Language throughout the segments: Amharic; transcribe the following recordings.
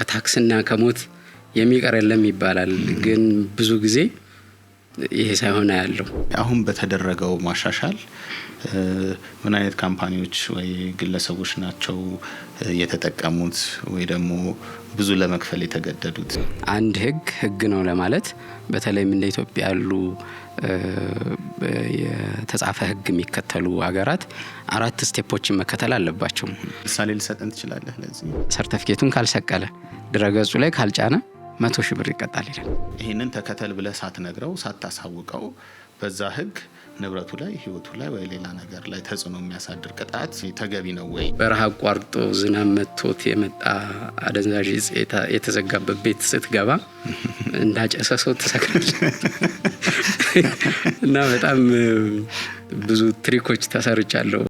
ከታክስና ከሞት የሚቀር የለም ይባላል። ግን ብዙ ጊዜ ይሄ ሳይሆን ያለው አሁን በተደረገው ማሻሻል ምን አይነት ካምፓኒዎች ወይ ግለሰቦች ናቸው የተጠቀሙት ወይ ደግሞ ብዙ ለመክፈል የተገደዱት? አንድ ህግ ነው ለማለት በተለይም እንደ ኢትዮጵያ ያሉ የተጻፈ ህግ የሚከተሉ ሀገራት 4 ስቴፖችን መከተል አለባቸው። ምሳሌ ልሰጠን ትችላለህ? ለዚህ ሰርቲፊኬቱን ካልሰቀለ ድረገጹ ላይ ካልጫነ 100,000 ብር ይቀጣል ይላል። ይሄንን ተከተል ብለህ ሳትነግረው ሳታሳውቀው በዛ ህግ ንብረቱ ላይ ህይወቱ ላይ ወይ ሌላ ነገር ላይ ተጽዕኖ የሚያሳድር ቅጣት ተገቢ ነው ወይ? በረሃ አቋርጦ ዝናብ መጥቶት የመጣ አደንዛዥ የተዘጋበት ቤት ስትገባ እንዳጨሰ ሰው ተሰክራለህ። እና በጣም ብዙ ትሪኮች ተሰርቻለሁ።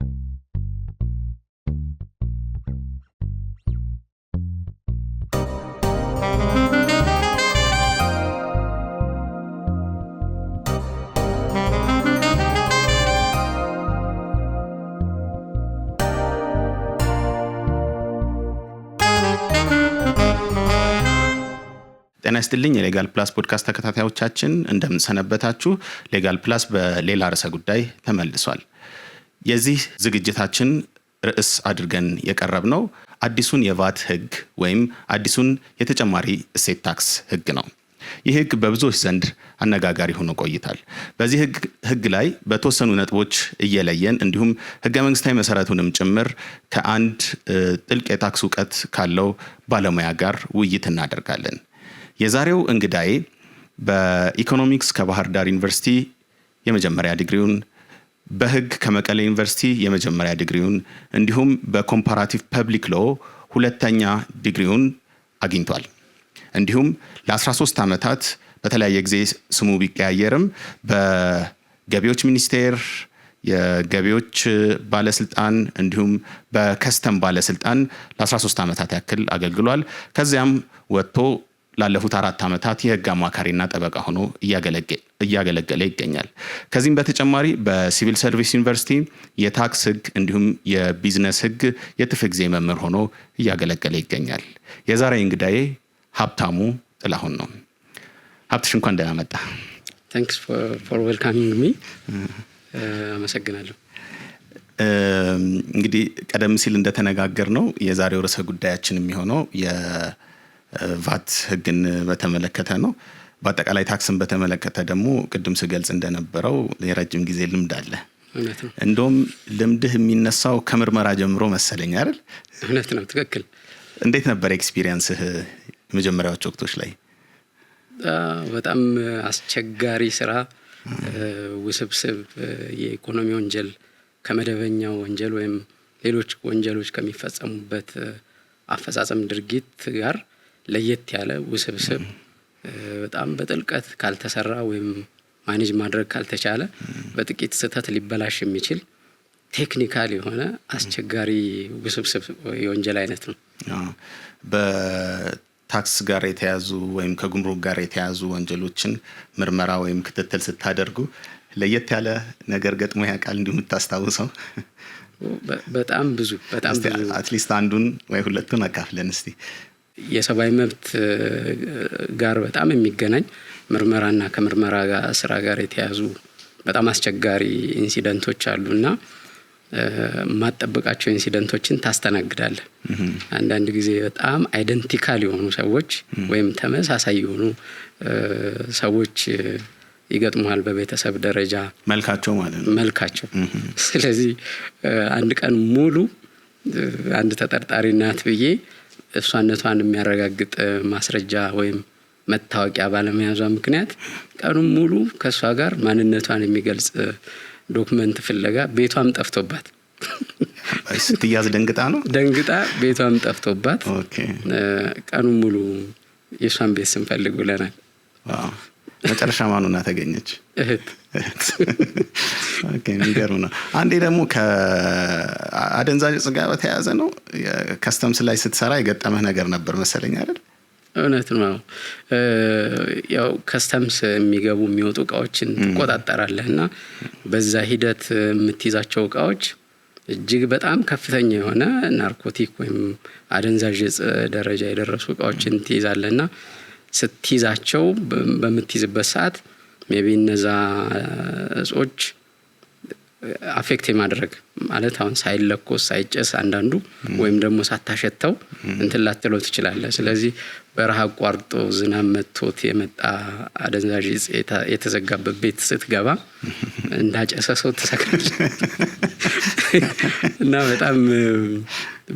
ጤና ይስጥልኝ የሌጋል ፕላስ ፖድካስት ተከታታዮቻችን፣ እንደምን ሰነበታችሁ? ሌጋል ፕላስ በሌላ ርዕሰ ጉዳይ ተመልሷል። የዚህ ዝግጅታችን ርዕስ አድርገን የቀረብነው አዲሱን የቫት ህግ ወይም አዲሱን የተጨማሪ እሴት ታክስ ህግ ነው። ይህ ህግ በብዙዎች ዘንድ አነጋጋሪ ሆኖ ቆይቷል። በዚህ ህግ ላይ በተወሰኑ ነጥቦች እየለየን እንዲሁም ህገ መንግስታዊ መሰረቱንም ጭምር ከአንድ ጥልቅ የታክስ እውቀት ካለው ባለሙያ ጋር ውይይት እናደርጋለን። የዛሬው እንግዳዬ በኢኮኖሚክስ ከባህር ዳር ዩኒቨርሲቲ የመጀመሪያ ዲግሪውን፣ በህግ ከመቀሌ ዩኒቨርሲቲ የመጀመሪያ ዲግሪውን እንዲሁም በኮምፓራቲቭ ፐብሊክ ሎ ሁለተኛ ዲግሪውን አግኝቷል። እንዲሁም ለ13 ዓመታት በተለያየ ጊዜ ስሙ ቢቀያየርም በገቢዎች ሚኒስቴር የገቢዎች ባለስልጣን እንዲሁም በከስተም ባለስልጣን ለ13 ዓመታት ያክል አገልግሏል። ከዚያም ወጥቶ ላለፉት 4 ዓመታት የህግ አማካሪና ጠበቃ ሆኖ እያገለገለ ይገኛል። ከዚህም በተጨማሪ በሲቪል ሰርቪስ ዩኒቨርሲቲ የታክስ ህግ እንዲሁም የቢዝነስ ህግ የትርፍ ጊዜ መምህር ሆኖ እያገለገለ ይገኛል። የዛሬ እንግዳዬ ሀብታሙ ጥላሁን ነው። ሀብትሽ እንኳን ደህና መጣ። Thanks for welcoming me. አመሰግናለሁ። እንግዲህ ቀደም ሲል እንደተነጋገር ነው የዛሬው ርዕሰ ጉዳያችን የሚሆነው ቫት ህግን በተመለከተ ነው። በአጠቃላይ ታክስን በተመለከተ ደግሞ ቅድም ስገልጽ እንደነበረው የረጅም ጊዜ ልምድ አለ። እውነት ነው። እንደውም ልምድህ የሚነሳው ከምርመራ ጀምሮ መሰለኝ አይደል? እውነት ነው። ትክክል። እንዴት ነበር ኤክስፒሪየንስህ መጀመሪያዎቹ ወቅቶች ላይ? በጣም አስቸጋሪ ስራ፣ ውስብስብ የኢኮኖሚ ወንጀል ከመደበኛው ወንጀል ወይም ሌሎች ወንጀሎች ከሚፈጸሙበት አፈጻጸም ድርጊት ጋር ለየት ያለ ውስብስብ፣ በጣም በጥልቀት ካልተሰራ ወይም ማኔጅ ማድረግ ካልተቻለ በጥቂት ስህተት ሊበላሽ የሚችል ቴክኒካል የሆነ አስቸጋሪ ውስብስብ የወንጀል አይነት ነው። በታክስ ጋር የተያዙ ወይም ከጉምሩክ ጋር የተያዙ ወንጀሎችን ምርመራ ወይም ክትትል ስታደርጉ ለየት ያለ ነገር ገጥሞ ያውቃል? እንዲሁ የምታስታውሰው? በጣም ብዙ አትሊስት አንዱን ወይ ሁለቱን አካፍለን እስቲ። የሰብአዊ መብት ጋር በጣም የሚገናኝ ምርመራና ከምርመራ ጋር ስራ ጋር የተያዙ በጣም አስቸጋሪ ኢንሲደንቶች አሉና ማጠብቃቸው ኢንሲደንቶችን ታስተናግዳለህ። አንዳንድ ጊዜ በጣም አይደንቲካል የሆኑ ሰዎች ወይም ተመሳሳይ የሆኑ ሰዎች ይገጥሙሃል በቤተሰብ ደረጃ መልካቸው ማለት ነው። መልካቸው ስለዚህ አንድ ቀን ሙሉ አንድ ተጠርጣሪ ናት ብዬ እሷነቷን የሚያረጋግጥ ማስረጃ ወይም መታወቂያ ባለመያዟ ምክንያት ቀኑን ሙሉ ከሷ ጋር ማንነቷን የሚገልጽ ዶክመንት ፍለጋ ቤቷም ጠፍቶባት ስትያዝ ደንግጣ ቤቷም ጠፍቶባት ቀኑን ሙሉ የሷን ቤት ስንፈልግ ውለናል። መጨረሻ ማኑና ተገኘች? እህት። ኦኬ፣ የሚገርም ነው። አንዴ ደግሞ ከአደንዛዥ ዕፅ ጋር በተያያዘ ነው ከስተምስ ላይ ስትሰራ የገጠመህ ነገር ነበር መሰለኝ አይደል? እውነት ነው። ያው ከስተምስ የሚገቡ የሚወጡ እቃዎችን ትቆጣጠራለህና በዛ ሂደት የምትይዛቸው እቃዎች እጅግ በጣም ከፍተኛ የሆነ ናርኮቲክ ወይም አደንዛዥ እጽ ደረጃ የደረሱ እቃዎችን ትይዛለና ስትይዛቸው በምትይዝበት ሰዓት ሜቢ እነዛ እጾች አፌክት የማድረግ ማለት አሁን ሳይለኮስ ሳይጨስ አንዳንዱ ወይም ደግሞ ሳታሸተው እንትን ላትለው ትችላለህ። ስለዚህ በረሃ አቋርጦ ዝናብ መጥቶት የመጣ አደንዛዥ እጽ የተዘጋበት ቤት ስትገባ እንዳጨሰ ሰው ትሰክራለህ። እና በጣም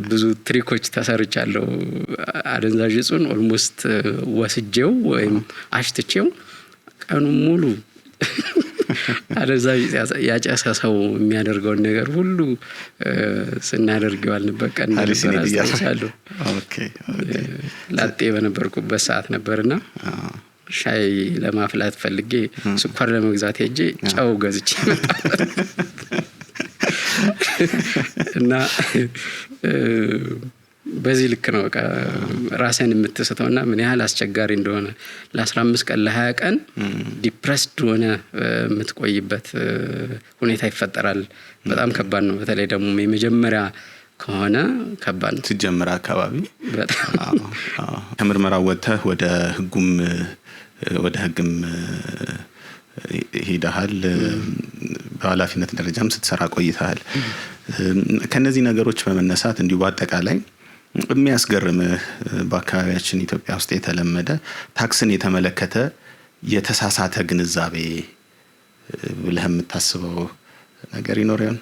ብዙ ትሪኮች ተሰርቻለሁ። አደንዛዥ እጹን ኦልሞስት ወስጄው ወይም አሽትቼው ቀኑ ሙሉ አደንዛዥ ያጨሰ ሰው የሚያደርገውን ነገር ሁሉ ስናደርገዋል በቀን አስተሳሰብ። ላጤ በነበርኩበት ሰዓት ነበርና ሻይ ለማፍላት ፈልጌ ስኳር ለመግዛት ሄጄ ጨው ገዝቼ መጣሁ። እና በዚህ ልክ ነው በቃ ራስን የምትስተውና ምን ያህል አስቸጋሪ እንደሆነ ለ15 ቀን ለ20 ቀን ዲፕረስድ ሆነ የምትቆይበት ሁኔታ ይፈጠራል። በጣም ከባድ ነው። በተለይ ደግሞ የመጀመሪያ ከሆነ ከባድ ነው። ሲጀምር አካባቢ በጣም ከምርመራ ወጥተህ ወደ ህግም ሄደሃል። በኃላፊነት ደረጃም ስትሰራ ቆይተሃል። ከነዚህ ነገሮች በመነሳት እንዲሁ በአጠቃላይ የሚያስገርምህ በአካባቢያችን ኢትዮጵያ ውስጥ የተለመደ ታክስን የተመለከተ የተሳሳተ ግንዛቤ ብለህ የምታስበው ነገር ይኖር ይሆን?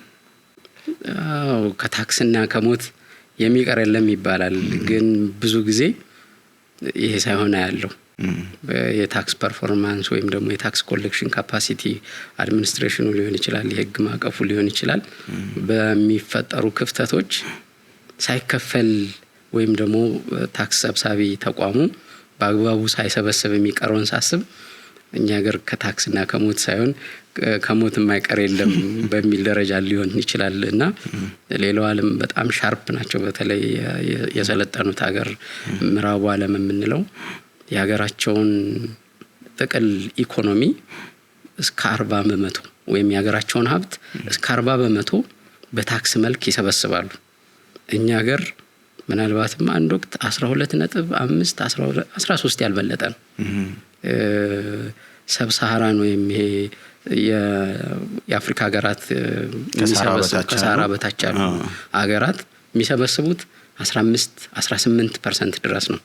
አዎ፣ ከታክስና ከሞት የሚቀር የለም ይባላል። ግን ብዙ ጊዜ ይሄ ሳይሆን ያለው የታክስ ፐርፎርማንስ ወይም ደግሞ የታክስ ኮሌክሽን ካፓሲቲ አድሚኒስትሬሽኑ ሊሆን ይችላል፣ የህግ ማዕቀፉ ሊሆን ይችላል። በሚፈጠሩ ክፍተቶች ሳይከፈል ወይም ደግሞ ታክስ ሰብሳቢ ተቋሙ በአግባቡ ሳይሰበስብ የሚቀረውን ሳስብ እኛ ሀገር ከታክስና ከሞት ሳይሆን ከሞት የማይቀር የለም በሚል ደረጃ ሊሆን ይችላል። እና ሌላው ዓለም በጣም ሻርፕ ናቸው። በተለይ የሰለጠኑት ሀገር ምዕራቡ ዓለም የምንለው የሀገራቸውን ጥቅል ኢኮኖሚ እስከ 40% ወይም የሀገራቸውን ሀብት እስከ 40% በታክስ መልክ ይሰበስባሉ። እኛ ሀገር ምናልባትም አንድ ወቅት 12.5 13 ያልበለጠ ነው። ሰብሳሃራን ወይም ይሄ የአፍሪካ ሀገራት ከሰሃራ በታች ያሉ ሀገራት የሚሰበስቡት 15-18% ድረስ ነው።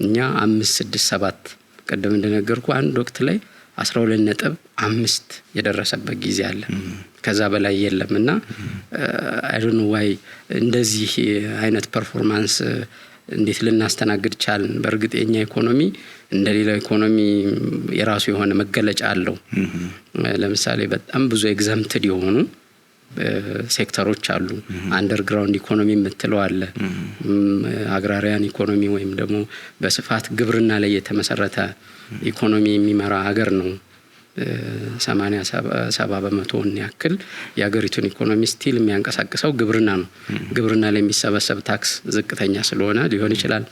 እኛ 5-6-7 ቀደም እንደነገርኩ አንድ ወቅት ላይ 12.5 የደረሰበት ጊዜ አለ። ከዛ በላይ የለምና አይ ዶንት ኖ ዋይ እንደዚህ አይነት ፐርፎርማንስ እንዴት ልናስተናግድ ቻልን? በእርግጥ የኛ ኢኮኖሚ እንደሌላው ኢኮኖሚ የራሱ የሆነ መገለጫ አለው። ለምሳሌ በጣም ብዙ ኤግዛምፕትድ የሆኑ ሴክተሮች አሉ። አንደርግራውንድ ኢኮኖሚ የምትለው አለ። አግራሪያን ኢኮኖሚ ወይም ደግሞ በስፋት ግብርና ላይ የተመሰረተ ኢኮኖሚ የሚመራ ሀገር ነው። 80-70% ያክል የሀገሪቱን ኢኮኖሚ ስቲል የሚያንቀሳቅሰው ግብርና ነው። ግብርና ላይ የሚሰበሰብ ታክስ ዝቅተኛ ስለሆነ ሊሆን ይችላል።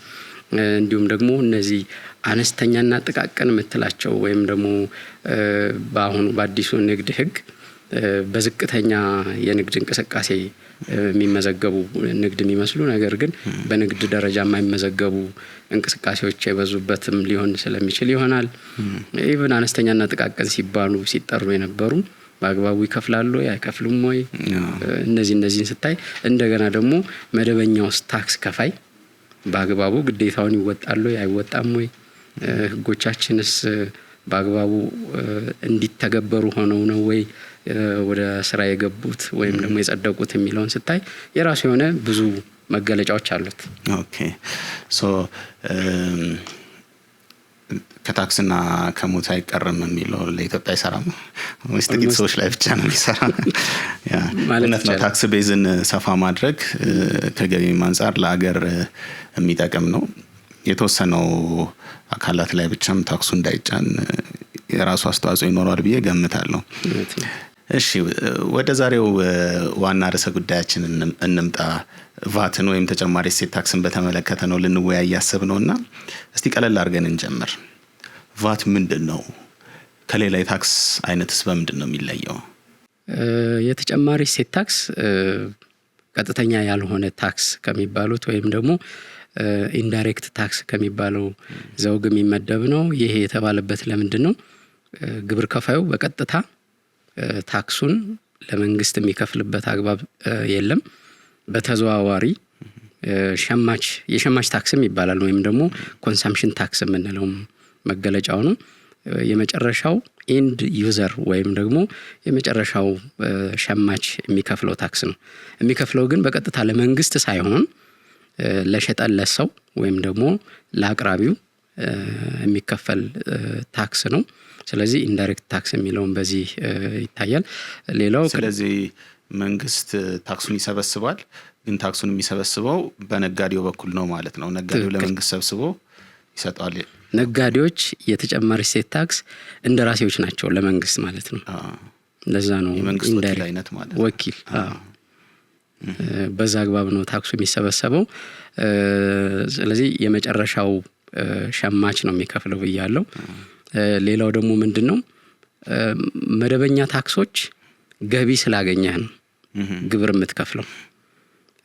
እንዲሁም ደግሞ እነዚህ አነስተኛና ጥቃቅን የምትላቸው ወይም ደግሞ በአሁኑ በአዲሱ ንግድ ህግ በዝቅተኛ የንግድ እንቅስቃሴ የሚመዘገቡ ንግድ የሚመስሉ ነገር ግን በንግድ ደረጃ የማይመዘገቡ እንቅስቃሴዎች የበዙበትም ሊሆን ስለሚችል ይሆናል። ኢቭን አነስተኛና ጥቃቅን ሲጠሩ የነበሩ በአግባቡ ይከፍላሉ አይከፍሉም ወይ? እነዚህን ስታይ እንደገና ደግሞ መደበኛው ታክስ ከፋይ በአግባቡ ግዴታውን ይወጣሉ አይወጣም ወይ? ህጎቻችንስ በአግባቡ እንዲተገበሩ ሆነው ነው ወይ ወደ ስራ የገቡት ወይም ደግሞ የጸደቁት የሚለውን ስታይ የራሱ የሆነ ብዙ መገለጫዎች አሉት። ኦኬ ሶ ከታክስና ከሞት አይቀርም የሚለው ለኢትዮጵያ አይሰራም ወይስ ጥቂት ሰዎች ላይ ብቻ ነው የሚሰራው? ያ ማለት ነው። ታክስ ቤዝን ሰፋ ማድረግ ከገቢም አንፃር ለሀገር የሚጠቅም ነው። የተወሰነው አካላት ላይ ብቻም ታክሱ እንዳይጫን የራሱ አስተዋጽኦ ይኖራል ብዬ ገምታለሁ። እሺ ወደ ዛሬው ዋና ርዕሰ ጉዳያችን እንምጣ። ቫትን ወይም ተጨማሪ እሴት ታክስን በተመለከተ ነው ልንወያይ ያሰብነውና እስቲ ቀለል አድርገን እንጀምር። ቫት ምንድነው? ከሌላ የታክስ አይነትስ በምንድነው የሚለየው? የተጨማሪ እሴት ታክስ ቀጥተኛ ያልሆነ ታክስ ከሚባሉት ወይም ደግሞ ኢንዳይሬክት ታክስ ከሚባለው ዘውግ የሚመደብ ነው። ይሄ የተባለበት ለምንድነው? ግብር ከፋዩ በቀጥታ ታክሱን ለመንግስት የሚከፍልበት አግባብ የለም። በተዘዋዋሪ የሸማች ታክስም ይባላል ወይም ደግሞ ኮንሰምፕሽን ታክስ የምንለው መገለጫው ነው። የመጨረሻው ኢንድ ዩዘር ወይም ደግሞ የመጨረሻው ሸማች የሚከፍለው ታክስ ነው። የሚከፍለው ግን በቀጥታ ለመንግስት ሳይሆን ለሸጠለት ሰው ወይም ደግሞ ለአቅራቢው የሚከፈል ታክስ ነው። ስለዚህ ኢንዳይሬክት ታክስ የሚለውን በዚህ ይታያል። ሌላው ስለዚህ መንግስት ታክሱን ይሰበስባል፣ ግን ታክሱን የሚሰበስበው በነጋዴው በኩል ነው ማለት ነው። ነጋዴው ለመንግስት ሰብስቦ ይሰጣል። ነጋዴዎች የተጨማሪ እሴት ታክስ እንደራሴዎች ናቸው ለመንግስት ማለት ነው። ለዛ ነው የመንግስት ወኪል አይነት ማለት ወኪል። በዛ አግባብ ነው ታክሱ የሚሰበሰበው። ስለዚህ የመጨረሻው ሸማች ነው የሚከፍለው ብያለሁ። ሌላው ደግሞ ምንድነው? መደበኛ ታክሶች ገቢ ስላገኘህ ነው ግብር የምትከፍለው።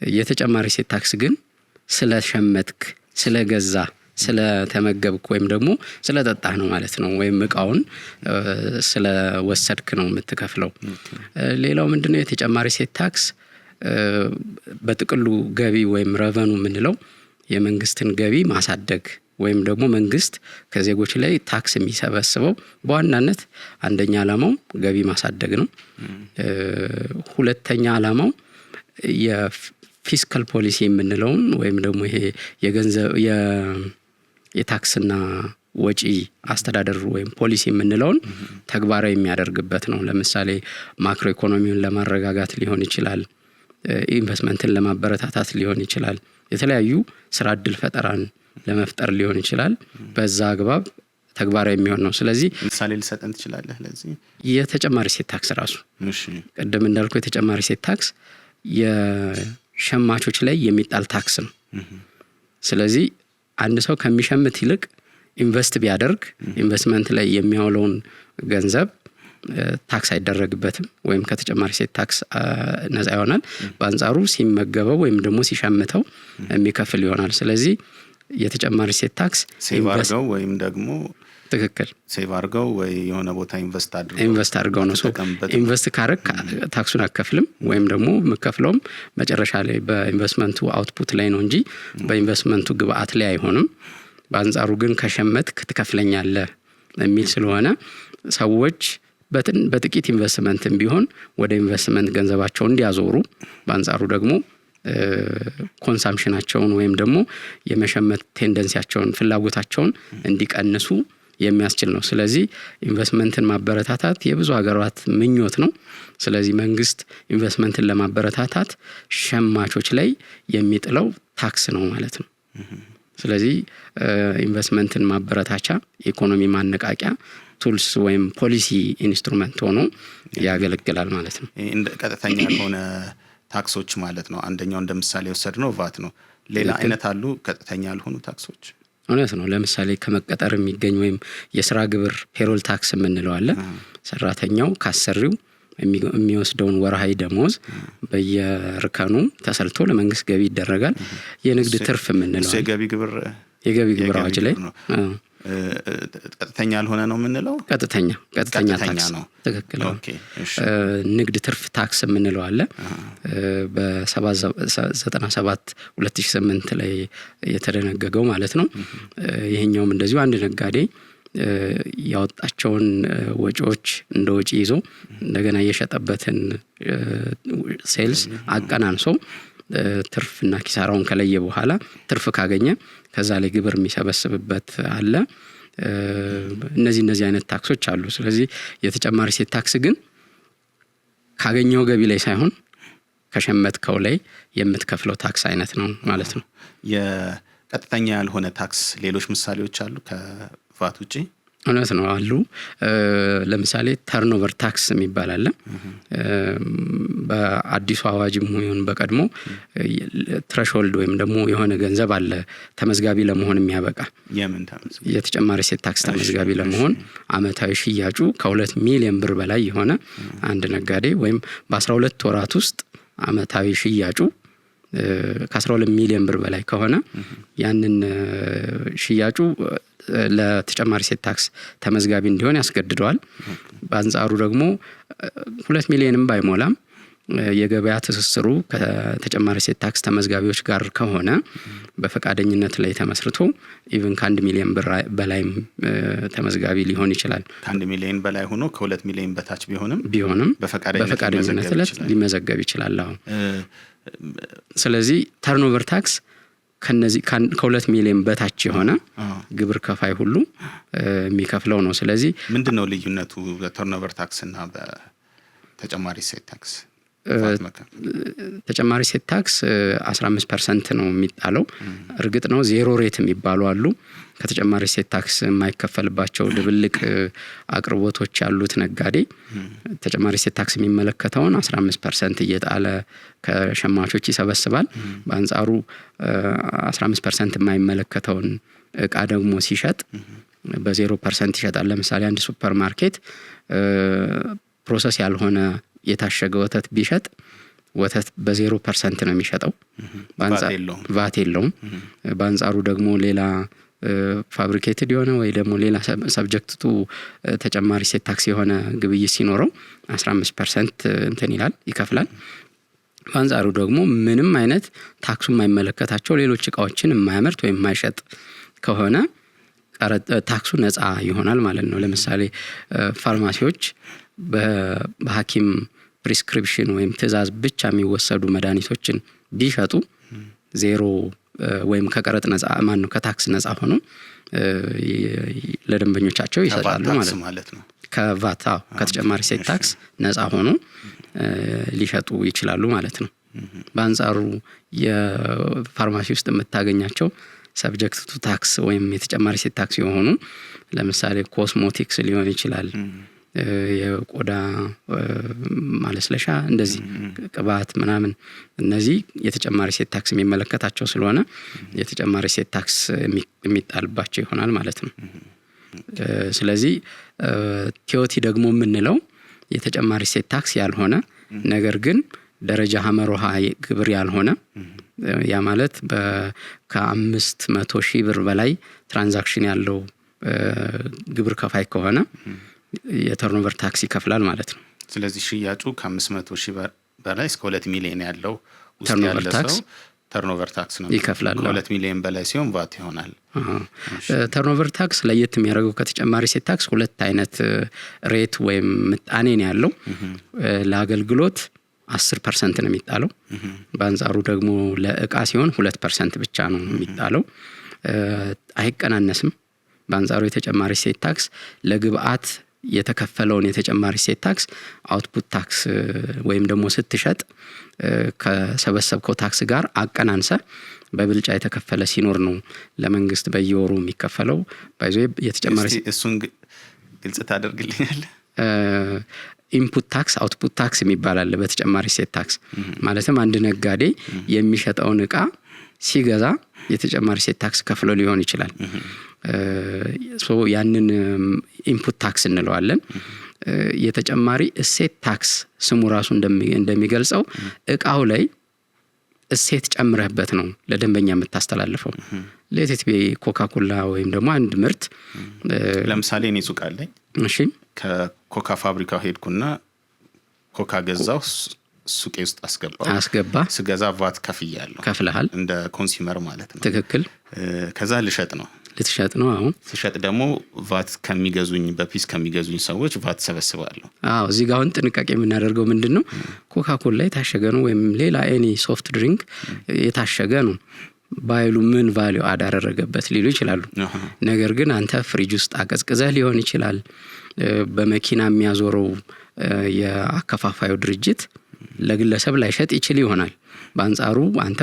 የተጨማሪ እሴት ታክስ ግን ስለሸመትክ፣ ስለገዛ፣ ስለተመገብክ ወይም ደግሞ ስለጠጣህ ነው ማለት ነው። ወይም እቃውን ስለወሰድክ ነው የምትከፍለው። ሌላው ምንድነው? የተጨማሪ እሴት ታክስ በጥቅሉ ገቢ ወይም ረቨኑ የምንለው የመንግስትን ገቢ ማሳደግ ወይም ደግሞ መንግስት ከዜጎች ላይ ታክስ የሚሰበስበው በዋናነት አንደኛ ዓላማው ገቢ ማሳደግ ነው። ሁለተኛ ዓላማው የፊስካል ፖሊሲ የምንለውን ወይም ደግሞ ይሄ የገንዘብ የታክስና ወጪ አስተዳደር ወይም ፖሊሲ የምንለውን ተግባራዊ የሚያደርግበት ነው። ለምሳሌ ማክሮ ኢኮኖሚውን ለማረጋጋት ሊሆን ይችላል፣ ኢንቨስትመንትን ለማበረታታት ሊሆን ይችላል፣ የተለያዩ ስራ ዕድል ፈጠራን ለመፍጠር ሊሆን ይችላል። በዛ አግባብ ተግባራዊ የሚሆን ነው። ስለዚህ ምሳሌ ልሰጠን ትችላለህ? ለዚህ የተጨማሪ እሴት ታክስ ራሱ ቅድም እንዳልኩ የተጨማሪ እሴት ታክስ የሸማቾች ላይ የሚጣል ታክስ ነው። ስለዚህ አንድ ሰው ከሚሸምት ይልቅ ኢንቨስት ቢያደርግ ኢንቨስትመንት ላይ የሚያውለውን ገንዘብ ታክስ አይደረግበትም ወይም ከተጨማሪ እሴት ታክስ ነፃ ይሆናል። በአንጻሩ ሲመገበው ወይም ደግሞ ሲሸምተው የሚከፍል ይሆናል። ስለዚህ የተጨማሪ እሴት ታክስ ሴቭ አድርገው ወይም ደግሞ ትክክል ሴቭ አድርገው ወይ የሆነ ቦታ ኢንቨስት አድርገው ነው። ኢንቨስት ካረክ ታክሱን አከፍልም ወይም ደግሞ የምከፍለውም መጨረሻ ላይ በኢንቨስትመንቱ አውትፑት ላይ ነው እንጂ በኢንቨስትመንቱ ግብአት ላይ አይሆንም። በአንጻሩ ግን ከሸመትክ ትከፍለኛለህ የሚል ስለሆነ ሰዎች በጥቂት ኢንቨስትመንትም ቢሆን ወደ ኢንቨስትመንት ገንዘባቸውን እንዲያዞሩ፣ በአንጻሩ ደግሞ ኮንሳምፕሽናቸውን ወይም ደግሞ የመሸመት ቴንደንሲያቸውን ፍላጎታቸውን እንዲቀንሱ የሚያስችል ነው። ስለዚህ ኢንቨስትመንትን ማበረታታት የብዙ ሀገራት ምኞት ነው። ስለዚህ መንግስት ኢንቨስትመንትን ለማበረታታት ሸማቾች ላይ የሚጥለው ታክስ ነው ማለት ነው። ስለዚህ ኢንቨስትመንትን ማበረታቻ ኢኮኖሚ ማነቃቂያ ቱልስ ወይም ፖሊሲ ኢንስትሩመንት ሆኖ ያገለግላል ማለት ነው። ቀጥተኛ ያልሆነ ታክሶች ማለት ነው። አንደኛው እንደምሳሌ ወሰድነው ቫት ነው። ሌላ አይነት አሉ ቀጥተኛ ያልሆኑ ታክሶች? እውነት ነው። ለምሳሌ ከመቀጠር የሚገኝ ወይም የስራ ግብር ፔሮል ታክስ የምንለው አለ። ሰራተኛው ካሰሪው የሚወስደውን ወርሃዊ ደሞዝ በየርከኑ ተሰልቶ ለመንግስት ገቢ ይደረጋል። የንግድ ትርፍ የምንለው የገቢ ግብር አዋጅ ላይ ቀጥተኛ ያልሆነ ነው የምንለው። ቀጥተኛ ታክስ ነው። ትክክል ነው። ንግድ ትርፍ ታክስ የምንለው አለ። በ97 2008 ላይ የተደነገገው ማለት ነው። ይሄኛውም እንደዚሁ አንድ ነጋዴ ያወጣቸውን ወጪዎች እንደ ወጪ ይዞ እንደገና የሸጠበትን ሴልስ አቀናንሶ ትርፍና ኪሳራውን ከለየ በኋላ ትርፍ ካገኘ ከዛ ላይ ግብር የሚሰበስብበት አለ። እነዚህ አይነት ታክሶች አሉ። ስለዚህ የተጨማሪ እሴት ታክስ ግን ካገኘው ገቢ ላይ ሳይሆን ከሸመትከው ላይ የምትከፍለው ታክስ አይነት ነው ማለት ነው። የቀጥተኛ ያልሆነ ታክስ ሌሎች ምሳሌዎች አሉ ከቫት ውጪ? እውነት ነው አሉ። ለምሳሌ ተርኖቨር ታክስ የሚባል አለ። በአዲሱ አዋጅም ይሁን በቀድሞ ትሬሽሆልድ ወይም ደግሞ የሆነ ገንዘብ አለ ተመዝጋቢ ለመሆን የሚያበቃ። የምን ተመዝጋቢ? የተጨማሪ እሴት ታክስ ተመዝጋቢ ለመሆን አመታዊ ሽያጩ ከ2 ሚሊዮን ብር በላይ የሆነ አንድ ነጋዴ ወይም በ12 ወራት ውስጥ አመታዊ ሽያጩ ከ12 ሚሊዮን ብር በላይ ከሆነ ያንን ሽያጩ ለተጨማሪ እሴት ታክስ ተመዝጋቢ እንዲሆን ያስገድደዋል። በአንጻሩ ደግሞ 2 ሚሊዮንም ባይሞላም የገበያ ትስስሩ ከተጨማሪ እሴት ታክስ ተመዝጋቢዎች ጋር ከሆነ በፈቃደኝነት ላይ ተመስርቶ ኢቭን ከ1 ሚሊዮን ብር በላይም ተመዝጋቢ ሊሆን ይችላል። ከ1 ሚሊዮን በላይ ሆኖ ከ2 ሚሊዮን በታች ቢሆንም በፈቃደኝነት ላይ ሊመዘገብ ይችላል። ስለዚህ ተርኖቨር ታክስ ከነዚህ ከ2 ሚሊዮን በታች የሆነ ግብር ከፋይ ሁሉ የሚከፍለው ነው። ስለዚህ ምንድነው ልዩነቱ በተርኖቨር ታክስ እና በተጨማሪ እሴት ታክስ? ተጨማሪ እሴት ታክስ 15% ነው የሚጣለው። እርግጥ ነው ዜሮ ሬት የሚባሉ አሉ። ከተጨማሪ እሴት ታክስ የማይከፈልባቸው ድብልቅ አቅርቦቶች ያሉት ነጋዴ ተጨማሪ እሴት ታክስ የሚመለከተውን 15% እየጣለ ከሸማቾች ይሰበስባል። በአንጻሩ 15% የማይመለከተውን እቃ ደግሞ ሲሸጥ በ0% ይሸጣል። ለምሳሌ አንድ ሱፐር ማርኬት ፕሮሰስ ያልሆነ የታሸገ ወተት ቢሸጥ ወተት በ0% ነው የሚሸጠው። ቫት የለውም። በአንጻሩ ደግሞ ሌላ ፋብሪኬትድ የሆነ ወይ ደግሞ ሌላ ሰብጀክት ቱ ተጨማሪ እሴት ታክስ የሆነ ግብይት ሲኖረው 15% እንትን ይከፍላል። በአንጻሩ ደግሞ ምንም አይነት ታክሱ የማይመለከታቸው ሌሎች እቃዎችን የማያመርት ወይም የማይሸጥ ከሆነ ታክሱ ነፃ ይሆናል ማለት ነው። ለምሳሌ ፋርማሲዎች በሐኪም ፕሪስክሪፕሽን ወይም ትዕዛዝ ብቻ የሚወሰዱ መድኃኒቶችን ቢሸጡ ዜሮ ወይም ከቀረጥ ነፃ ከታክስ ነፃ ሆኖ ለደንበኞቻቸው ይሰጣሉ ማለት ነው። ከቫት ከተጨማሪ እሴት ታክስ ነፃ ሆኖ ሊሸጡ ይችላሉ ማለት ነው። በአንጻሩ የፋርማሲ ውስጥ የምታገኛቸው ሰብጀክት ቱ ታክስ ወይም የተጨማሪ እሴት ታክስ የሆኑ ለምሳሌ ኮስሞቲክስ ሊሆን ይችላል፣ የቆዳ ማለስለሻ፣ እንደዚህ ቅባት ምናምን፣ እነዚህ የተጨማሪ እሴት ታክስ የሚመለከታቸው ስለሆነ የተጨማሪ እሴት ታክስ የሚጣልባቸው ይሆናል ማለት ነው። ስለዚህ ቲኦቲ ደግሞ የምንለው የተጨማሪ እሴት ታክስ ያልሆነ ነገር ግን ደረጃ ሀመሮሃ ግብር ያልሆነ ያ ማለት ከ500,000 ብር በላይ ትራንዛክሽን ያለው ግብር ከፋይ ከሆነ የተርኖቨር ታክስ ይከፍላል ማለት ነው። ስለዚህ ሽያጩ ከ500,000 በላይ እስከ 2 ሚሊዮን ያለው ውስጥ ያለ ሰው ተርኖቨር ታክስ ነው ይከፍላል። ከ2 ሚሊዮን በላይ ሲሆን ቫት ይሆናል። ተርኖቨር ታክስ ለየት የሚያደርገው ከተጨማሪ እሴት ታክስ 2 አይነት ሬት ወይም ምጣኔ ነው ያለው። ለአገልግሎት 10% ነው የሚጣለው። በአንጻሩ ደግሞ ለእቃ ሲሆን 2% ብቻ ነው የሚጣለው። አይቀናነስም። በአንጻሩ የተጨማሪ እሴት ታክስ ለግብአት የተከፈለውን የተጨማሪ እሴት ታክስ አውትፑት ታክስ ወይም ደግሞ ስትሸጥ ከሰበሰብከው ታክስ ጋር አቀናንሰ በብልጫ የተከፈለ ሲኖር ነው ለመንግስት በየወሩ የሚከፈለው። ባይዞ የተጨማሪ እሱን ግልጽ ታደርግልኛል? ኢንፑት ታክስ አውትፑት ታክስ የሚባል አለ በተጨማሪ እሴት ታክስ። ማለትም አንድ ነጋዴ የሚሸጠውን እቃ ሲገዛ የተጨማሪ እሴት ታክስ ከፍሎ ሊሆን ይችላል። ያንን ኢንፑት ታክስ እንለዋለን። የተጨማሪ እሴት ታክስ ስሙ ራሱ እንደሚገልጸው እቃው ላይ እሴት ጨምረህበት ነው ለደንበኛ የምታስተላልፈው። ለቴትቤ ኮካኮላ ወይም ደግሞ አንድ ምርት ለምሳሌ እኔ ሱቅ አለኝ። እሺ፣ ከኮካ ፋብሪካው ሄድኩና ኮካ ገዛው፣ ሱቄ ውስጥ አስገባ። ስገዛ ቫት ከፍለሃል እንደ ኮንሱመር ማለት ነው። ትክክል። ከዛ ልትሸጥ ነው። አሁን ስሸጥ ደግሞ ቫት በፒስ ከሚገዙኝ ሰዎች ቫት ሰበስባለሁ። እዚህ ጋር አሁን ጥንቃቄ የምናደርገው ምንድነው፣ ኮካኮላ የታሸገ ነው ወይም ሌላ ኤኒ ሶፍት ድሪንክ የታሸገ ነው ባይሉ ምን ቫልዩ አዳረረገበት ሊሉ ይችላሉ። ነገር ግን አንተ ፍሪጅ ውስጥ አቀዝቅዘህ ሊሆን ይችላል። በመኪና የሚያዞረው የአከፋፋዩ ድርጅት ለግለሰብ ላይሸጥ ይችል ይሆናል። በአንጻሩ አንተ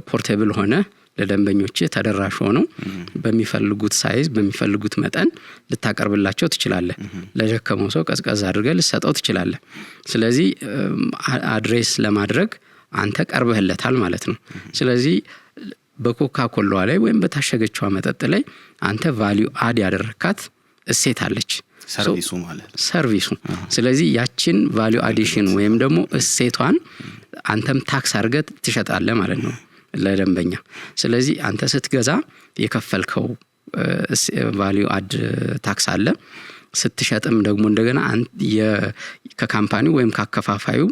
ፖርቴብል ሆነ ለደንበኞች ተደራሽ ሆኖ በሚፈልጉት ሳይዝ በሚፈልጉት መጠን ልታቀርብላቸው ትችላለህ። ለደከመው ሰው ቀዝቀዝ አድርገህ ልትሰጠው ትችላለህ። ስለዚህ አድሬስ ለማድረግ አንተ ቀርበህለታል ማለት ነው። ስለዚህ በኮካኮላዋ ላይ ወይም በታሸገችው መጠጥ ላይ አንተ ቫልዩ አድ ያደረካት እሴት አለች። ሰርቪሱ ማለት ሰርቪሱ። ስለዚህ ያችን ቫልዩ አዲሽን ወይም ደግሞ እሴቷን አንተም ታክስ አድርገህ ትሸጣለህ ማለት ነው ለደንበኛ። ስለዚህ አንተ ስትገዛ የከፈልከው ቫልዩ አድ ታክስ አለ። ስትሸጥም ደግሞ እንደገና ከካምፓኒው ወይም ከአከፋፋዩ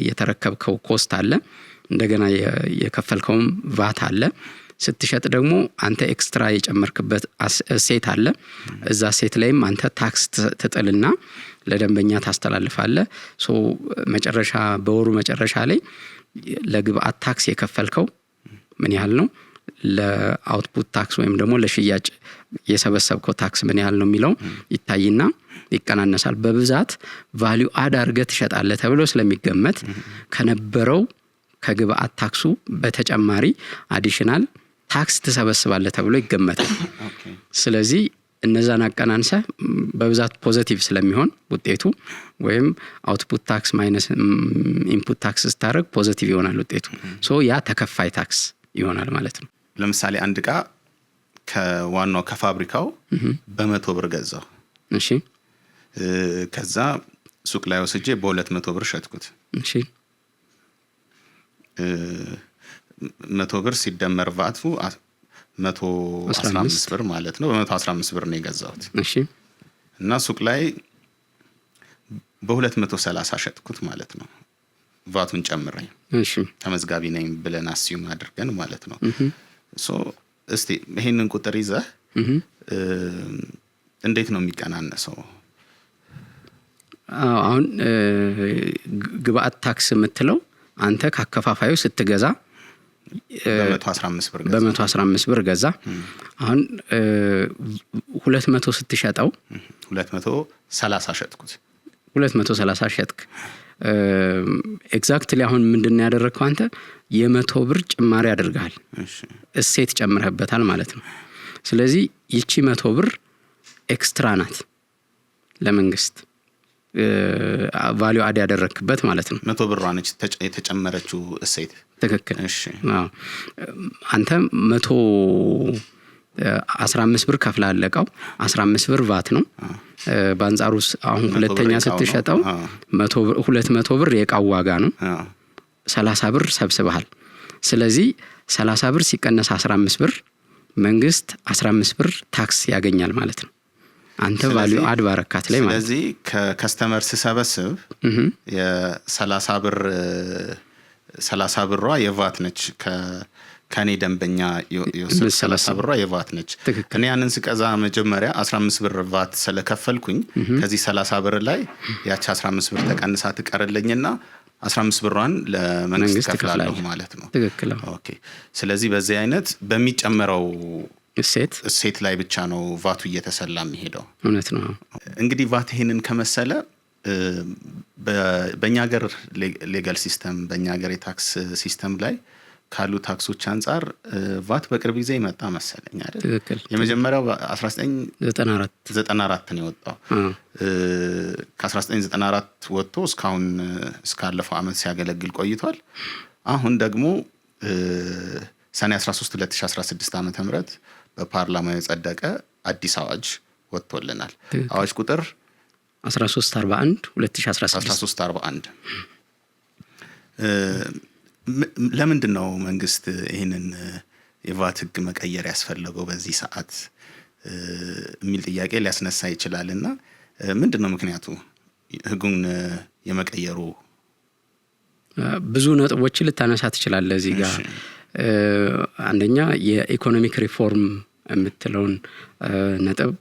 የተረከብከው ኮስት አለ። እንደገና የከፈልከውም ቫት አለ። ስትሸጥ ደግሞ አንተ ኤክስትራ የጨመርክበት ሴት አለ። እዛ ሴት ላይም አንተ ታክስ ትጥልና ለደንበኛ ታስተላልፋለህ። መጨረሻ በወሩ መጨረሻ ላይ ለግብአት ታክስ የከፈልከው ምን ያህል ነው፣ ለአውትፑት ታክስ ወይም ደግሞ ለሽያጭ የሰበሰብከው ታክስ ምን ያህል ነው የሚለው ይታይና ይቀናነሳል። በብዛት ቫልዩ አድ አድርገህ ትሸጣለህ ተብሎ ስለሚገመት ከነበረው ከግብአት ታክሱ በተጨማሪ አዲሽናል ታክስ ትሰበስባለህ ተብሎ ይገመታል። ስለዚህ እነዛን አቀናንሰ በብዛት ፖዚቲቭ ስለሚሆን ውጤቱ ወይም አውትፑት ታክስ ማይነስ ኢንፑት ታክስ ስታደርግ ፖዚቲቭ ይሆናል ውጤቱ። ያ ተከፋይ ታክስ ይሆናል ማለት ነው። ለምሳሌ አንድ ዕቃ ከዋናው ከፋብሪካው በ100 ብር ገዛው። እሺ ከዛ ሱቅ ላይ ወስጄ በ200 ብር ሸጥኩት። እሺ 100 ብር ሲደመር ቫቱ 115 ብር ማለት ነው። በ115 ብር ነው የገዛሁት። እሺ እና ሱቅ ላይ በ230 ሸጥኩት ማለት ነው ቫቱን ጨምሬ። እሺ ተመዝጋቢ ነኝ ብለን አስዩም አድርገን ማለት ነው። እስቲ ይሄንን ቁጥር ይዘህ እንዴት ነው የሚቀናነሰው? አሁን ግብአት ታክስ የምትለው አንተ ካከፋፋዩ ስትገዛ በ115 ብር ገዛ። አሁን 200 ስትሸጠው 230 ሸጥኩት። 230 ሸጥክ። ኤግዛክትሊ አሁን ምንድነው ያደረግከው አንተ? የ100 ብር ጭማሪ አድርገሃል። እሴት ጨምረህበታል ማለት ነው። ስለዚህ ይቺ 100 ብር ኤክስትራ ናት ለመንግስት ቫልዩ አድ ያደረክበት ማለት ነው። 100 ብር ነች የተጨመረችው እሴት። ትክክል። እሺ አንተ 115 ብር ከፍላለቀው 15 ብር ቫት ነው። በአንጻሩ አሁን ሁለተኛ ስትሸጠው 200 ብር የዕቃው ዋጋ ነው። 30 ብር ሰብስበሃል። ስለዚህ 30 ብር ሲቀነስ 15 ብር መንግስት 15 ብር ታክስ ያገኛል ማለት ነው አንተ ቫልዩ አድ ባረካት ላይ ማለት ነው። ስለዚህ ከከስተመር ስሰበስብ የ30 ብር 30 ብሯ የቫት ነች። ከኔ ደንበኛ የወሰደ 30 ብሯ የቫት ነች። እኔ ያንን ስቀዛ መጀመሪያ 15 ብር ቫት ስለከፈልኩኝ ከዚህ 30 ብር ላይ ያቺ 15 ብር ተቀንሳ ትቀርልኝና 15 ብሯን ለመንግስት ከፍላለሁ ማለት ነው። ትክክል። ኦኬ። ስለዚህ በዚህ አይነት በሚጨመረው እሴት ላይ ብቻ ነው ቫቱ እየተሰላ የሚሄደው። እውነት ነው። እንግዲህ ቫት ይሄንን ከመሰለ በእኛ ሀገር ሌጋል ሲስተም በእኛ ሀገር የታክስ ሲስተም ላይ ካሉ ታክሶች አንጻር ቫት በቅርብ ጊዜ ይመጣ መሰለኝ አይደል? ትክክል። የመጀመሪያው 1994 ነው የወጣው። ከ1994 ወጥቶ እስካሁን እስካለፈው አመት ሲያገለግል ቆይቷል። አሁን ደግሞ ሰኔ 13 2016 ዓ.ም በፓርላማ የጸደቀ አዲስ አዋጅ ወጥቶልናል። አዋጅ ቁጥር 1341 2016 1341 ለምንድን ነው መንግስት ይሄንን የቫት ህግ መቀየር ያስፈልገው በዚህ ሰዓት የሚል ጥያቄ ሊያስነሳ ይችላልና ምንድነው ምክንያቱ ህጉን የመቀየሩ? ብዙ ነጥቦችን ልታነሳ ትችላለህ እዚህ ጋር። አንደኛ የኢኮኖሚክ ሪፎርም የምትለውን ነጥብ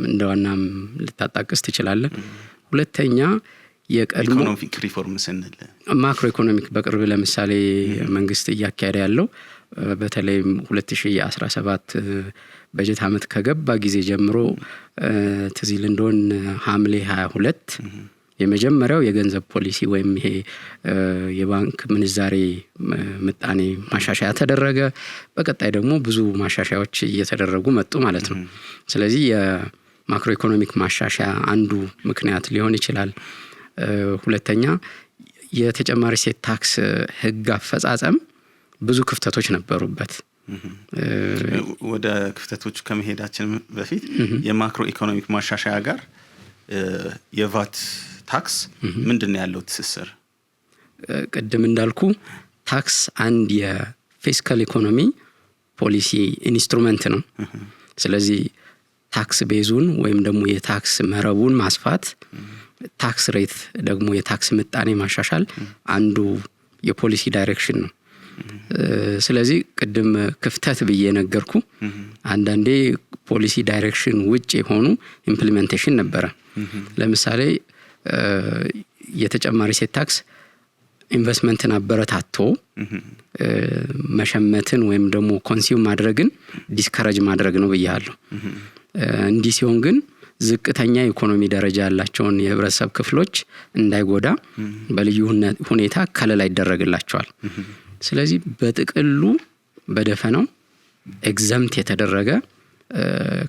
እንደዋናም ልታጣቅስ ትችላለህ። ሁለተኛ የቀድሞ ኢኮኖሚክ ሪፎርም ስንል ማክሮ ኢኮኖሚክ በቅርብ ለምሳሌ መንግስት እያካሄደ ያለው በተለይም 2017 በጀት አመት ከገባ ጊዜ ጀምሮ ትዝ ይል እንደሆነ ሐምሌ 22 የመጀመሪያው የገንዘብ ፖሊሲ ወይም ይሄ የባንክ ምንዛሬ ምጣኔ ማሻሻያ ተደረገ። በቀጣይ ደግሞ ብዙ ማሻሻያዎች እየተደረጉ መጡ ማለት ነው። ስለዚህ የማክሮ ኢኮኖሚክ ማሻሻያ አንዱ ምክንያት ሊሆን ይችላል። ሁለተኛ የተጨማሪ እሴት ታክስ ህግ አፈጻጸም ብዙ ክፍተቶች ነበሩበት። ወደ ክፍተቶቹ ከመሄዳችን በፊት የማክሮ ኢኮኖሚክ ማሻሻያ ጋር የቫት ታክስ ምንድነው ያለው ትስስር? ቅድም እንዳልኩ ታክስ አንድ የፊስካል ኢኮኖሚ ፖሊሲ ኢንስትሩመንት ነው። ስለዚህ ታክስ ቤዙን ወይም ደግሞ የታክስ መረቡን ማስፋት፣ ታክስ ሬት ደግሞ የታክስ ምጣኔ ማሻሻል አንዱ የፖሊሲ ዳይሬክሽን ነው። ስለዚህ ቅድም ክፍተት ብዬ ነገርኩ። አንዳንዴ ፖሊሲ ዳይሬክሽን ውጭ የሆኑ ኢምፕሊሜንቴሽን ነበረ። ለምሳሌ የተጨማሪ እሴት ታክስ ኢንቨስትመንትን አበረታቶ መሸመትን ወይም ደግሞ ኮንሱም ማድረግን ዲስከሬጅ ማድረግ ነው ብያለሁ። እንዲህ ሲሆን ግን ዝቅተኛ ኢኮኖሚ ደረጃ ያላቸውን የህብረተሰብ ክፍሎች እንዳይጎዳ በልዩ ሁኔታ ከለላ ይደረግላቸዋል። ስለዚህ በጥቅሉ በደፈናው ኤግዘምት የተደረገ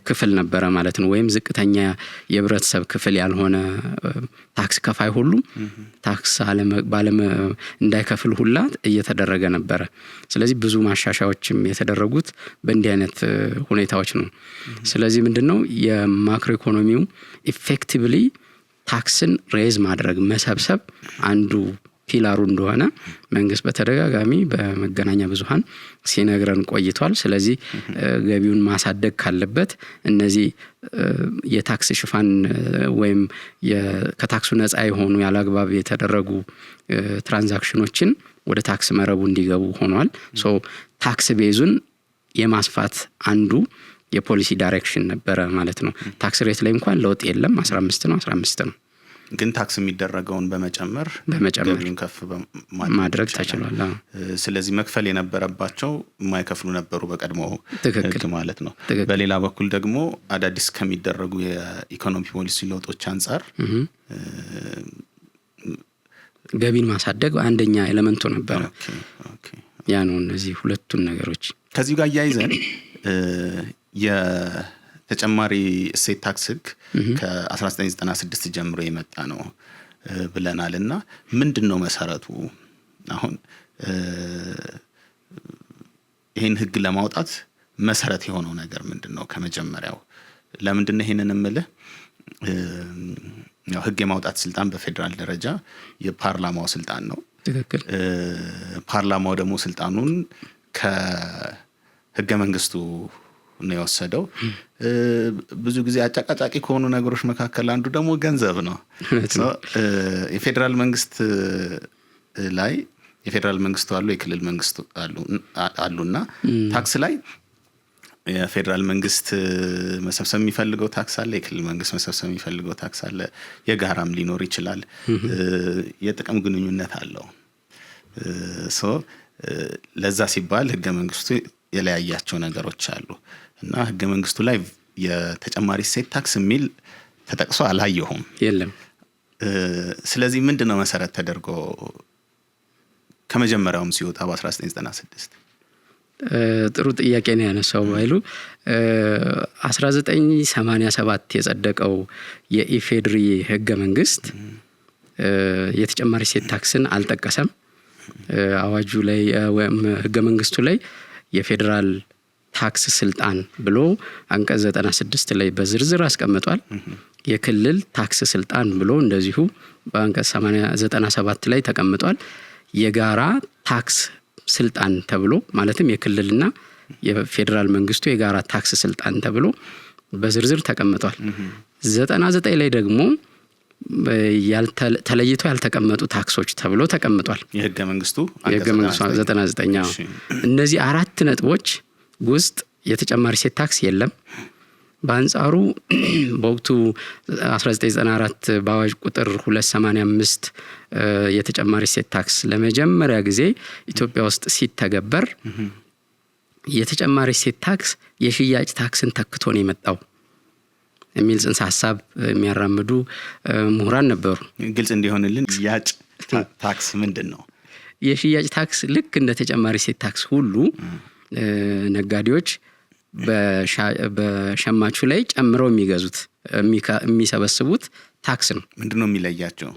ክፍል ነበረ ማለት ነው። ወይም ዝቅተኛ የህብረተሰብ ክፍል ያልሆነ ታክስ ከፋይ ሁሉ ታክስ እንዳይከፍል ሁላ እየተደረገ ነበረ። ስለዚህ ብዙ ማሻሻያዎችም የተደረጉት በእንዲህ አይነት ሁኔታዎች ነው። ስለዚህ ምንድነው የማክሮ ኢኮኖሚው ኢፌክቲቭሊ ታክስን ሬዝ ማድረግ መሰብሰብ አንዱ ፒላሩ እንደሆነ መንግስት በተደጋጋሚ በመገናኛ ብዙሃን ሲነግረን ቆይቷል። ስለዚህ ገቢውን ማሳደግ ካለበት እነዚህ የታክስ ሽፋን ወይም ከታክሱ ነፃ የሆኑ ያላግባብ የተደረጉ ትራንዛክሽኖችን ወደ ታክስ መረቡ እንዲገቡ ሆኗል። ሶ ታክስ ቤዙን የማስፋት አንዱ የፖሊሲ ዳይሬክሽን ነበረ ማለት ነው። ታክስ ሬት ላይ እንኳን ለውጥ የለም፣ 15 ነው። ግን ታክስ የሚደረገውን በመጨመር ገቢውን ከፍ ማድረግ ተችሏል። ስለዚህ መክፈል የነበረባቸው የማይከፍሉ ነበሩ በቀድሞ ህግ ማለት ነው። በሌላ በኩል ደግሞ አዳዲስ ከሚደረጉ የኢኮኖሚ ፖሊሲ ለውጦች አንጻር ገቢን ማሳደግ አንደኛ ኤሌመንቱ ነበር። ያ ነው እነዚህ ሁለቱን ነገሮች ከዚህ ጋር ያይዘን ተጨማሪ እሴት ታክስ ህግ ከ1996 ጀምሮ የመጣ ነው ብለናልና ምንድነው መሰረቱ? አሁን ይሄን ህግ ለማውጣት መሰረት የሆነው ነገር ምንድነው? ከመጀመሪያው ለምንድነው ይሄንን እምልህ? ያው ህግ የማውጣት ስልጣን በፌደራል ደረጃ የፓርላማው ስልጣን ነው። ትክክል። ፓርላማው ደግሞ ስልጣኑን ከህገ መንግስቱ ነው የወሰደው። ብዙ ጊዜ አጫቃጫቂ ከሆኑ ነገሮች መካከል አንዱ ደግሞ ገንዘብ ነው። የፌደራል መንግስት ላይ የፌደራል መንግስቱ አሉ፣ የክልል መንግስቱ አሉና ታክስ ላይ የፌደራል መንግስት መሰብሰብ የሚፈልገው ታክስ አለ፣ የክልል መንግስት መሰብሰብ የሚፈልገው ታክስ አለ። የጋራም ሊኖር ይችላል። የጥቅም ግንኙነት አለው። ለዛ ሲባል ህገ መንግስቱ የለያያቸው ነገሮች አሉ እና ህገ መንግስቱ ላይ የተጨማሪ እሴት ታክስ የሚል ተጠቅሶ አላየሁም። የለም። ስለዚህ ምንድነው መሰረት ተደርጎ ከመጀመሪያውም ሲወጣ በ1996? ጥሩ ጥያቄ ነው ያነሳው ባይሉ። 1987 የጸደቀው የኢፌድሪ ህገ መንግስት የተጨማሪ እሴት ታክስን አልጠቀሰም። አዋጁ ላይ ወይም ህገ መንግስቱ ላይ የፌደራል ታክስ ስልጣን ብሎ አንቀጽ 96 ላይ በዝርዝር አስቀምጧል። የክልል ታክስ ስልጣን ብሎ እንደዚሁ በአንቀጽ 97 ላይ ተቀምጧል። የጋራ ታክስ ስልጣን ተብሎ ማለትም የክልልና የፌደራል መንግስቱ የጋራ ታክስ ስልጣን ተብሎ በዝርዝር ተቀምጧል። 99 ላይ ደግሞ ተለይቶ ያልተቀመጡ ታክሶች ተብሎ ተቀምጧል። የህገ መንግስቱ 99። እነዚህ አራት ነጥቦች ውስጥ የተጨማሪ እሴት ታክስ የለም። በአንጻሩ በወቅቱ 1994 በአዋጅ ቁጥር 285 የተጨማሪ እሴት ታክስ ለመጀመሪያ ጊዜ ኢትዮጵያ ውስጥ ሲተገበር የተጨማሪ እሴት ታክስ የሽያጭ ታክስን ተክቶ ነው የመጣው የሚል ጽንሰ ሐሳብ የሚያራምዱ ምሁራን ነበሩ። ግልጽ እንዲሆንልን ሽያጭ ታክስ ምንድነው? የሽያጭ ታክስ ልክ እንደ ተጨማሪ እሴት ታክስ ሁሉ ነጋዴዎች በሸማቹ ላይ ጨምረው የሚገዙት የሚሰበስቡት ታክስ ነው። ምንድነው የሚለያቸው?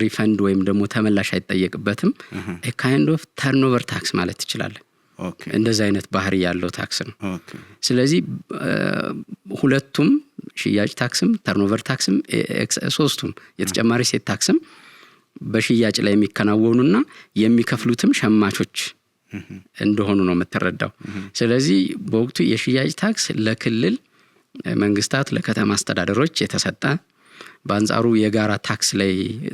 ሪፈንድ ወይም ደግሞ ተመላሽ አይጠየቅበትም። a kind of turnover tax ማለት ትችላለህ። እንደዛ አይነት ባህሪ ያለው ታክስ ነው። ስለዚህ ሁለቱም ሽያጭ ታክስም ተርኖቨር ታክስም ሶስቱም የተጨማሪ ሴት ታክስም በሽያጭ ላይ የሚከናወኑና የሚከፍሉትም ሸማቾች እንደሆኑ ነው የምትረዳው። ስለዚህ በወቅቱ የሽያጭ ታክስ ለክልል መንግስታት ለከተማ አስተዳደሮች የተሰጠ፣ በአንጻሩ የጋራ ታክስ ላይ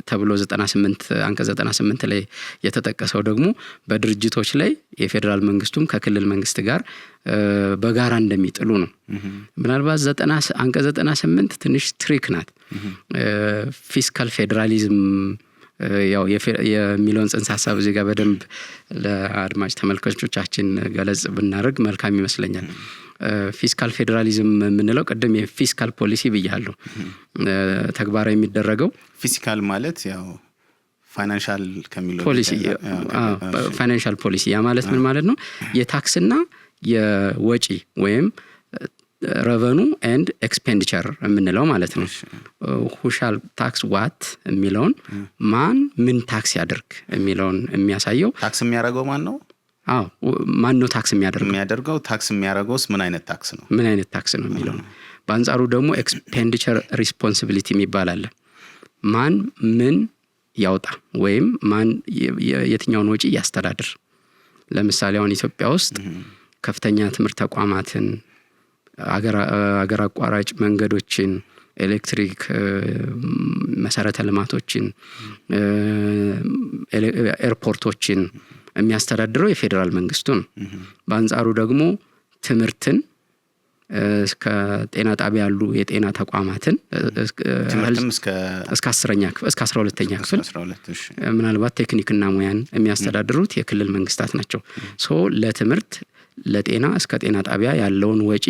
ተብሎ 98 አንቀጽ 98 ላይ የተጠቀሰው ደግሞ በድርጅቶች ላይ የፌደራል መንግስቱም ከክልል መንግስት ጋር በጋራ እንደሚጥሉ ነው። ምናልባት አንቀጽ 98 ትንሽ ትሪክ ናት። ፊስካል ፌዴራሊዝም ያው የሚለውን ጽንሰ ሐሳብ እዚህ ጋር በደንብ ለአድማጭ ተመልካቾቻችን ገለጽ ብናደርግ መልካም ይመስለኛል። ፊስካል ፌዴራሊዝም የምንለው ቅድም የፊስካል ፖሊሲ ብያለሁ ተግባራዊ የሚደረገው። ፊስካል ማለት ያው ፋይናንሻል ከሚለው ፖሊሲ ፋይናንሻል ፖሊሲ ያ ማለት ምን ማለት ነው? የታክስና የወጪ ወይም ረቨኑ ኤንድ ኤክስፔንዲቸር የምንለው ማለት ነው። ሁሻል ታክስ ዋት የሚለውን ማን ምን ታክስ ያደርግ የሚለውን የሚያሳየው። ታክስ የሚያደርገው ማን ነው? ማን ነው ታክስ የሚያደርገው? ታክስ የሚያደርገውስ ምን አይነት ታክስ ነው? ምን አይነት ታክስ ነው የሚለው ነው። በአንጻሩ ደግሞ ኤክስፔንዲቸር ሪስፖንሲቢሊቲ የሚባል አለ። ማን ምን ያውጣ ወይም ማን የትኛውን ወጪ ያስተዳድር። ለምሳሌ አሁን ኢትዮጵያ ውስጥ ከፍተኛ ትምህርት ተቋማትን፣ አገር አቋራጭ መንገዶችን፣ ኤሌክትሪክ መሰረተ ልማቶችን፣ ኤርፖርቶችን የሚያስተዳድረው የፌደራል መንግስቱ ነው። በአንጻሩ ደግሞ ትምህርትን እስከ ጤና ጣቢያ ያሉ የጤና ተቋማትን እስከ 10ኛ ክፍል እስከ 12ኛ ክፍል ምናልባት ቴክኒክና ሙያን የሚያስተዳድሩት የክልል መንግስታት ናቸው። ለትምህርት ለጤና እስከ ጤና ጣቢያ ያለውን ወጪ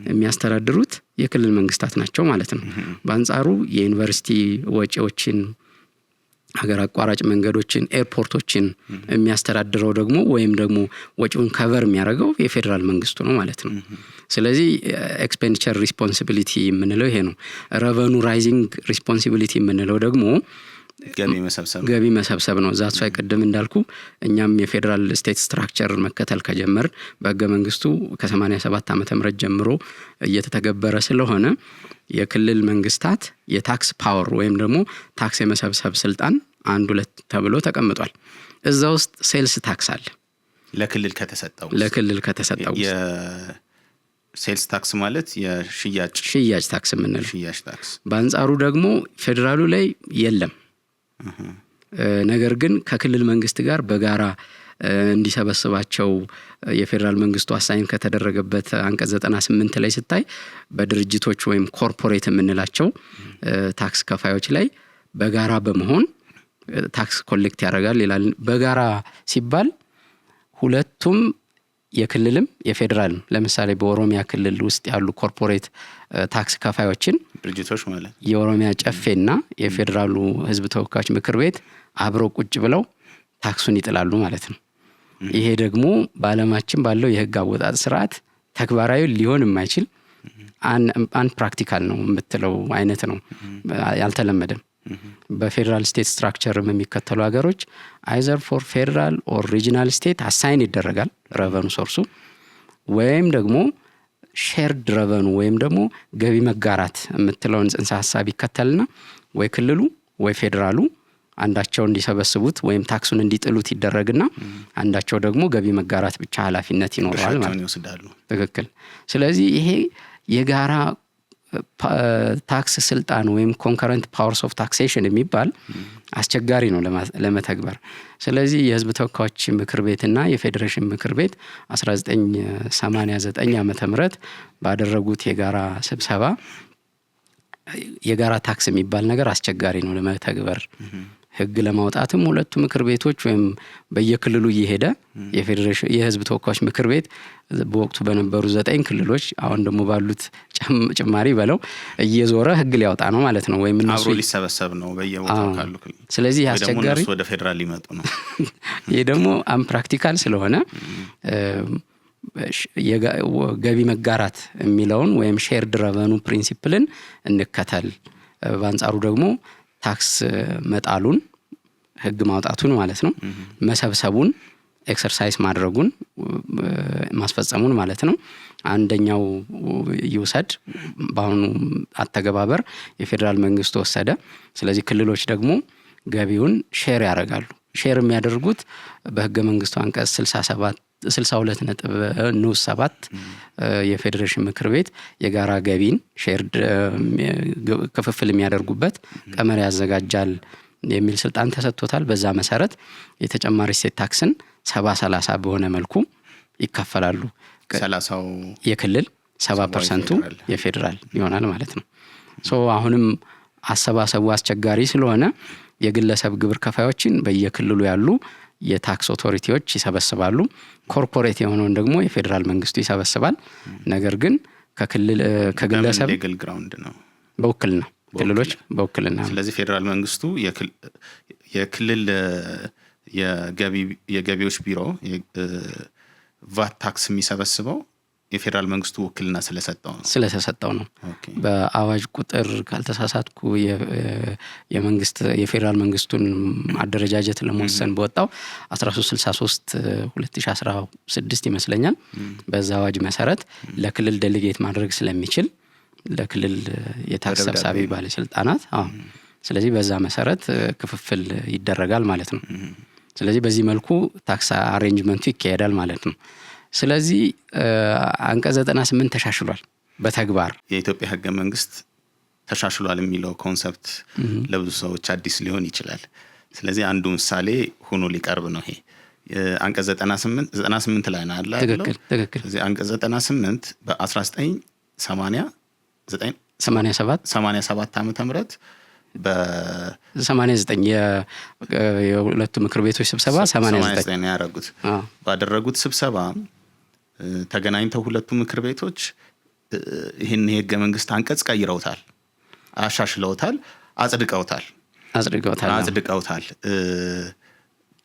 የሚያስተዳድሩት የክልል መንግስታት ናቸው ማለት ነው። በአንጻሩ የዩኒቨርሲቲ ወጪዎችን፣ ሀገር አቋራጭ መንገዶችን፣ ኤርፖርቶችን የሚያስተዳድረው ደግሞ ወይም ደግሞ ወጪውን ከቨር የሚያደርገው የፌደራል መንግስቱ ነው ማለት ነው። ስለዚህ ኤክስፔንዲቸር ሪስፖንሲቢሊቲ የምንለው ይሄ ነው። ረቨኑ ራይዚንግ ሪስፖንሲቢሊቲ የምንለው ደግሞ ገቢ መሰብሰብ ነው። ዛት ሳይ ቀደም እንዳልኩ እኛም የፌደራል ስቴት ስትራክቸር መከተል ከጀመር በሕገ መንግስቱ ከ87 ዓመተ ምህረት ጀምሮ እየተተገበረ ስለሆነ የክልል መንግስታት የታክስ ፓወር ወይም ደግሞ ታክስ የመሰብሰብ ስልጣን 1-2 ተብሎ ተቀምጧል። እዛ ውስጥ ሴልስ ታክስ አለ። ለክልል ከተሰጠው ሴልስ ታክስ ማለት የሽያጭ ታክስ የምንለው። በአንጻሩ ደግሞ ፌደራሉ ላይ የለም። ነገር ግን ከክልል መንግስት ጋር በጋራ እንዲሰበስባቸው የፌደራል መንግስቱ አሳይን ከተደረገበት አንቀጽ 98 ላይ ስታይ በድርጅቶች ወይም ኮርፖሬት የምንላቸው ታክስ ከፋዮች ላይ በጋራ በመሆን ታክስ ኮሌክት ያደርጋል ይላል። በጋራ ሲባል ሁለቱም የክልልም የፌደራል፣ ለምሳሌ በኦሮሚያ ክልል ውስጥ ያሉ ኮርፖሬት ታክስ ከፋዮችን ድርጅቶች ማለት የኦሮሚያ ጨፌና የፌደራሉ ህዝብ ተወካዮች ምክር ቤት አብረው ቁጭ ብለው ታክሱን ይጥላሉ ማለት ነው። ይሄ ደግሞ በዓለማችን ባለው የህግ አወጣጥ ስርዓት ተግባራዊ ሊሆን የማይችል አን ፕራክቲካል ነው የምትለው አይነት ነው። ያልተለመደም በፌደራል ስቴት ስትራክቸር የሚከተሉ ሀገሮች አይዘር ፎር ፌደራል ኦር ሪጂናል ስቴት አሳይን ይደረጋል ረቨኑ ሶርሱ፣ ወይም ደግሞ ሼርድ ረቨኑ ወይም ደግሞ ገቢ መጋራት የምትለውን ጽንሰ ሐሳብ ይከተልና ወይ ክልሉ ወይ ፌደራሉ አንዳቸው እንዲሰበስቡት ወይም ታክሱን እንዲጥሉት ይደረግና አንዳቸው ደግሞ ገቢ መጋራት ብቻ ኃላፊነት ይኖረዋል ማለት ነው። ትክክል። ስለዚህ ይሄ የጋራ ታክስ ስልጣን ወይም ኮንከረንት ፓወርስ ኦፍ ታክሴሽን የሚባል አስቸጋሪ ነው ለመተግበር። ስለዚህ የህዝብ ተወካዮች ምክር ቤትና የፌዴሬሽን ምክር ቤት 1989 ዓመተ ምህረት ባደረጉት የጋራ ስብሰባ የጋራ ታክስ የሚባል ነገር አስቸጋሪ ነው ለመተግበር። ህግ ለማውጣትም ሁለቱ ምክር ቤቶች ወይም በየክልሉ እየሄደ የፌዴሬሽን የህዝብ ተወካዮች ምክር ቤት በወቅቱ በነበሩ 9 ክልሎች አሁን ደግሞ ባሉት ጭማሪ በለው እየዞረ ህግ ሊያወጣ ነው ማለት ነው። ወይም እነሱ አብሮ ሊሰበሰብ ነው በየቦታው ካሉ ክልል። ስለዚህ አስቸጋሪ ወደ ፌደራል ሊመጡ ነው። ይሄ ደግሞ ፕራክቲካል ስለሆነ ገቢ መጋራት የሚለውን ወይም ሼርድ ረቨኑ ፕሪንሲፕልን እንከተል። በአንጻሩ ደግሞ ታክስ መጣሉን ህግ ማውጣቱን ማለት ነው፣ መሰብሰቡን ኤክሰርሳይዝ ማድረጉን ማስፈጸሙን ማለት ነው። አንደኛው ይውሰድ በአሁኑ አተገባበር የፌዴራል መንግስቱ ወሰደ። ስለዚህ ክልሎች ደግሞ ገቢውን ሼር ያደርጋሉ። ሼር የሚያደርጉት በህገ መንግስቱ አንቀጽ 62.7 የፌዴሬሽን ምክር ቤት የጋራ ገቢን ሼር ክፍፍል የሚያደርጉበት ቀመር ያዘጋጃል የሚል ስልጣን ተሰጥቶታል። በዛ መሰረት የተጨማሪ እሴት ታክስን 70-30 በሆነ መልኩ ይከፈላሉ። 30ው የክልል 70% የፌዴራል ይሆናል ማለት ነው። አሁንም አሰባሰቡ አስቸጋሪ ስለሆነ የግለሰብ ግብር ከፋዮችን በየክልሉ ያሉ የታክስ ኦቶሪቲዎች ይሰበስባሉ። ኮርፖሬት የሆነውን ደግሞ የፌዴራል መንግስቱ ይሰበስባል። ነገር ግን ከግለሰብ ሌጋል ግራውንድ ነው በውክልና ክልሎች በውክልና። ስለዚህ ፌዴራል መንግስቱ የክልል የገቢዎች ቢሮ ቫት ታክስ የሚሰበስበው የፌዴራል መንግስቱ ውክልና ስለተሰጠው ነው። በአዋጅ ቁጥር ካልተሳሳትኩ የፌዴራል መንግስቱን አደረጃጀት ለመወሰን በወጣው 1363/2016 ይመስለኛል። በዛ አዋጅ መሰረት ለክልል ዴሊጌት ማድረግ ስለሚችል ለክልል የታክስ ሰብሳቢ ባለስልጣናት ስለዚህ በዛ መሰረት ክፍፍል ይደረጋል ማለት ነው። ስለዚህ በዚህ መልኩ ታክስ አሬንጅመንቱ ይካሄዳል ማለት ነው። ስለዚህ አንቀጽ 98 ተሻሽሏል በተግባር። የኢትዮጵያ ህገ መንግስት ተሻሽሏል የሚለው ኮንሰፕት ለብዙ ሰዎች አዲስ ሊሆን ይችላል። ስለዚህ አንዱ ምሳሌ ሆኖ ሊቀርብ ነው ይሄ አንቀጽ 98 ላይ ነው አለ አይደል? ትክክል። ስለዚህ አንቀጽ 98 በ1987 ዓመተ ምህረት በ89 የሁለቱ ምክር ቤቶች ስብሰባ 89 ያደረጉት ባደረጉት ስብሰባ ተገናኝተው ሁለቱ ምክር ቤቶች ይህን የህገ መንግስት አንቀጽ ቀይረውታል፣ አሻሽለውታል፣ አጽድቀውታል።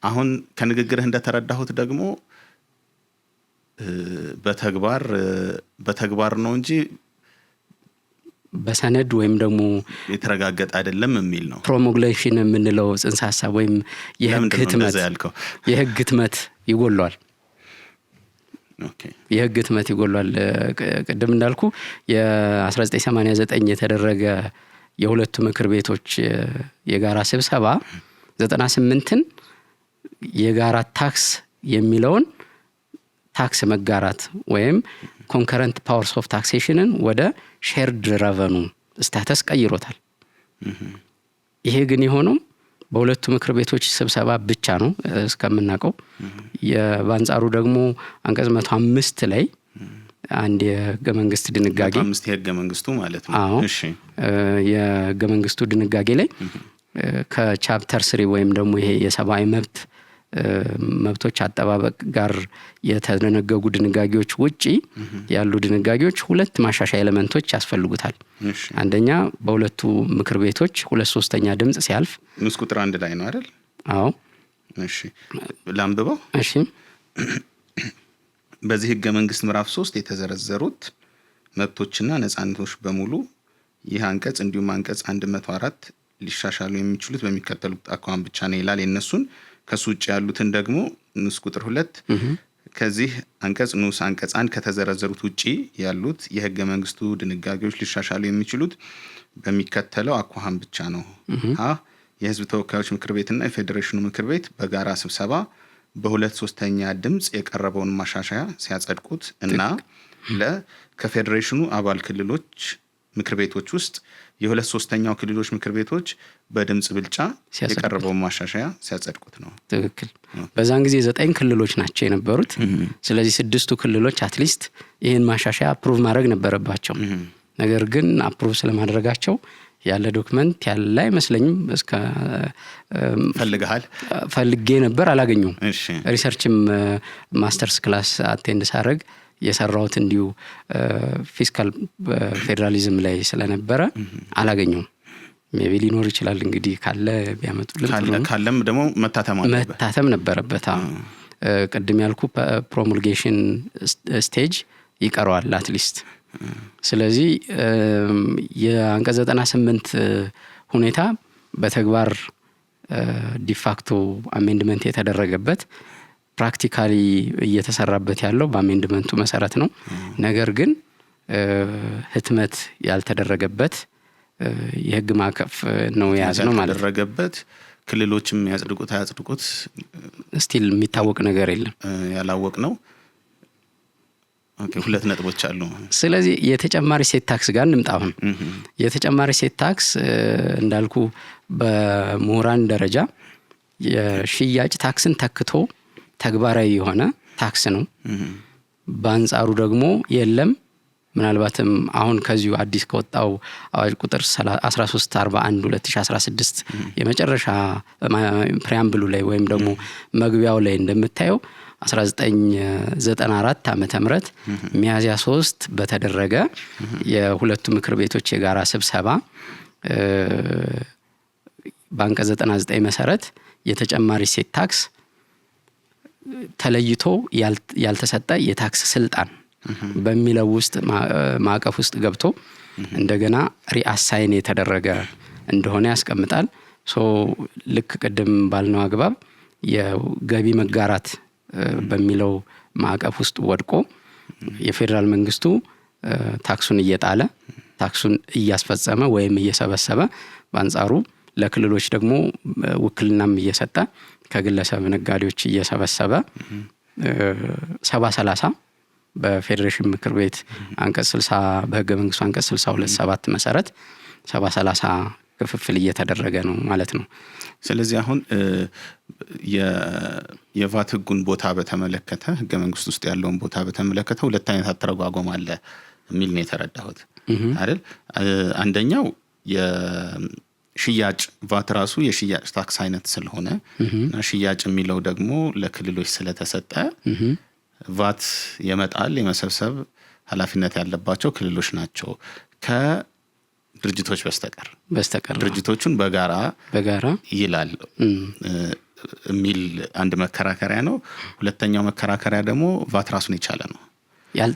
አሁን ከንግግርህ እንደተረዳሁት ደግሞ በተግባር ነው እንጂ በሰነድ ወይም ደግሞ የተረጋገጠ አይደለም የሚል ነው። ፕሮሞግሌሽን የምንለው ጽንሰ ሐሳብ ወይም የህግ ህትመት ይጎሏል። የህግ ህትመት ይጎሏል። ቅድም እንዳልኩ የ1989 የተደረገ የሁለቱ ምክር ቤቶች የጋራ ስብሰባ 98ን የጋራ ታክስ የሚለውን ታክስ መጋራት ወይም ኮንከረንት ፓወርስ ኦፍ ታክሴሽንን ወደ ሼርድ ረቨኑ ስታተስ ቀይሮታል። ይሄ ግን የሆነው በሁለቱ ምክር ቤቶች ስብሰባ ብቻ ነው እስከምናውቀው። በአንጻሩ ደግሞ አንቀጽ 105 ላይ አንድ የህገ መንግስት ድንጋጌ 105 የህገ መንግስቱ ማለት ነው። እሺ የህገ መንግስቱ ድንጋጌ ላይ ከቻፕተር 3 ወይም ደግሞ ይሄ የሰብአዊ መብቶች አጠባበቅ ጋር የተደነገጉ ድንጋጌዎች ውጪ ያሉ ድንጋጌዎች ሁለት ማሻሻያ ኤሌመንቶች ያስፈልጉታል። አንደኛ በሁለቱ ምክር ቤቶች 2/3 ድምጽ ሲያልፍ ንዑስ ቁጥር 1 ላይ ነው አይደል? አዎ። እሺ ላንብበው። እሺ በዚህ ህገ መንግስት ምዕራፍ 3 የተዘረዘሩት መብቶችና ነጻነቶች በሙሉ ይህ አንቀጽ እንዲሁም አንቀጽ 104 ሊሻሻሉ የሚችሉት በሚከተሉት አኳኋን ብቻ ነው ይላል። የነሱን ከሱ ውጭ ያሉትን ደግሞ ንዑስ ቁጥር 2 ከዚህ አንቀጽ ንዑስ አንቀጽ 1 ከተዘረዘሩት ውጪ ያሉት የህገ መንግስቱ ድንጋጌዎች ሊሻሻሉ የሚችሉት በሚከተለው አኳኋን ብቻ ነው። የህዝብ ተወካዮች ምክር ቤትና የፌዴሬሽኑ ምክር ቤት በጋራ ስብሰባ በ2/3 ድምጽ የቀረበውን ማሻሻያ ሲያጸድቁት እና ከፌዴሬሽኑ አባል ክልሎች ምክር ቤቶች ውስጥ የ2/3 ክልሎች ምክር ቤቶች በድምጽ ብልጫ የቀረበውን ማሻሻያ ሲያጸድቁት ነው። ትክክል። በዛን ጊዜ 9 ክልሎች ናቸው የነበሩት። ስለዚህ 6ቱ ክልሎች አትሊስት ይህን ማሻሻያ አፕሩቭ ማድረግ ነበረባቸው። ነገር ግን አፕሩቭ ስለማድረጋቸው ያለ ዶክመንት ያለ አይመስለኝም። ፈልጌ ነበር አላገኘሁም። ሪሰርችም ማስተርስ ክላስ አቴንድ ሳረግ የሰራሁት እንዲሁ ፊስካል ፌዴራሊዝም ላይ ስለነበረ አላገኘሁም። ሜቢ ሊኖር ይችላል እንግዲህ ካለ ቢያመጡልን። ካለም ደግሞ መታተም ነበረበት። ቅድም ያልኩ ፕሮሙልጌሽን ስቴጅ ይቀረዋል አትሊስት። ስለዚህ የአንቀጽ 98 ሁኔታ በተግባር ዲፋክቶ አሜንድመንት የተደረገበት ፕራክቲካሊ እየተሰራበት ያለው በአሜንድመንቱ መሰረት ነው። ነገር ግን ህትመት ያልተደረገበት የህግ ማዕቀፍ ነው የያዝነው ማለት ነው። ክልሎችም ያጽድቁት አያጽድቁት ስቲል የሚታወቅ ነገር የለም። ያላወቅ ነው። ኦኬ፣ 2 ነጥቦች አሉ። ስለዚህ የተጨማሪ ሴት ታክስ ጋር እንምጣ። አሁን የተጨማሪ ሴት ታክስ እንዳልኩ በምሁራን ደረጃ የሽያጭ ታክስን ተክቶ ተግባራዊ የሆነ ታክስ ነው። በአንጻሩ ደግሞ የለም ምናልባትም አሁን ከዚሁ አዲስ ከወጣው አዋጅ ቁጥር 1341/2016 የመጨረሻ ፕሪያምብሉ ላይ ወይም ደግሞ መግቢያው ላይ እንደምታየው 1994 ዓመተ ምህረት ሚያዝያ 3 በተደረገ የሁለቱ ምክር ቤቶች የጋራ ስብሰባ በአንቀጽ 99 መሰረት የተጨማሪ ሴት ታክስ ተለይቶ ያልተሰጠ የታክስ ስልጣን በሚለው ውስጥ ማዕቀፍ ውስጥ ገብቶ እንደገና ሪአሳይን የተደረገ እንደሆነ ያስቀምጣል። ልክ ቅድም ባልነው አግባብ የገቢ መጋራት በሚለው ማዕቀፍ ውስጥ ወድቆ የፌደራል መንግስቱ ታክሱን እየጣለ ታክሱን እያስፈጸመ ወይም እየሰበሰበ በአንጻሩ ለክልሎች ደግሞ ውክልናም እየሰጠ ከግለሰብ ነጋዴዎች እየሰበሰበ 70/30 በፌዴሬሽን ምክር ቤት አንቀጽ 60 በህገ መንግስቱ አንቀጽ 62(7) መሰረት 70/30 ክፍፍል እየተደረገ ነው ማለት ነው። ስለዚህ አሁን የቫት ህጉን ቦታ በተመለከተ ህገ መንግስቱ ውስጥ ያለውን ቦታ በተመለከተ 2 አይነት አተረጓጎም አለ የሚል ነው የተረዳሁት አይደል? አንደኛው የሽያጭ ቫት ራሱ የሽያጭ ታክስ አይነት ስለሆነ እና ሽያጭ የሚለው ደግሞ ለክልሎች ስለተሰጠ ቫት የመጣል የመሰብሰብ ኃላፊነት ያለባቸው ክልሎች ናቸው ከድርጅቶች በስተቀር ድርጅቶቹን በጋራ ይላል የሚል አንድ መከራከሪያ ነው። ሁለተኛው መከራከሪያ ደግሞ ቫት ራሱን የቻለ ነው፣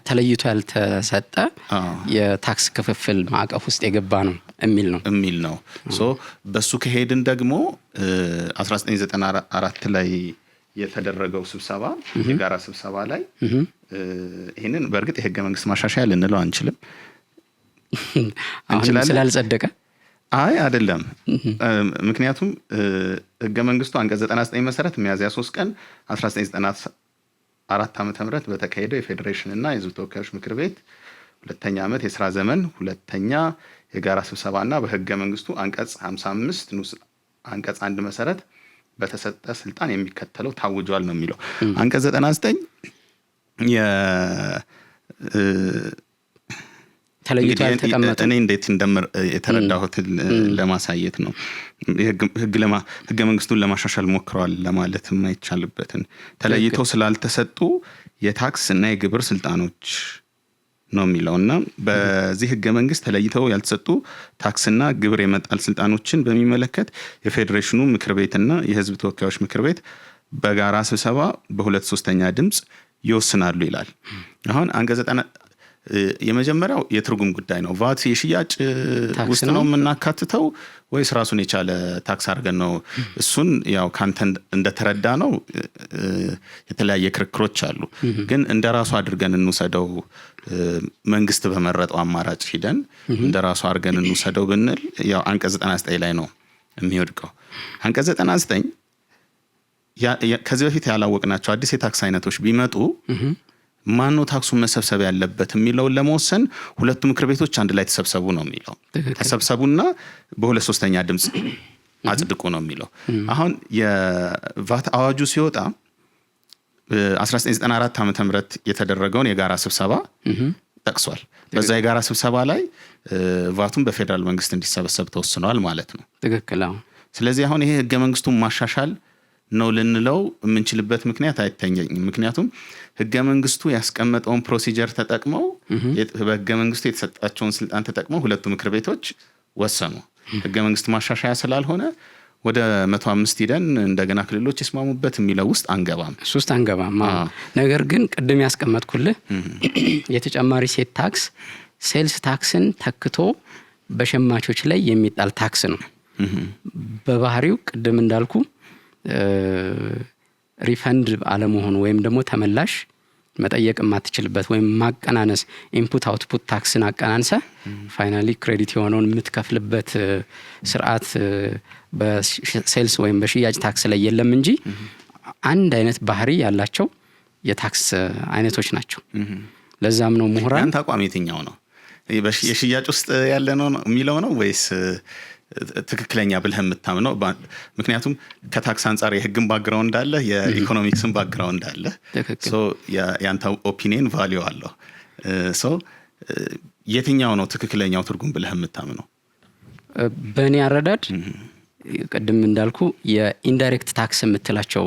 ተለይቶ ያልተሰጠ የታክስ ክፍፍል ማዕቀፍ ውስጥ የገባ ነው የሚል ነው። በሱ ከሄድን ደግሞ 1994 ላይ የተደረገው ስብሰባ የጋራ ስብሰባ ላይ ይሄንን በእርግጥ የህገ መንግስት ማሻሻያ ልንለው አንችልም። አሁን ስላልጸደቀ አይደለም። ምክንያቱም ህገ መንግስቱ አንቀጽ 99 መሰረት ሚያዝያ 3 ቀን 1994 ዓመተ ምህረት በተካሄደው የፌዴሬሽን እና የህዝብ ተወካዮች ምክር ቤት 2ኛ ዓመት የሥራ ዘመን 2ኛ የጋራ ስብሰባና በህገ መንግስቱ አንቀጽ 55 ንዑስ አንቀጽ 1 መሰረት በተሰጠ ስልጣን የሚከተለው ታውጇል ነው የሚለው። አንቀጽ 99 ተለይቶ ያልተቀመጠ እኔ እንዴት የተረዳሁት ለማሳየት ነው። ህገ መንግስቱን ለማሻሻል ሞክረዋል ለማለት የማይቻልበትን ተለይተው ስላልተሰጡ የታክስ እና የግብር ስልጣኖች ነው የሚለውና በዚህ ህገ መንግስት ተለይተው ያልተሰጡ ታክስና ግብር የመጣል ስልጣኖችን በሚመለከት የፌዴሬሽኑ ምክር ቤትና የህዝብ ተወካዮች ምክር ቤት በጋራ ስብሰባ በ2/3 ድምጽ ይወስናሉ ይላል። አሁን አንቀጽ የመጀመሪያው የትርጉም ጉዳይ ነው። ቫት የሽያጭ ውስጥ ነው የምናካትተው ወይስ ራሱን የቻለ ታክስ አድርገን ነው? እሱን ያው ካንተ እንደተረዳ ነው የተለያየ ክርክሮች አሉ። ግን እንደራሱ አድርገን እንውሰደው፣ መንግስት በመረጠው አማራጭ ሂደን እንደራሱ አድርገን እንውሰደው ብንል ያው አንቀጽ 99 ላይ ነው የሚወድቀው። አንቀጽ 99 ከዚህ በፊት ያላወቅናቸው አዲስ የታክስ አይነቶች ቢመጡ ማነው ታክሱን መሰብሰብ ያለበት የሚለውን ለመወሰን ሁለቱ ምክር ቤቶች አንድ ላይ ተሰብሰቡ ነው የሚለው። ተሰብሰቡና በ2/3 ድምጽ አጽድቁ ነው የሚለው። አሁን የቫት አዋጁ ሲወጣ 1994 ዓመተ ምህረት የተደረገውን የጋራ ስብሰባ ጠቅሷል። በዛ የጋራ ስብሰባ ላይ ቫቱን በፌደራል መንግስት እንዲሰበሰብ ተወስኗል ማለት ነው። ትክክል። ስለዚህ አሁን ይሄ ህገ መንግስቱን ማሻሻል ነው ልንለው የምንችልበት ምክንያት አይታየኝም። ምክንያቱም ህገ መንግስቱ ያስቀመጠውን ፕሮሲጀር ተጠቅመው በህገ መንግስቱ የተሰጣቸውን ስልጣን ተጠቅመው ሁለቱ ምክር ቤቶች ወሰኑ። ህገ መንግስት ማሻሻያ ስላልሆነ ወደ 105 ሂደን እንደገና ክልሎች ይስማሙበት የሚለው ውስጥ አንገባም። ሶስት አንገባም። ነገር ግን ቅድም ያስቀመጥኩልህ የተጨማሪ ሴት ታክስ ሴልስ ታክስን ተክቶ በሸማቾች ላይ የሚጣል ታክስ ነው። በባህሪው ቅድም እንዳልኩ ሪፈንድ አለመሆኑ ወይም ደግሞ ተመላሽ መጠየቅ የማትችልበት ወይም ማቀናነስ ኢንፑት አውትፑት ታክስን አቀናንሰ ፋይናሊ ክሬዲት የሆነውን የምትከፍልበት ስርዓት በሴልስ ወይም በሽያጭ ታክስ ላይ የለም እንጂ አንድ አይነት ባህሪ ያላቸው የታክስ አይነቶች ናቸው። ለዛም ነው ምሁራን ያን ተቋም የትኛው ነው የሽያጭ ውስጥ ያለ ነው የሚለው ነው ወይስ ትክክለኛ ብለህ የምታምነው? ምክንያቱም ከታክስ አንጻር የህግን ባክግራውንድ አለ፣ የኢኮኖሚክስን ባክግራውንድ አለ። ሶ ያንተ ኦፒኒየን ቫልዩ አለው። ሶ የትኛው ነው ትክክለኛው ትርጉም ብለህ የምታምነው? በእኔ አረዳድ ቅድም እንዳልኩ የኢንዳይሬክት ታክስ የምትላቸው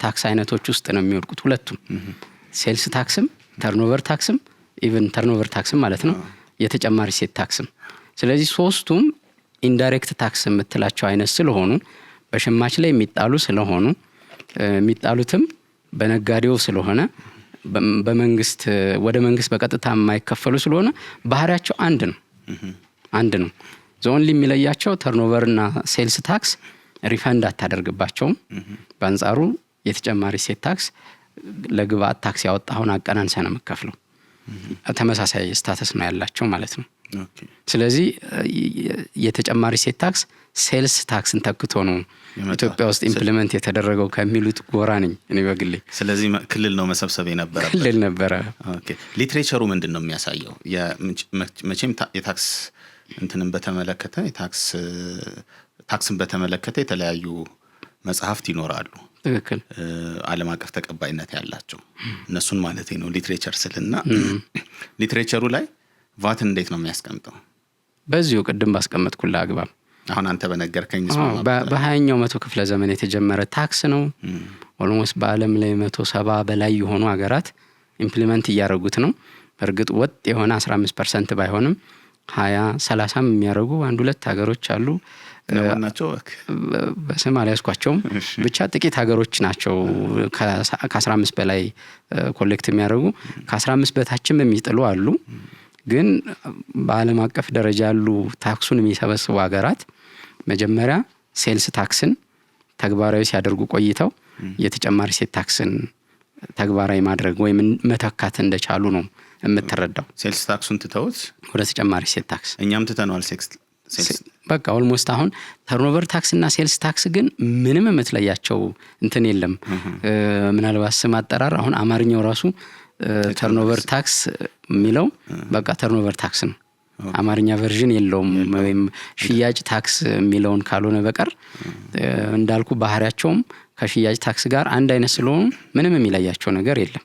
ታክስ አይነቶች ውስጥ ነው የሚወድቁት ሁለቱም፣ ሴልስ ታክስም ተርኖቨር ታክስም ኢቭን ተርኖቨር ታክስም ማለት ነው፣ የተጨማሪ እሴት ታክስም። ስለዚህ ሶስቱም ኢንዳይሬክት ታክስ የምትላቸው አይነት ስለሆኑ በሸማች ላይ የሚጣሉ ስለሆኑ የሚጣሉትም በነጋዴው ስለሆነ በመንግስት ወደ መንግስት በቀጥታ የማይከፈሉ ስለሆነ ባህሪያቸው አንድ ነው። ዞንሊ የሚለያቸው ተርኖቨር እና ሴልስ ታክስ ሪፈንድ አታደርግባቸውም። በአንጻሩ የተጨማሪ እሴት ታክስ ለግብአት ታክስ ያወጣውን አቀናንሰ ነው የምከፍለው። ተመሳሳይ ስታተስ ነው ያላቸው ማለት ነው። ስለዚህ የተጨማሪ እሴት ታክስ ሴልስ ታክስን ተክቶ ነው ኢትዮጵያ ውስጥ ኢምፕሊመንት የተደረገው ከሚሉት ጎራ ነኝ እኔ በግሌ። ስለዚህ ክልል ነው መሰብሰብ የነበረ ክልል ነበረ። ሊትሬቸሩ ምንድነው የሚያሳየው? መቼም የታክስ እንትንን በተመለከተ ታክስን በተመለከተ የተለያዩ መጽሐፍት ይኖራሉ። ትክክል። ዓለም አቀፍ ተቀባይነት ያላቸው እነሱን ማለት ነው ሊትሬቸር ስልና ሊትሬቸሩ ላይ ቫትን እንዴት ነው የሚያስቀምጠው? በዚሁ ቅድም ባስቀመጥኩልህ አግባብ አሁን አንተ በነገርከኝ በ20ኛው መቶ ክፍለ ዘመን የተጀመረ ታክስ ነው። ኦልሞስት በዓለም ላይ 170 በላይ የሆኑ ሀገራት ኢምፕሊመንት እያደረጉት ነው። በእርግጥ ወጥ የሆነ 15% ባይሆንም 20-30 የሚያደርጉ አንድ ሁለት ሀገሮች አሉ። ናቸው በስም አልያዝኳቸውም፣ ብቻ ጥቂት ሀገሮች ናቸው ከ15 በላይ ኮሌክት የሚያደርጉ። ከ15 በታችም የሚጥሉ አሉ። ግን በዓለም አቀፍ ደረጃ ያሉ ታክሱን የሚሰበስቡ ሀገራት መጀመሪያ ሴልስ ታክስን ተግባራዊ ሲያደርጉ ቆይተው የተጨማሪ እሴት ታክስን ተግባራዊ ማድረግ ወይም መተካት እንደቻሉ ነው የምትረዳው። ሴልስ ታክሱን ትተውት ወደ ተጨማሪ እሴት ታክስ እኛም ትተነዋል። በቃ ኦልሞስት አሁን ተርኖቨር ታክስ እና ሴልስ ታክስ ግን ምንም የምትለያቸው እንትን የለም። ምናልባት ስም አጠራር አሁን አማርኛው ራሱ ተርኖቨር ታክስ የሚለው በቃ ተርኖቨር ታክስ ነው። አማርኛ ቨርዥን የለውም። ወይም ሽያጭ ታክስ የሚለውን ካልሆነ በቀር እንዳልኩ ባህሪያቸውም ከሽያጭ ታክስ ጋር አንድ አይነት ስለሆኑ ምንም የሚለያቸው ነገር የለም።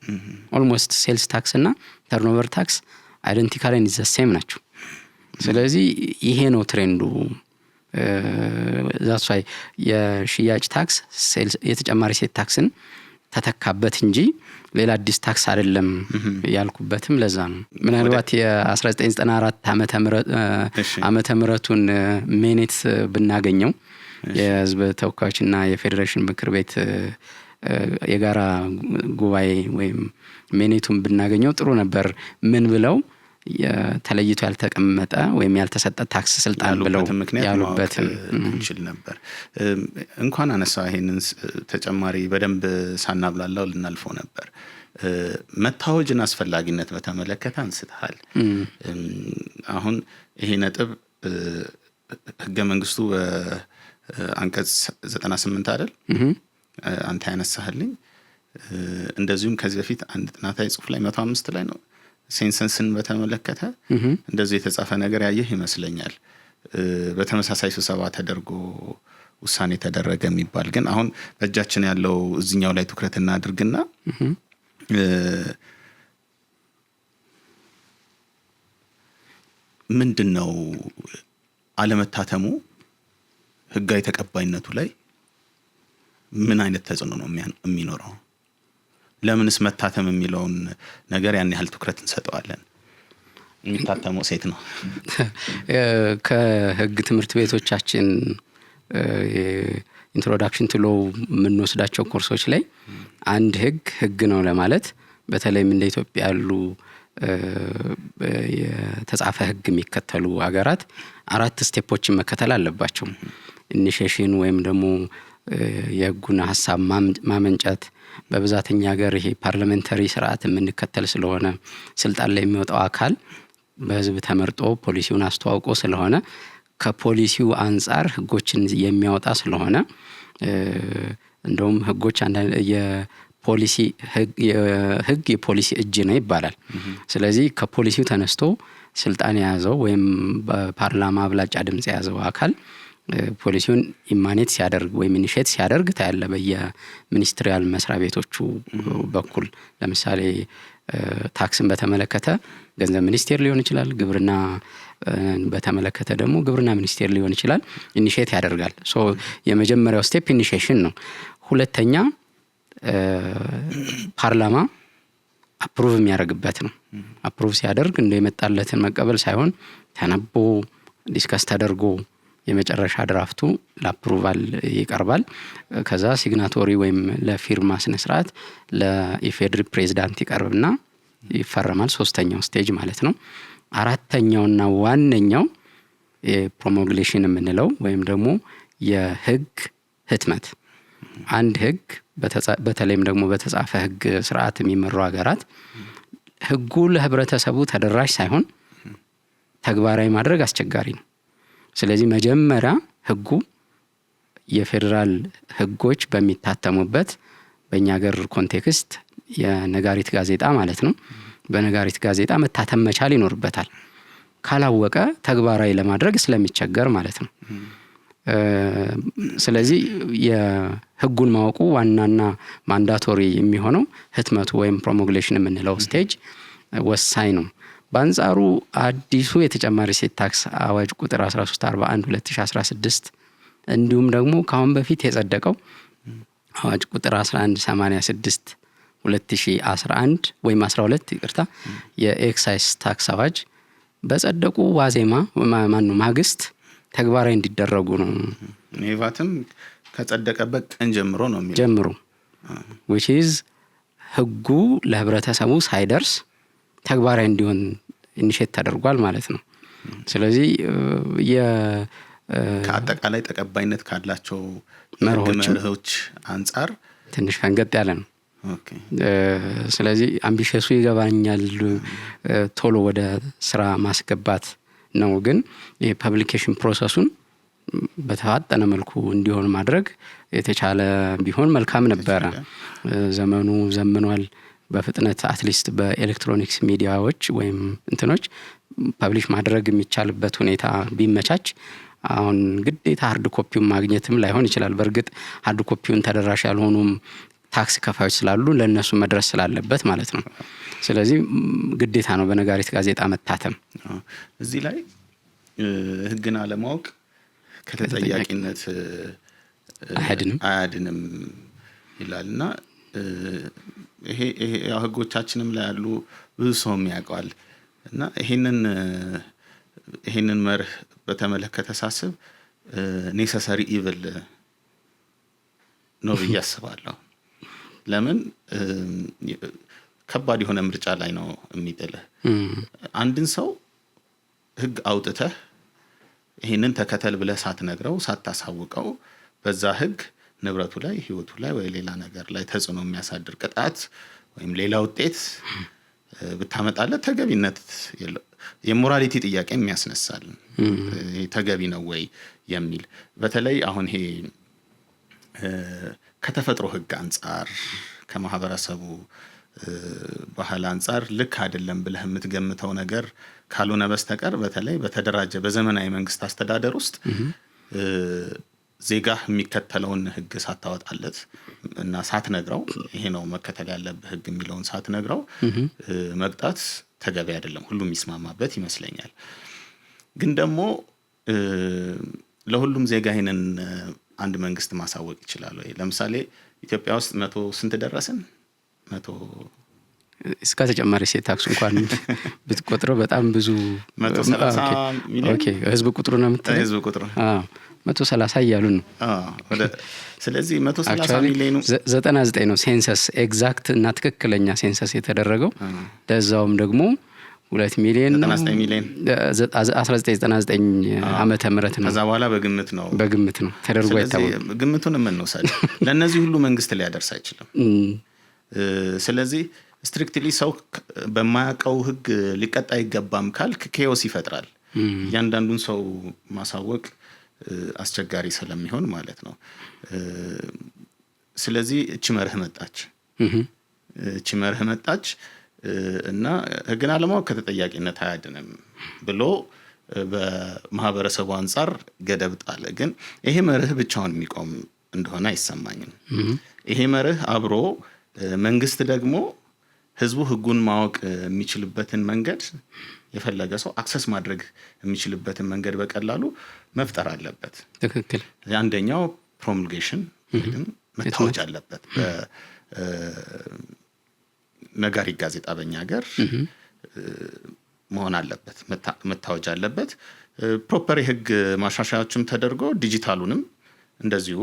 ኦልሞስት ሴልስ ታክስ እና ተርኖቨር ታክስ አይደንቲካሊ ኢዝ ዘ ሴም ናቸው። ስለዚህ ይሄ ነው ትሬንዱ። ዛትስ ዋይ የሽያጭ ታክስ የተጨማሪ እሴት ታክስን ተተካበት እንጂ ሌላ አዲስ ታክስ አይደለም ያልኩበትም ለዛ ነው። ምናልባት የ1994 ዓመተ ምህረቱን ሜኔት ብናገኘው የህዝብ ተወካዮችና የፌዴሬሽን ምክር ቤት የጋራ ጉባኤ ወይም ሜኔቱን ብናገኘው ጥሩ ነበር። ምን ብለው ተለይቶ ያልተቀመጠ ወይም ያልተሰጠ ታክስ ስልጣን ብለው ያሉበት እንችል ነበር። እንኳን አነሳ ይሄንን ተጨማሪ በደንብ ሳናብላላው ልናልፈው ነበር። መታወጅን አስፈላጊነት በተመለከተ አንስተሃል። አሁን ይሄ ነጥብ ህገ መንግስቱ አንቀጽ 98 አይደል አንተ ያነሳህልኝ። እንደዚሁም ከዚህ በፊት አንድ ጥናታዊ ጽሑፍ ላይ 105 ላይ ነው ሴንሰስን በተመለከተ እንደዚህ የተጻፈ ነገር ያየህ ይመስለኛል። በተመሳሳይ ስብሰባ ተደርጎ ውሳኔ ተደረገ የሚባል ግን አሁን በእጃችን ያለው እዚህኛው ላይ ትኩረት እናድርግና ምንድነው አለመታተሙ ህጋዊ ተቀባይነቱ ላይ ምን አይነት ተጽዕኖ ነው የሚኖረው? ለምንስ መታተም የሚለውን ነገር ያን ያህል ትኩረት እንሰጠዋለን? የሚታተመው ሴት ነው። ከህግ ትምህርት ቤቶቻችን ኢንትሮዳክሽን ቱ ሎው የምንወስዳቸው ኮርሶች ላይ አንድ ህግ ነው ለማለት በተለይም እንደ ኢትዮጵያ ያሉ የተጻፈ ህግ የሚከተሉ ሀገራት 4 ስቴፖችን መከተል አለባቸው። ኢኒሺዬሽን ወይም ደግሞ የህጉን ሐሳብ ማመንጨት በብዛተኛ ሀገር ይሄ ፓርላሜንታሪ ስርዓት የምንከተል ስለሆነ ስልጣን ላይ የሚወጣው አካል በህዝብ ተመርጦ ፖሊሲውን አስተዋውቆ ስለሆነ ከፖሊሲው አንፃር ህጎችን የሚያወጣ ስለሆነ እንደውም ህጎች አንዳንድ የፖሊሲ ህግ የፖሊሲ እጅ ነው ይባላል። ስለዚህ ከፖሊሲው ተነስቶ ስልጣን የያዘው ወይም በፓርላማ አብላጫ ድምጽ የያዘው አካል ፖሊሲውን ኢማኔት ሲያደርግ ወይም ኢኒሼት ሲያደርግ ታያለ በየሚኒስትሪያል መስሪያ ቤቶቹ በኩል። ለምሳሌ ታክስን በተመለከተ ገንዘብ ሚኒስቴር ሊሆን ይችላል፣ ግብርና በተመለከተ ደግሞ ግብርና ሚኒስቴር ሊሆን ይችላል ኢኒሼት ያደርጋል። ሶ የመጀመሪያው ስቴፕ ኢኒሼሽን ነው። ሁለተኛ ፓርላማ አፕሩቭ የሚያደርግበት ነው። አፕሩቭ ሲያደርግ እንደመጣለትን መቀበል ሳይሆን ተነቦ ዲስከስ ተደርጎ የመጨረሻ ድራፍቱ ለአፕሩቫል ይቀርባል። ከዛ ሲግናቶሪ ወይም ለፊርማ ስነ ስርዓት ለኢፌድሪ ፕሬዝዳንት ይቀርብና ይፈረማል። ሶስተኛው ስቴጅ ማለት ነው። አራተኛውና ዋነኛው የፕሮሞግሌሽን የምንለው ወይም ደግሞ የህግ ህትመት። አንድ ህግ በተለይም ደግሞ በተጻፈ ህግ ስርዓት የሚመሩ ሀገራት ህጉ ለህብረተሰቡ ተደራሽ ሳይሆን ተግባራዊ ማድረግ አስቸጋሪ ነው። ስለዚህ መጀመሪያ ህጉ የፌደራል ህጎች በሚታተሙበት በእኛ ሀገር ኮንቴክስት የነጋሪት ጋዜጣ ማለት ነው፣ በነጋሪት ጋዜጣ መታተም መቻል ይኖርበታል። ካላወቀ ተግባራዊ ለማድረግ ስለሚቸገር ማለት ነው። ስለዚህ የህጉን ማወቁ ዋናና ማንዳቶሪ የሚሆነው ህትመቱ ወይም ፕሮሞግሌሽን የምንለው ስቴጅ ወሳኝ ነው። በአንጻሩ አዲሱ የተጨማሪ እሴት ታክስ አዋጅ ቁጥር 1341/2016 እንዲሁም ደግሞ ካሁን በፊት የጸደቀው አዋጅ ቁጥር 1186/2011 ወይም 12 ይቅርታ የኤክሳይዝ ታክስ አዋጅ በጸደቁ ዋዜማ ማግስት ተግባራዊ እንዲደረጉ ነው። ኔቫትም ከጸደቀበት ቀን ጀምሮ ነው የሚለው ጀምሮ which is ህጉ ለህብረተሰቡ ሳይደርስ ተግባራዊ እንዲሆን ኢኒሼት ተደርጓል ማለት ነው። ስለዚህ ከአጠቃላይ ተቀባይነት ካላቸው መርሆች አንፃር ትንሽ ፈንገጥ ያለ ነው። ስለዚህ አምቢሽሱ ይገባኛል ቶሎ ወደ ስራ ማስገባት ነው። ግን የፐብሊኬሽን ፕሮሰሱን በተፋጠነ መልኩ እንዲሆን ማድረግ የተቻለ ቢሆን መልካም ነበረ። ዘመኑ ዘምኗል። በፍጥነት አትሊስት በኤሌክትሮኒክስ ሚዲያዎች ወይም እንትኖች ፐብሊሽ ማድረግ የሚቻልበት ሁኔታ ቢመቻች አሁን ግዴታ ሃርድ ኮፒውን ማግኘትም ላይሆን ይችላል። በእርግጥ ሃርድ ኮፒውን ተደራሽ ያልሆኑም ታክስ ከፋዮች ስላሉ ለነሱ መድረስ ስላለበት ማለት ነው። ስለዚህ ግዴታ ነው በነጋሪት ጋዜጣ መታተም። እዚህ ላይ ህግን አለማወቅ ከተጠያቂነት አያድንም ይላልና ይሄ ያው ህጎቻችንም ላይ ያሉ ብዙ ሰው የሚያውቀዋል እና ይሄንን መርህ በተመለከተ ሳስብ ኔሰሰሪ ኢቭል ነው ብዬ አስባለሁ። ለምን ከባድ የሆነ ምርጫ ላይ ነው የሚጥልህ። አንድን ሰው ህግ አውጥተህ ይሄንን ተከተል ብለህ ሳትነግረው ሳታሳውቀው በዛ ህግ ንብረቱ ላይ ህይወቱ ላይ ወይ ሌላ ነገር ላይ ተጽዕኖ የሚያሳድር ቅጣት ወይም ሌላ ውጤት ብታመጣለት ተገቢነት የለው የሞራሊቲ ጥያቄ የሚያስነሳል። ተገቢ ነው ወይ የሚል በተለይ አሁን ይሄ ከተፈጥሮ ህግ አንፃር ከማህበረሰቡ ባህል አንፃር ልክ አይደለም ብለህ የምትገምተው ነገር ካልሆነ በስተቀር በተለይ በተደራጀ በዘመናዊ መንግስት አስተዳደር ውስጥ ዜጋ የሚከተለውን ህግ ሳታወጣለት እና ሳትነግረው ይሄ ነው መከተል ያለበት ህግ የሚለውን ሳትነግረው መቅጣት ተገቢ አይደለም። ሁሉም ይስማማበት ይመስለኛል። ግን ደግሞ ለሁሉም ዜጋ ይሄንን አንድ መንግስት ማሳወቅ ይችላል ወይ? ለምሳሌ ኢትዮጵያ ውስጥ 100 ስንት ደረስን? 100 እስከ ተጨማሪ እሴት ታክስ እንኳን ብትቆጥረው በጣም ብዙ 130 ሚሊዮን ህዝብ ቁጥሩ ነው የምትለው። ህዝብ ቁጥሩ 130 እያሉ ነው። ስለዚህ 130 ሚሊዮን 99 ነው ሴንሰስ ኤግዛክት እና ትክክለኛ ሴንሰስ የተደረገው። ለዛውም ደግሞ 2 ሚሊዮን ነው 1999 ዓመተ ምህረት ነው። ከዛ በኋላ በግምት ነው ተደርጎ አይታወቅም። ግምቱን የምንወስድ ለነዚህ ሁሉ መንግስት ሊያደርስ አይችልም። ስለዚህ ስትሪክትሊ ሰው በማያውቀው ህግ ሊቀጣ አይገባም ካልክ ኬኦስ ይፈጥራል። እያንዳንዱን ሰው ማሳወቅ አስቸጋሪ ስለሚሆን ማለት ነው። ስለዚህ እቺ መርህ መጣች እና ህግን አለማወቅ ከተጠያቂነት አያድንም ብሎ በማህበረሰቡ አንጻር ገደብ ጣለ። ግን ይሄ መርህ ብቻውን የሚቆም እንደሆነ አይሰማኝም። ይሄ መርህ አብሮ መንግስት ደግሞ ህዝቡ ህጉን ማወቅ የሚችልበትን መንገድ የፈለገ ሰው አክሰስ ማድረግ የሚችልበትን መንገድ በቀላሉ መፍጠር አለበት። ትክክል። አንደኛው ፕሮሙልጌሽን መታወጅ አለበት። ነጋሪት ጋዜጣ በእኛ ሀገር መሆን አለበት፣ መታወጅ አለበት። ፕሮፐር የህግ ማሻሻያዎችም ተደርጎ ዲጂታሉንም እንደዚሁ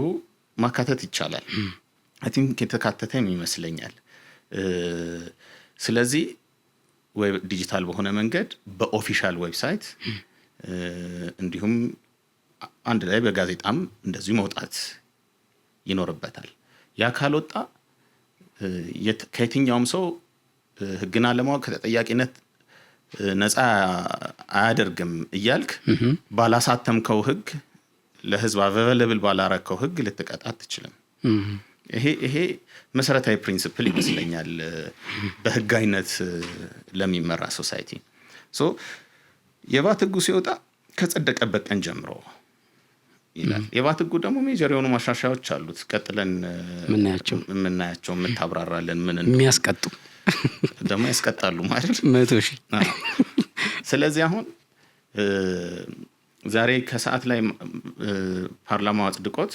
ማካተት ይቻላል። አይ ቲንክ የተካተተም ይመስለኛል። ስለዚህ ወይ ዲጂታል በሆነ መንገድ በኦፊሻል ዌብሳይት እንዲሁም አንድ ላይ በጋዜጣም እንደዚሁ መውጣት ይኖርበታል። ያ ካልወጣ ከየትኛውም ሰው ህግን አለማወቅ ከተጠያቂነት ነፃ አያደርግም እያልክ ባላሳተምከው ህግ ለህዝብ አቬለብል ባላረከው ህግ ልትቀጣ አትችልም። ይሄ መሰረታዊ ፕሪንሲፕል ይመስለኛል በህጋዊነት ለሚመራ ሶሳይቲ። የቫት ህጉ ሲወጣ ከጸደቀበት ቀን ጀምሮ ይላል። የቫት ህጉ ደግሞ ሜጀር የሆኑ ማሻሻያዎች አሉት። ቀጥለን የምናያቸው የምታብራራለን ምን የሚያስቀጡ ደግሞ ያስቀጣሉ ማለት 100,000። ስለዚህ አሁን ዛሬ ከሰዓት ላይ ፓርላማው አጽድቆት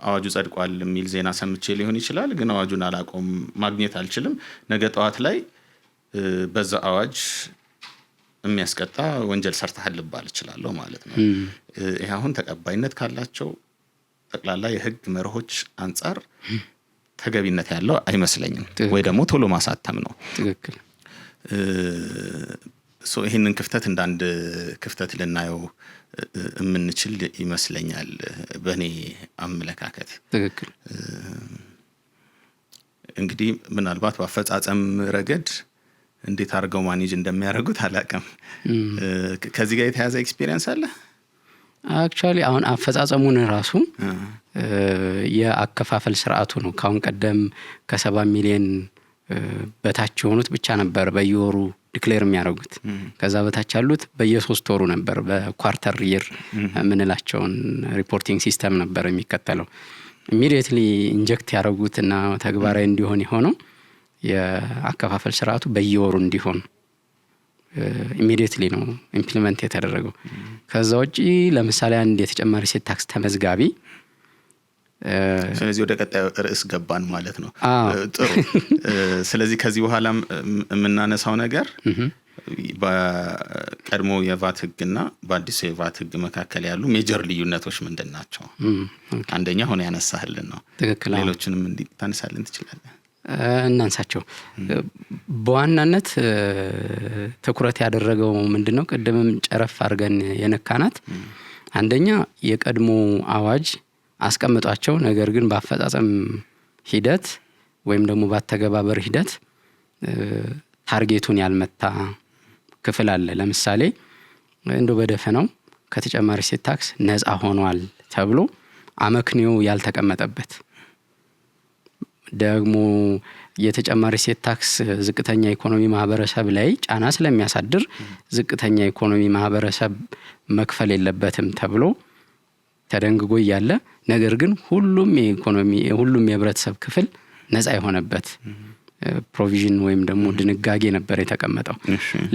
አዋጁ ጸድቋል የሚል ዜና ሰምቼ ሊሆን ይችላል። ግን አዋጁን አላቆም ማግኘት አልችልም። ነገ ጠዋት ላይ በዛ አዋጅ የሚያስቀጣ ወንጀል ሰርተሃል ልባል እችላለሁ ማለት ነው። ይሄ አሁን ተቀባይነት ካላቸው ጠቅላላ የህግ መርሆች አንጻር ተገቢነት ያለው አይመስለኝም። ወይ ደግሞ ቶሎ ማሳተም ነው። ትክክል። ይህንን ክፍተት እንዳንድ ክፍተት ልናየው የምንችል ይመስለኛል በእኔ አመለካከት። ትክክል። እንግዲህ ምናልባት በአፈጻጸም ረገድ እንዴት አድርገው ማኔጅ እንደሚያደርጉት አላውቅም። ከዚህ ጋር የተያዘ ኤክስፒሪየንስ አለ? አክቹአሊ አሁን አፈጻጸሙን ራሱ የአከፋፈል ስርዓቱ ነው። ካሁን ቀደም ከ7 ሚሊዮን በታች የሆኑት ብቻ ነበር በየወሩ ዲክሌር የሚያደርጉት። ከዛ በታች ያሉት በየ3 ወሩ ነበር በኳርተር ይር ምንላቸውን ሪፖርቲንግ ሲስተም ነበር የሚከተለው። ኢሚዲየትሊ ኢንጀክት ያደረጉትና ተግባራዊ እንዲሆን የሆነው የአከፋፈል ስርዓቱ በየወሩ እንዲሆን ኢሚዲየትሊ ነው ኢምፕሊመንት የተደረገው። ከዛ ውጪ ለምሳሌ አንድ የተጨማሪ እሴት ታክስ ተመዝጋቢ ስለዚህ ወደ ቀጣዩ ርዕስ ገባን ማለት ነው። ጥሩ። ስለዚህ ከዚህ በኋላ የምናነሳው ነገር በቀድሞ የቫት ህግና በአዲሱ የቫት ህግ መካከል ያሉ ሜጀር ልዩነቶች ምንድን ናቸው? አንደኛ ሆነ ያነሳህልን ነው። ትክክል። ሌሎችንም እንዲታነሳልን ትችላለህ? እናንሳቸው። በዋናነት ትኩረት ያደረገው ምንድነው? ቅድምም ጨረፍ አድርገን የነካናት አንደኛ የቀድሞ አዋጅ አስቀምጧቸው ነገር ግን በአፈጻጸም ሂደት ወይም ደግሞ በአተገባበር ሂደት ታርጌቱን ያልመታ ክፍል አለ። ለምሳሌ እንደው በደፈናው ከተጨማሪ እሴት ታክስ ነፃ ሆኗል ተብሎ አመክንዮ ያልተቀመጠበት ደግሞ የተጨማሪ እሴት ታክስ ዝቅተኛ ኢኮኖሚ ማህበረሰብ ላይ ጫና ስለሚያሳድር ዝቅተኛ ኢኮኖሚ ማህበረሰብ መክፈል የለበትም ተብሎ ተደንግጎ ያለ ነገር ግን ሁሉም የህብረተሰብ ክፍል ነፃ የሆነበት ፕሮቪዥን ወይም ደግሞ ድንጋጌ ነበር የተቀመጠው።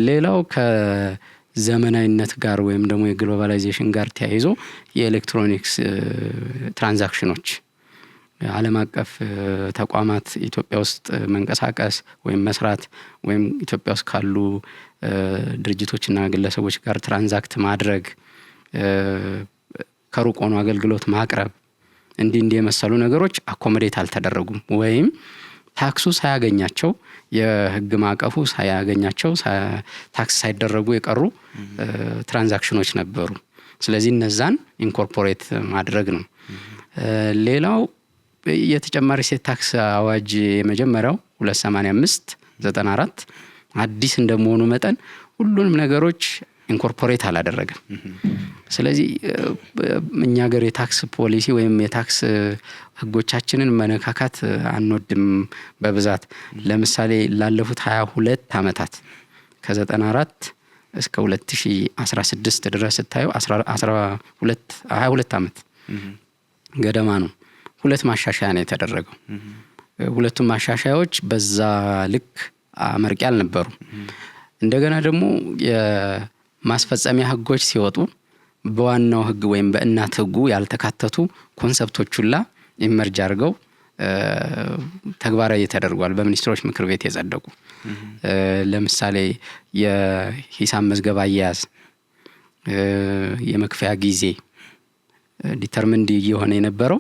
ሌላው ከዘመናዊነት ጋር ወይም ደግሞ የግሎባላይዜሽን ጋር ተያይዞ የኤሌክትሮኒክስ ትራንዛክሽኖች ዓለም አቀፍ ተቋማት ኢትዮጵያ ውስጥ መንቀሳቀስ ወይም መስራት ወይም ኢትዮጵያ ውስጥ ካሉ ድርጅቶችና ግለሰቦች ጋር ትራንዛክት ማድረግ ከሩቅ ሆኖ አገልግሎት ማቅረብ እንዲህ የመሰሉ ነገሮች አኮሞዴት አልተደረጉም ወይም ታክሱ ሳያገኛቸው የህግ ማዕቀፉ ሳያገኛቸው ታክስ ሳይደረጉ የቀሩ ትራንዛክሽኖች ነበሩ። ስለዚህ እነዛን ኢንኮርፖሬት ማድረግ ነው። ሌላው የተጨማሪ እሴት ታክስ አዋጅ የመጀመሪያው 285/94 አዲስ እንደመሆኑ መጠን ሁሉንም ነገሮች ኢንኮርፖሬት አላደረገም። ስለዚህ እኛ ሀገር የታክስ ፖሊሲ ወይም የታክስ ህጎቻችንን መነካካት አንወድም በብዛት። ለምሳሌ ላለፉት 22 ዓመታት ከ94 እስከ 2016 ድረስ ስታዩ 22 ዓመት ገደማ ነው። 2 ማሻሻያ ነው የተደረገው። ሁለቱም ማሻሻያዎች በዛ ልክ አመርቂ አልነበሩ። እንደገና ደግሞ የማስፈጸሚያ ህጎች ሲወጡ በዋናው ህግ ወይም በእናት ህጉ ያልተካተቱ ኮንሰፕቶች ሁላ ኢመርጅ አድርገው ተግባራዊ ተደርጓል በሚኒስትሮች ምክር ቤት የጸደቁ። ለምሳሌ የሂሳብ መዝገብ አያያዝ፣ የመክፈያ ጊዜ ዲተርሚንድ የሆነ የነበረው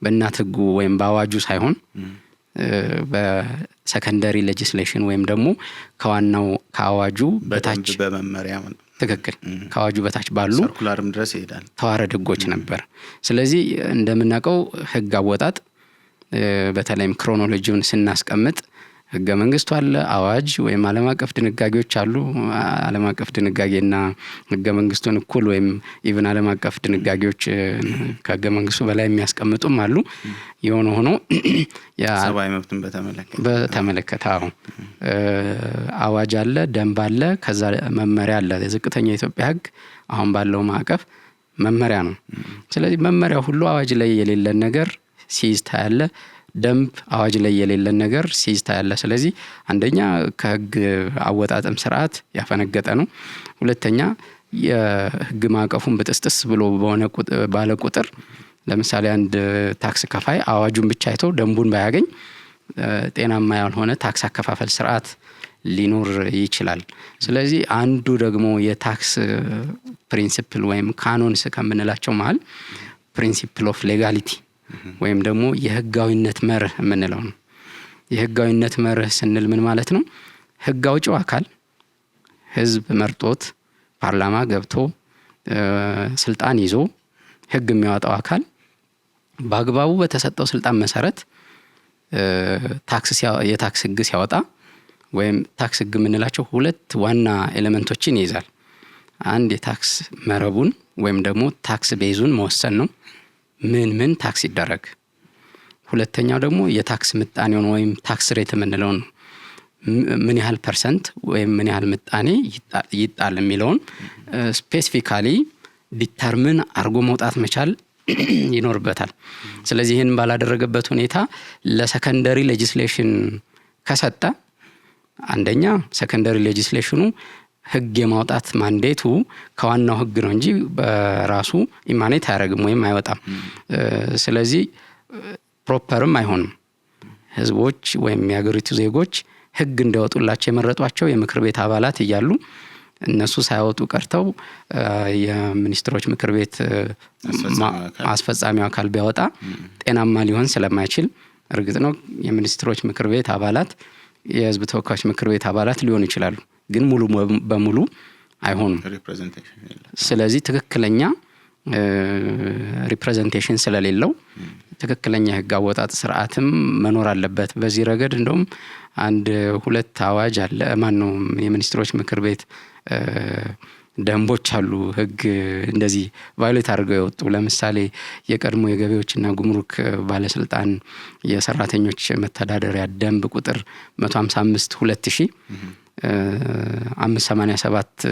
በእናት ህጉ ወይም በአዋጁ ሳይሆን በሰከንደሪ ሌጂስሌሽን ወይም ደግሞ ከዋናው ከአዋጁ በታች በመመሪያ ትክክል ከአዋጁ በታች ባሉ ሰርኩላርም ድረስ ይሄዳል ተዋረድ ህጎች ነበር። ስለዚህ እንደምናውቀው ህግ አወጣጥ በተለይም ክሮኖሎጂውን ስናስቀምጥ ህገ መንግስቱ አለ፣ አዋጅ ወይም ዓለም አቀፍ ድንጋጌዎች አሉ። ዓለም አቀፍ ድንጋጌና ህገ መንግስቱን እኩል ወይም ኢቭን ዓለም አቀፍ ድንጋጌዎች ከህገ መንግስቱ በላይ የሚያስቀምጡም አሉ። የሆነ ሆኖ ሰብአዊ መብትን በተመለከተ አዋጅ አለ፣ ደንብ አለ፣ ከዛ መመሪያ አለ። የዝቅተኛው የኢትዮጵያ ህግ አሁን ባለው ማዕቀፍ መመሪያ ነው። ስለዚህ መመሪያ ሁሉ አዋጅ ላይ የሌለን ነገር ሲይዝ ታያለ። ደንብ አዋጅ ላይ የሌለን ነገር ሲይዝ ታያለ። ስለዚህ አንደኛ ከህግ አወጣጥም ስርዓት ያፈነገጠ ነው። ሁለተኛ የህግ ማዕቀፉን በጥስጥስ ብሎ ባለ ቁጥር ለምሳሌ አንድ ታክስ ከፋይ አዋጁን ብቻ አይቶ ደንቡን ባያገኝ ጤናማ ያልሆነ ታክስ አከፋፈል ስርዓት ሊኖር ይችላል። ስለዚህ አንዱ ደግሞ የታክስ ፕሪንሲፕል ወይም ካኖንስ ከምንላቸው መሃል ፕሪንሲፕል ኦፍ ሌጋሊቲ ወይም ደግሞ የህጋዊነት መርህ የምንለው ነው። የህጋዊነት መርህ ስንል ምን ማለት ነው? ህግ አውጪው አካል ህዝብ መርጦት ፓርላማ ገብቶ ስልጣን ይዞ ህግ የሚያወጣው አካል በአግባቡ በተሰጠው ስልጣን መሰረት የታክስ ህግ ሲያወጣ ወይም ታክስ ህግ የምንላቸው 2 ዋና ኤሌመንቶችን ይይዛል። አንድ የታክስ መረቡን ወይም ደግሞ ታክስ ቤዙን መወሰን ነው፣ ምን ታክስ ይደረግ። ሁለተኛው ደግሞ የታክስ ምጣኔውን ወይም ታክስ ሬት የምንለው ነው። ምን ያህል ፐርሰንት ወይም ምን ያህል ምጣኔ ይጣል የሚለውን ስፔሲፊካሊ ዲተርሚን አርጎ መውጣት መቻል ይኖርበታል። ስለዚህ ይህን ባላደረገበት ሁኔታ ለሰከንደሪ ሌጂስሌሽን ከሰጠ አንደኛ ሰከንደሪ ሌጂስሌሽኑ ህግ የማውጣት ማንዴቱ ከዋናው ህግ ነው እንጂ በራሱ ኢማኔት አያደርግም ወይም አይወጣም። ስለዚህ ፕሮፐርም አይሆንም። ህዝቦች ወይም የሀገሪቱ ዜጎች ህግ እንዲያወጡላቸው የመረጧቸው የምክር ቤት አባላት እያሉ እነሱ ሳይወጡ ቀርተው የሚኒስትሮች ምክር ቤት አስፈጻሚው አካል ቢያወጣ ጤናማ ሊሆን ስለማይችል፣ እርግጥ ነው የሚኒስትሮች ምክር ቤት አባላት የህዝብ ተወካዮች ምክር ቤት አባላት ሊሆኑ ይችላሉ፣ ግን ሙሉ በሙሉ አይሆኑም። ስለዚህ ትክክለኛ ሪፕሬዘንቴሽን ስለሌለው ትክክለኛ የህግ አወጣጥ ስርዓትም መኖር አለበት። በዚህ ረገድ እንደውም 2 አዋጅ አለ ማነው የሚኒስትሮች ምክር ቤት ደንቦች አሉ ህግ እንደዚህ ቫዮሌት አድርገው የወጡ። ለምሳሌ የቀድሞ የገቢዎችና ጉምሩክ ባለስልጣን የሰራተኞች መተዳደሪያ ደንብ ቁጥር 155/2000 587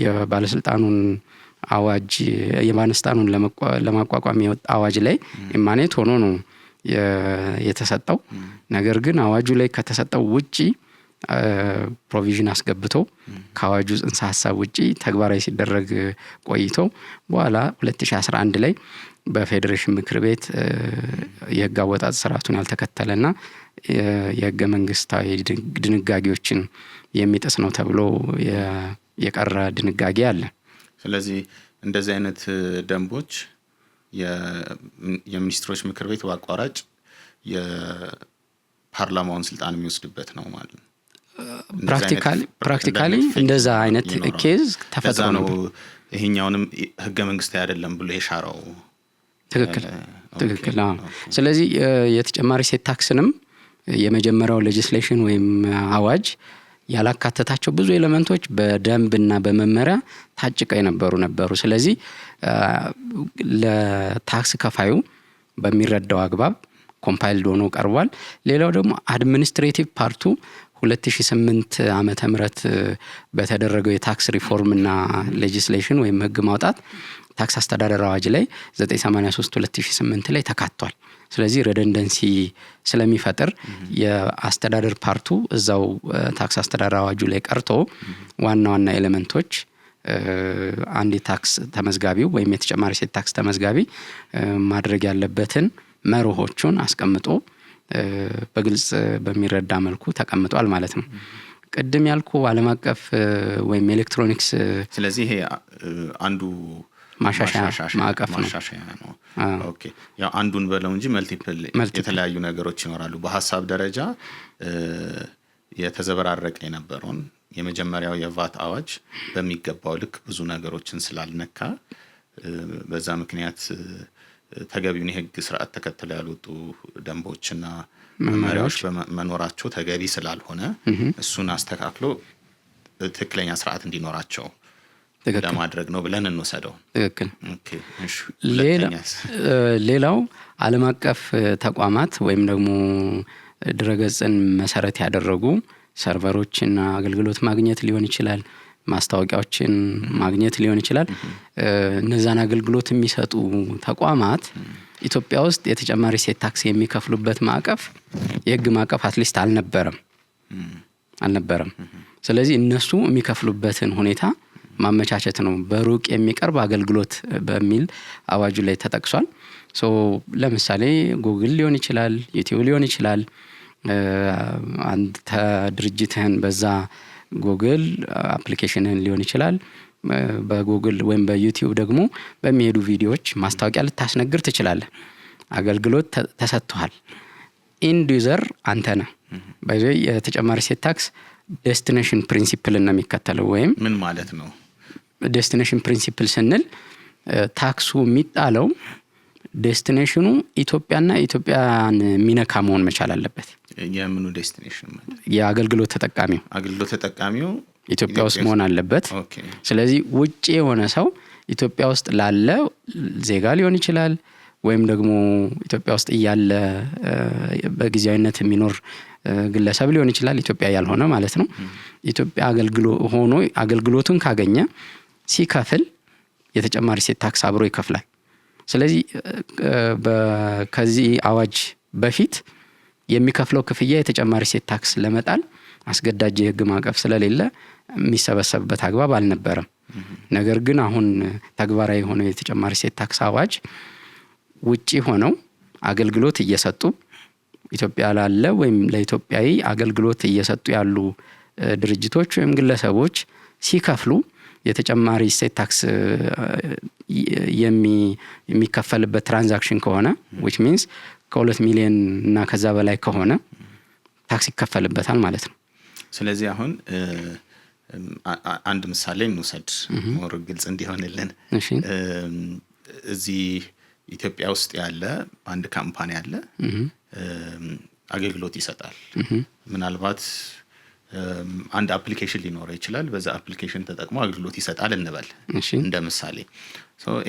የባለስልጣኑን አዋጅ የባለስልጣኑን ለማቋቋም የወጣ አዋጅ ላይ ኢማኔት ሆኖ ነው የተሰጠው። ነገር ግን አዋጁ ላይ ከተሰጠው ውጪ ፕሮቪዥን አስገብቶ ከአዋጁ ጽንሰ ሐሳብ ውጪ ተግባራዊ ሲደረግ ቆይቶ በኋላ 2011 ላይ በፌዴሬሽን ምክር ቤት የህግ አወጣጥ ስርዓቱን ያልተከተለና የህገ መንግስታዊ ድንጋጌዎችን የሚጥስ ነው ተብሎ የቀረ ድንጋጌ አለ። ስለዚህ እንደዚህ አይነት ደንቦች የሚኒስትሮች ምክር ቤት በአቋራጭ ፓርላማውን ስልጣን የሚወስድበት ነው ማለት ነው። ፕራክቲካሊ እንደዛ አይነት ኬዝ ተፈጥሮ ነው። ይሄኛውንም ህገ መንግስታዊ አይደለም ብሎ የሻረው። ትክክል። ስለዚህ የተጨማሪ ሴት ታክስንም የመጀመሪያው ሌጂስሌሽን ወይም አዋጅ ያላካተታቸው ብዙ ኤሌመንቶች በደንብና በመመሪያ ታጭቀው ነበሩ። ስለዚህ ለታክስ ከፋዩ በሚረዳው አግባብ ኮምፓይልድ ሆኖ ቀርቧል። ሌላው ደግሞ አድሚኒስትሬቲቭ ፓርቱ 2008 ዓመተ ምህረት በተደረገው የታክስ ሪፎርምና ሌጂስሌሽን ወይም ህግ ማውጣት ታክስ አስተዳደር አዋጅ ላይ 983/2008 ላይ ተካቷል። ስለዚህ ሬደንደንሲ ስለሚፈጥር የአስተዳደር ፓርቱ እዛው ታክስ አስተዳደር አዋጁ ላይ ቀርቶ ዋና ኤሌመንቶች አንድ ታክስ ተመዝጋቢው ወይም የተጨማሪ ሴት ታክስ ተመዝጋቢ ማድረግ ያለበትን መርሆቹን አስቀምጦ በግልጽ በሚረዳ መልኩ ተቀምጧል ማለት ነው። ቅድም ያልኩ ዓለም አቀፍ ወይም ኤሌክትሮኒክስ ስለዚህ ይሄ አንዱ ማሻሻያ ማዕቀፍ ነው። ኦኬ ያው አንዱን በለው እንጂ መልቲፕል የተለያዩ ነገሮች ይኖራሉ። በሐሳብ ደረጃ የተዘበራረቀ የነበረውን የመጀመሪያው የቫት አዋጅ በሚገባው ልክ ብዙ ነገሮችን ስላልነካ በዛ ምክንያት ተገቢውን የህግ ስርዓት ተከትለው ያልወጡ ደንቦችና መመሪያዎች በመኖራቸው ተገቢ ስላልሆነ እሱን አስተካክሎ ትክክለኛ ስርዓት እንዲኖራቸው ለማድረግ ነው ብለን እንወሰደው። ትክክል። ሌላው ዓለም አቀፍ ተቋማት ወይም ደግሞ ድረገጽን መሰረት ያደረጉ ሰርቨሮችና አገልግሎት ማግኘት ሊሆን ይችላል፣ ማስታወቂያዎችን ማግኘት ሊሆን ይችላል። እነዛን አገልግሎት የሚሰጡ ተቋማት ኢትዮጵያ ውስጥ የተጨማሪ ሴት ታክስ የሚከፍሉበት ማዕቀፍ የህግ ማዕቀፍ አትሊስት አልነበረም። ስለዚህ እነሱ የሚከፍሉበትን ሁኔታ ማመቻቸት ነው። በሩቅ የሚቀርብ አገልግሎት በሚል አዋጁ ላይ ተጠቅሷል። ለምሳሌ ጉግል ሊሆን ይችላል፣ ዩቲዩብ ሊሆን ይችላል። አንተ ድርጅትህን በዛ ጉግል አፕሊኬሽንን ሊሆን ይችላል። በጉግል ወይም በዩቲዩብ ደግሞ በሚሄዱ ቪዲዮዎች ማስታወቂያ ልታስነግር ትችላለህ። አገልግሎት ተሰጥቷል። ኢንድ ዩዘር አንተ ነህ። በዚህ የተጨማሪ ሴት ታክስ ዴስቲኔሽን ፕሪንሲፕል ነው የሚከተለው። ወይም ምን ማለት ነው ዴስቲኔሽን ፕሪንሲፕል ስንል ታክሱ የሚጣለው ዴስቲኔሽኑ ኢትዮጵያና ኢትዮጵያን የሚነካ መሆን መቻል አለበት። የምኑ ዴስቲኔሽን ማለት የአገልግሎት ተጠቃሚው ኢትዮጵያ ውስጥ መሆን አለበት። ስለዚህ ውጪ የሆነ ሰው ኢትዮጵያ ውስጥ ላለ ዜጋ ሊሆን ይችላል፣ ወይም ደግሞ ኢትዮጵያ ውስጥ እያለ በጊዜያዊነት የሚኖር ግለሰብ ሊሆን ይችላል፣ ኢትዮጵያ ያልሆነ ማለት ነው። ኢትዮጵያ አገልግሎቱን ካገኘ ሲከፍል የተጨማሪ ሴት ታክስ አብሮ ይከፍላል። ስለዚህ ከዚህ አዋጅ በፊት የሚከፍለው ክፍያ የተጨማሪ ሴት ታክስ ለመጣል አስገዳጅ የህግ ማዕቀፍ ስለሌለ የሚሰበሰብበት አግባብ አልነበረም። ነገር ግን አሁን ተግባራዊ የሆነው የተጨማሪ ሴት ታክስ አዋጅ ውጪ ሆነው አገልግሎት እየሰጡ ኢትዮጵያ ላለ ወይም ለኢትዮጵያዊ አገልግሎት እየሰጡ ያሉ ድርጅቶች ወይም ግለሰቦች ሲከፍሉ የተጨማሪ ሴት ታክስ የሚከፈልበት ትራንዛክሽን ከሆነ which means ከ2 ሚሊዮን እና ከዛ በላይ ከሆነ ታክስ ይከፈልበታል ማለት ነው። ስለዚህ አሁን አንድ ምሳሌ እንውሰድ ሞር ግልጽ እንዲሆንልን። እዚህ ኢትዮጵያ ውስጥ ያለ አንድ ካምፓኒ አለ፣ አገልግሎት ይሰጣል። ምናልባት አንድ አፕሊኬሽን ሊኖረው ይችላል። በዛ አፕሊኬሽን ተጠቅሞ አገልግሎት ይሰጣል እንበል እንደ ምሳሌ።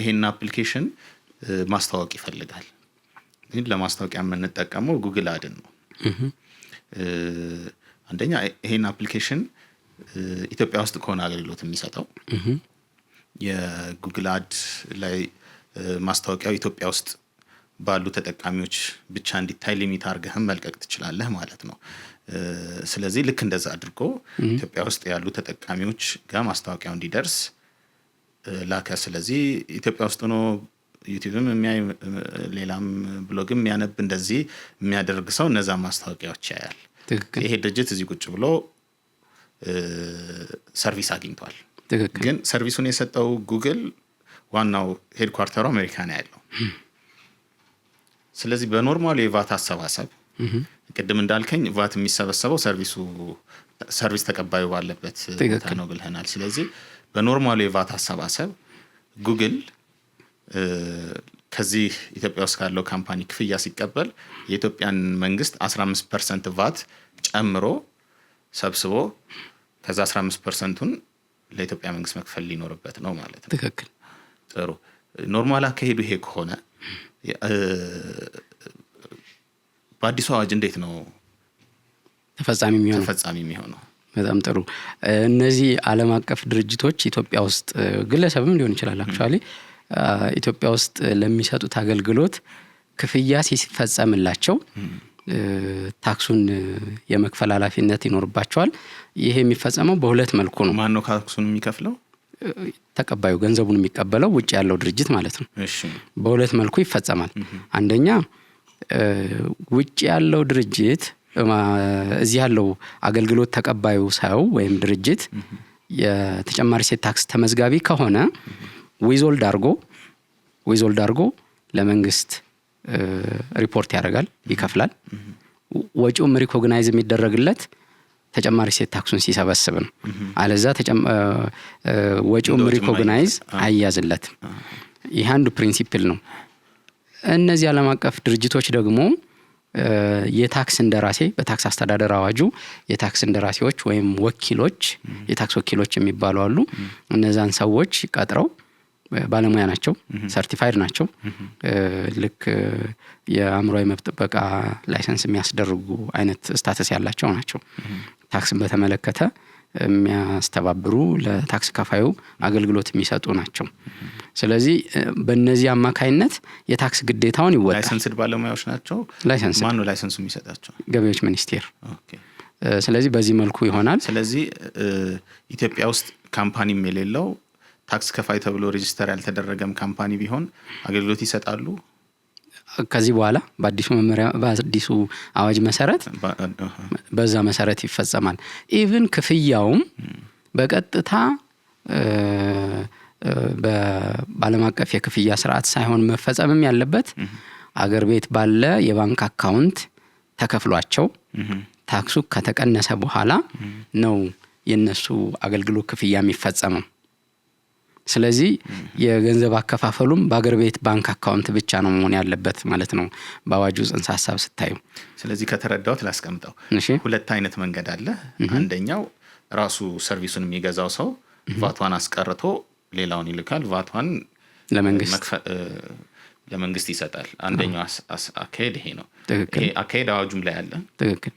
ይሄን አፕሊኬሽን ማስተዋወቅ ይፈልጋል። ግን ለማስተዋወቂያ የምንጠቀመው ጉግል አድን ነው። አንደኛ ይሄን አፕሊኬሽን ኢትዮጵያ ውስጥ ከሆነ አገልግሎት የሚሰጠው የጉግል አድ ላይ ማስተዋወቂያው ኢትዮጵያ ውስጥ ባሉ ተጠቃሚዎች ብቻ እንዲታይ ሊሚት አድርገህም መልቀቅ ትችላለህ ማለት ነው። ስለዚህ ልክ እንደዛ አድርጎ ኢትዮጵያ ውስጥ ያሉ ተጠቃሚዎች ጋር ማስተዋወቂያው እንዲደርስ ላከ። ስለዚህ ኢትዮጵያ ውስጥ ነው ዩቲዩብም የሚያይ ሌላም ብሎግም የሚያነብ እንደዚህ የሚያደርግ ሰው እነዛ ማስተዋወቂያዎች ያያል። ይሄ ድርጅት እዚህ ቁጭ ብሎ ሰርቪስ አግኝቷል። ግን ሰርቪሱን የሰጠው ጉግል ዋናው ሄድኳርተሩ አሜሪካ ነው ያለው። ስለዚህ በኖርማሉ የቫት አሰባሰብ ቅድም እንዳልከኝ ቫት የሚሰበሰበው ሰርቪስ ተቀባዩ ባለበት ቦታ ነው ብለናል። ስለዚህ በኖርማሉ የቫት አሰባሰብ ጉግል ከዚህ ኢትዮጵያ ውስጥ ካለው ካምፓኒ ክፍያ ሲቀበል የኢትዮጵያን መንግስት 15% ቫት ጨምሮ ሰብስቦ ከዛ 15%ን ለኢትዮጵያ መንግስት መክፈል ሊኖርበት ነው ማለት ነው። ትክክል። ጥሩ። ኖርማል አካሄዱ ይሄ ከሆነ በአዲሱ አዋጅ እንዴት ነው ተፈጻሚ የሚሆነው? በጣም ጥሩ። እነዚህ ዓለም አቀፍ ድርጅቶች ኢትዮጵያ ውስጥ ግለሰብም ሊሆን ይችላል አክቹአሊ ኢትዮጵያ ውስጥ ለሚሰጡት አገልግሎት ክፍያ ሲፈጸምላቸው ታክሱን የመክፈል ኃላፊነት ይኖርባቸዋል። ይሄ የሚፈጸመው በሁለት መልኩ ነው። ማን ነው ታክሱን የሚከፍለው? ተቀባዩ ገንዘቡን የሚቀበለው ውጭ ያለው ድርጅት ማለት ነው። እሺ። በሁለት መልኩ ይፈጸማል። አንደኛ ውጭ ያለው ድርጅት እዚህ ያለው አገልግሎት ተቀባዩ ሰው ወይም ድርጅት የተጨማሪ እሴት ታክስ ተመዝጋቢ ከሆነ ዊዞልድ አድርጎ ለመንግስት ሪፖርት ያደርጋል፣ ይከፍላል። ወጪውም ሪኮግናይዝ የሚደረግለት ተጨማሪ እሴት ታክሱን ሲሰበስብ ነው። አለዛ ወጪውም ሪኮግናይዝ አይያዝለትም። ይህ አንዱ ፕሪንሲፕል ነው። እነዚህ ዓለም አቀፍ ድርጅቶች ደግሞ የታክስ እንደራሴ በታክስ አስተዳደር አዋጁ የታክስ እንደራሴዎች ወይም ወኪሎች የታክስ ወኪሎች የሚባሉ አሉ። እነዛን ሰዎች ቀጥረው ባለሙያ ናቸው፣ ሰርቲፋይድ ናቸው። ልክ የአእምሮአዊ መብት ጥበቃ ላይሰንስ የሚያስደርጉ አይነት ስታተስ ያላቸው ናቸው። ታክስን በተመለከተ የሚያስተባብሩ ለታክስ ከፋዩ አገልግሎት የሚሰጡ ናቸው። ስለዚህ በእነዚህ አማካይነት የታክስ ግዴታውን ይወጣል። ላይሰንስድ ባለሙያዎች ናቸው። ማን ነው ላይሰንሱ የሚሰጣቸው? ገቢዎች ሚኒስቴር። ስለዚህ በዚህ መልኩ ይሆናል። ስለዚህ ኢትዮጵያ ውስጥ ካምፓኒም የሌለው ታክስ ከፋይ ተብሎ ሬጂስተር ያልተደረገም ካምፓኒ ቢሆን አገልግሎት ይሰጣሉ። ከዚህ በኋላ በአዲሱ አዋጅ መሰረት በዛ መሰረት ይፈጸማል። ኢቭን ክፍያውም በቀጥታ በዓለም አቀፍ የክፍያ ስርዓት ሳይሆን መፈጸምም ያለበት አገር ቤት ባለ የባንክ አካውንት ተከፍሏቸው ታክሱ ከተቀነሰ በኋላ ነው የነሱ አገልግሎት ክፍያ የሚፈጸመው። ስለዚህ የገንዘብ አከፋፈሉም በአገር ቤት ባንክ አካውንት ብቻ ነው መሆን ያለበት ማለት ነው በአዋጁ ጽንሰ ሐሳብ ስታዩ። ስለዚህ ከተረዳሁት ላስቀምጠው። ሁለት አይነት መንገድ አለ። አንደኛው ራሱ ሰርቪሱን የሚገዛው ሰው ቫቷን አስቀርቶ ሌላውን ይልካል፣ ቫቷን ለመንግስት ይሰጣል። አንደኛው አካሄድ ይሄ ነው። ይሄ አካሄድ አዋጁም ላይ አለ። ትክክል።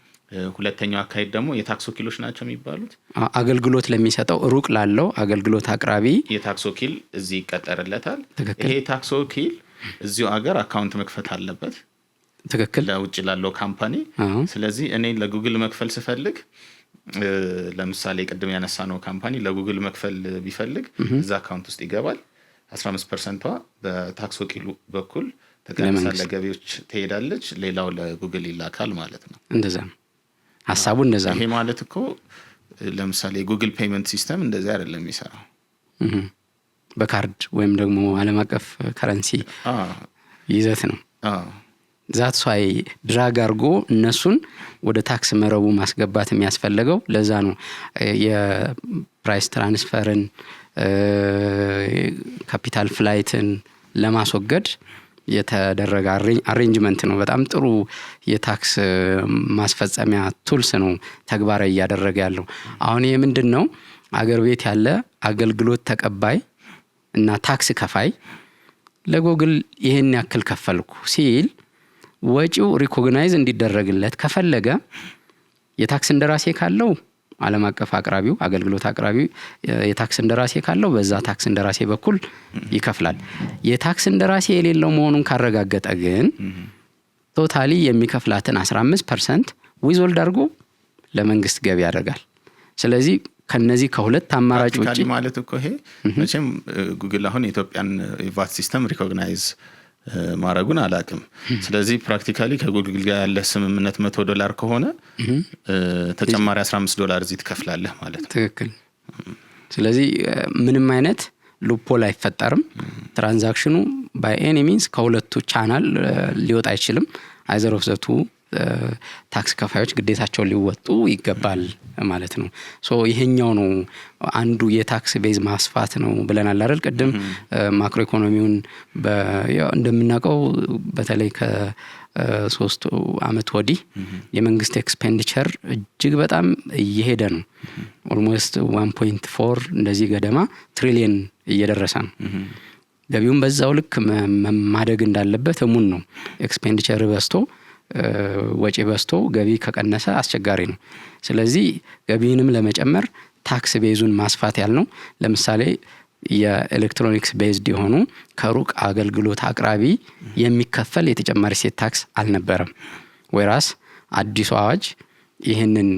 ሁለተኛው አካሄድ ደግሞ የታክስ ወኪሎች ናቸው የሚባሉት። አገልግሎት ለሚሰጠው ሩቅ ላለው አገልግሎት አቅራቢ የታክስ ወኪል እዚህ ይቀጠርለታል። ይሄ ታክስ ወኪል እዚሁ አገር አካውንት መክፈት አለበት። ትክክል። ለውጭ ላለው ካምፓኒ። ስለዚህ እኔ ለጉግል መክፈል ስፈልግ ለምሳሌ ቅድም ያነሳ ነው ካምፓኒ ለጉግል መክፈል ቢፈልግ እዛ አካውንት ውስጥ ይገባል። 15%ቷ በታክስ ወኪሉ በኩል ተቀንሳ ለገቢዎች ትሄዳለች፣ ሌላው ለጉግል ይላካል ማለት ነው። እንደዛ ነው ሐሳቡ። እንደዛ ነው። ይሄ ማለት እኮ ለምሳሌ ጉግል ፔመንት ሲስተም እንደዛ አይደለም የሚሰራው። በካርድ ወይም ደግሞ ዓለም አቀፍ ከረንሲ ይዘት ነው። ዛት ሷይ ድራግ አድርጎ እነሱን ወደ ታክስ መረቡ ማስገባት የሚያስፈልገው ለዛ ነው። የፕራይስ ትራንስፈርን ካፒታል ፍላይትን ለማስወገድ የተደረገ አሬንጅመንት ነው። በጣም ጥሩ የታክስ ማስፈጸሚያ ቱልስ ነው ተግባራዊ እያደረገ ያለው። አሁን ይሄ ምንድነው አገር ቤት ያለ አገልግሎት ተቀባይ እና ታክስ ከፋይ ለጉግል ይሄን ያክል ከፈልኩ ሲል ወጪው ሪኮግናይዝ እንዲደረግለት ከፈለገ የታክስ እንደራሴ ካለው ዓለም አቀፍ አቅራቢው አገልግሎት አቅራቢው የታክስ እንደራሴ ካለው በዛ ታክስ እንደራሴ በኩል ይከፍላል። የታክስ እንደራሴ የሌለው መሆኑን ካረጋገጠ ግን ቶታሊ የሚከፍላትን 15% ዊዞልድ አድርጎ ለመንግስት ገቢ ያደርጋል። ስለዚህ ከነዚህ ከሁለት አማራጭ ውጪ ማለት እኮ ይሄ መቼም ጉግል አሁን የኢትዮጵያን ቫት ሲስተም ሪኮግናይዝ ማረጉን አላቅም። ስለዚህ ፕራክቲካሊ ከጉግል ጋር ያለ ስምምነት $100 ከሆነ ተጨማሪ $15 እዚህ ትከፍላለህ ማለት ነው። ትክክል። ስለዚህ ምንም አይነት ሉፖል አይፈጠርም። ትራንዛክሽኑ ባይ ኤኒ ሚንስ ከሁለቱ ቻናል ሊወጣ አይችልም። አይዘር ኦፍ ዘ ቱ ታክስ ከፋዮች ግዴታቸውን ሊወጡ ይገባል ማለት ነው። ሶ ይሄኛው ነው አንዱ የታክስ ቤዝ ማስፋት ነው ብለናል አይደል? ቅድም ማክሮ ኢኮኖሚውን እንደምናውቀው በተለይ ከ3 አመት ወዲህ የመንግስት ኤክስፔንዲቸር እጅግ በጣም እየሄደ ነው። ኦልሞስት 1.4 እንደዚህ ገደማ ትሪሊየን እየደረሰ ነው። ገቢውን በዛው ልክ ማደግ እንዳለበት እሙን ነው። ኤክስፔንዲቸር በዝቶ ወጪ በዝቶ ገቢ ከቀነሰ አስቸጋሪ ነው። ስለዚህ ገቢንም ለመጨመር ታክስ ቤዙን ማስፋት ያልነው ለምሳሌ የኤሌክትሮኒክስ ቤዝድ የሆኑ ከሩቅ አገልግሎት አቅራቢ የሚከፈል የተጨማሪ እሴት ታክስ አልነበረም። ወይራስ አዲሱ አዋጅ ይህንን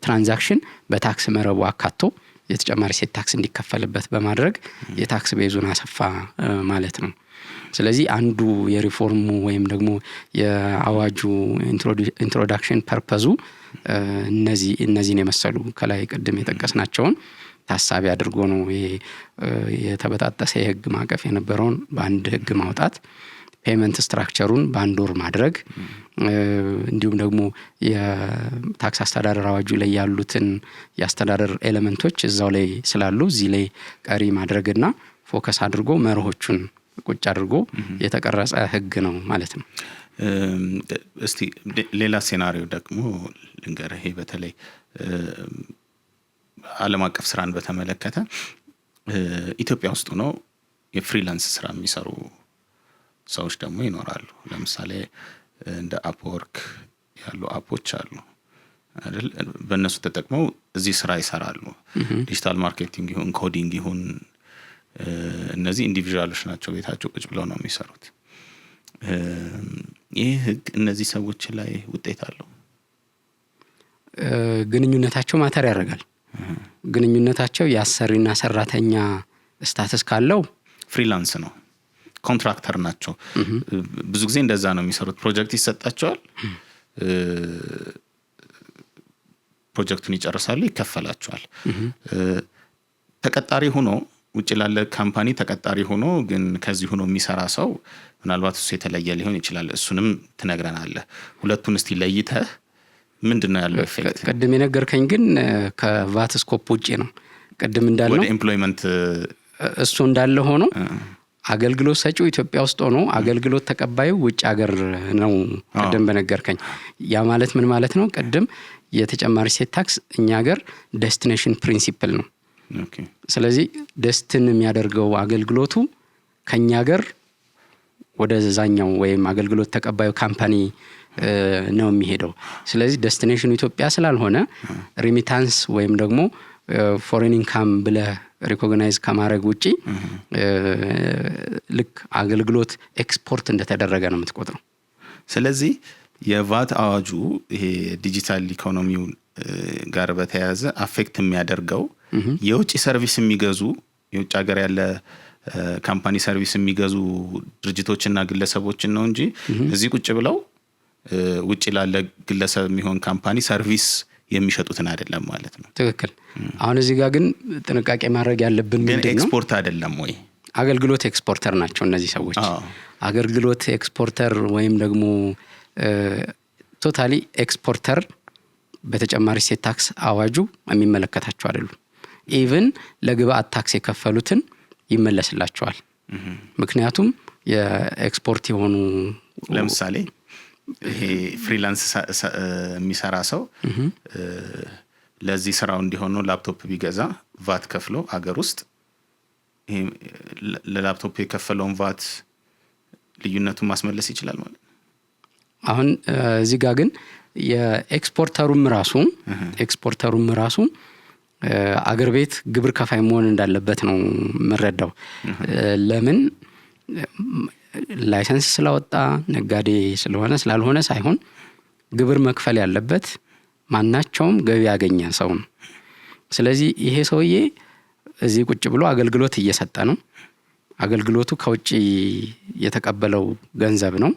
ትራንዛክሽን በታክስ መረቡ አካቶ የተጨማሪ እሴት ታክስ እንዲከፈልበት በማድረግ የታክስ ቤዙን አሰፋ ማለት ነው። ስለዚህ አንዱ የሪፎርሙ ወይም ደግሞ የአዋጁ ኢንትሮዳክሽን ፐርፐዙ እነዚህን የመሰሉ ከላይ ቅድም የጠቀስናቸውን ታሳቢ አድርጎ ነው። የተበጣጠሰ የህግ ማዕቀፍ የነበረውን በአንድ ህግ ማውጣት፣ ፔመንት ስትራክቸሩን በአንድ ወር ማድረግ፣ እንዲሁም ደግሞ የታክስ አስተዳደር አዋጁ ላይ ያሉትን የአስተዳደር ኤሌመንቶች እዛው ላይ ስላሉ እዚህ ላይ ቀሪ ማድረግና ፎከስ አድርጎ መርሆቹን ቁጭ አድርጎ የተቀረጸ ህግ ነው ማለት ነው። እስቲ ሌላ ሴናሪዮ ደግሞ ልንገርህ። በተለይ ዓለም አቀፍ ስራን በተመለከተ ኢትዮጵያ ውስጥ ነው የፍሪላንስ ስራ የሚሰሩ ሰዎች ደግሞ ይኖራሉ። ለምሳሌ እንደ አፕወርክ ያሉ አፖች አሉ አይደል? በእነሱ ተጠቅመው እዚህ ስራ ይሰራሉ። ዲጂታል ማርኬቲንግ ይሁን ኮዲንግ ይሁን እነዚህ ኢንዲቪጁዋሎች ናቸው፣ ቤታቸው ቁጭ ብለው ነው የሚሰሩት። ይህ ህግ እነዚህ ሰዎች ላይ ውጤት አለው? ግንኙነታቸው ማተር ያደርጋል። ግንኙነታቸው የአሰሪና ሰራተኛ ስታተስ ካለው ፍሪላንስ ነው፣ ኮንትራክተር ናቸው። ብዙ ጊዜ እንደዛ ነው የሚሰሩት። ፕሮጀክት ይሰጣቸዋል፣ ፕሮጀክቱን ይጨርሳሉ፣ ይከፈላቸዋል። ተቀጣሪ ሆኖ ውጭ ላለ ካምፓኒ ተቀጣሪ ሆኖ ግን ከዚህ ሆኖ የሚሰራ ሰው ምናልባት እሱ የተለየ ሊሆን ይችላል። እሱንም ትነግረናለህ። ሁለቱን እስቲ ለይተህ ምንድነው ያለው ኢፌክት? ቅድም የነገርከኝ ግን ከቫት ስኮፕ ውጪ ነው። ቅድም እንዳልነው ወደ ኤምፕሎይመንት እሱ እንዳለ ሆኖ አገልግሎት ሰጪው ኢትዮጵያ ውስጥ ሆኖ አገልግሎት ተቀባዩ ውጭ ሀገር ነው። ቅድም በነገርከኝ ያ ማለት ምን ማለት ነው? ቅድም የተጨማሪ እሴት ታክስ እኛ ሀገር ዴስቲኔሽን ፕሪንሲፕል ነው። ስለዚህ ደስትን የሚያደርገው አገልግሎቱ ከኛ ሀገር ወደ ዛኛው ወይም አገልግሎት ተቀባዩ ካምፓኒ ነው የሚሄደው። ስለዚህ ዴስቲኔሽኑ ኢትዮጵያ ስላልሆነ ሪሚታንስ ወይም ደግሞ ፎሬን ኢንካም ብለ ሪኮግናይዝ ከማድረግ ውጪ ልክ አገልግሎት ኤክስፖርት እንደተደረገ ነው የምትቆጥረው። ስለዚህ የቫት አዋጁ ይሄ ዲጂታል ኢኮኖሚው ጋር በተያያዘ አፌክት የሚያደርገው የውጭ ሰርቪስ የሚገዙ የውጭ ሀገር ያለ ካምፓኒ ሰርቪስ የሚገዙ ድርጅቶችና ግለሰቦችን ነው እንጂ እዚህ ቁጭ ብለው ውጭ ላለ ግለሰብ የሚሆን ካምፓኒ ሰርቪስ የሚሸጡትን አይደለም ማለት ነው። ትክክል። አሁን እዚህ ጋር ግን ጥንቃቄ ማድረግ ያለብን ምንድነው? ግን ኤክስፖርት አይደለም ወይ? አገልግሎት ኤክስፖርተር ናቸው እነዚህ ሰዎች። አገልግሎት ኤክስፖርተር ወይም ደግሞ ቶታሊ ኤክስፖርተር በተጨማሪ እሴት ታክስ አዋጁ የሚመለከታቸው አይደሉም። ኢቭን ለግብአት ታክስ የከፈሉትን ይመለስላቸዋል። ምክንያቱም የኤክስፖርት የሆኑ ለምሳሌ ይሄ ፍሪላንስ የሚሰራ ሰው ለዚህ ስራው እንዲሆን ላፕቶፕ ቢገዛ ቫት ከፍሎ አገር ውስጥ ይሄ ለላፕቶፕ የከፈለውን ቫት ልዩነቱን ማስመለስ ይችላል ማለት። አሁን እዚህ ጋር ግን የኤክስፖርተሩም ራሱ አገር ቤት ግብር ከፋይ መሆን እንዳለበት ነው የምረዳው። ለምን ላይሰንስ ስላወጣ ነጋዴ ስለሆነ ስላልሆነ ሳይሆን ግብር መክፈል ያለበት ማናቸውም ገቢ ያገኘ ሰው ነው። ስለዚህ ይሄ ሰውዬ እዚህ ቁጭ ብሎ አገልግሎት እየሰጠ ነው። አገልግሎቱ ከውጪ የተቀበለው ገንዘብ ነው።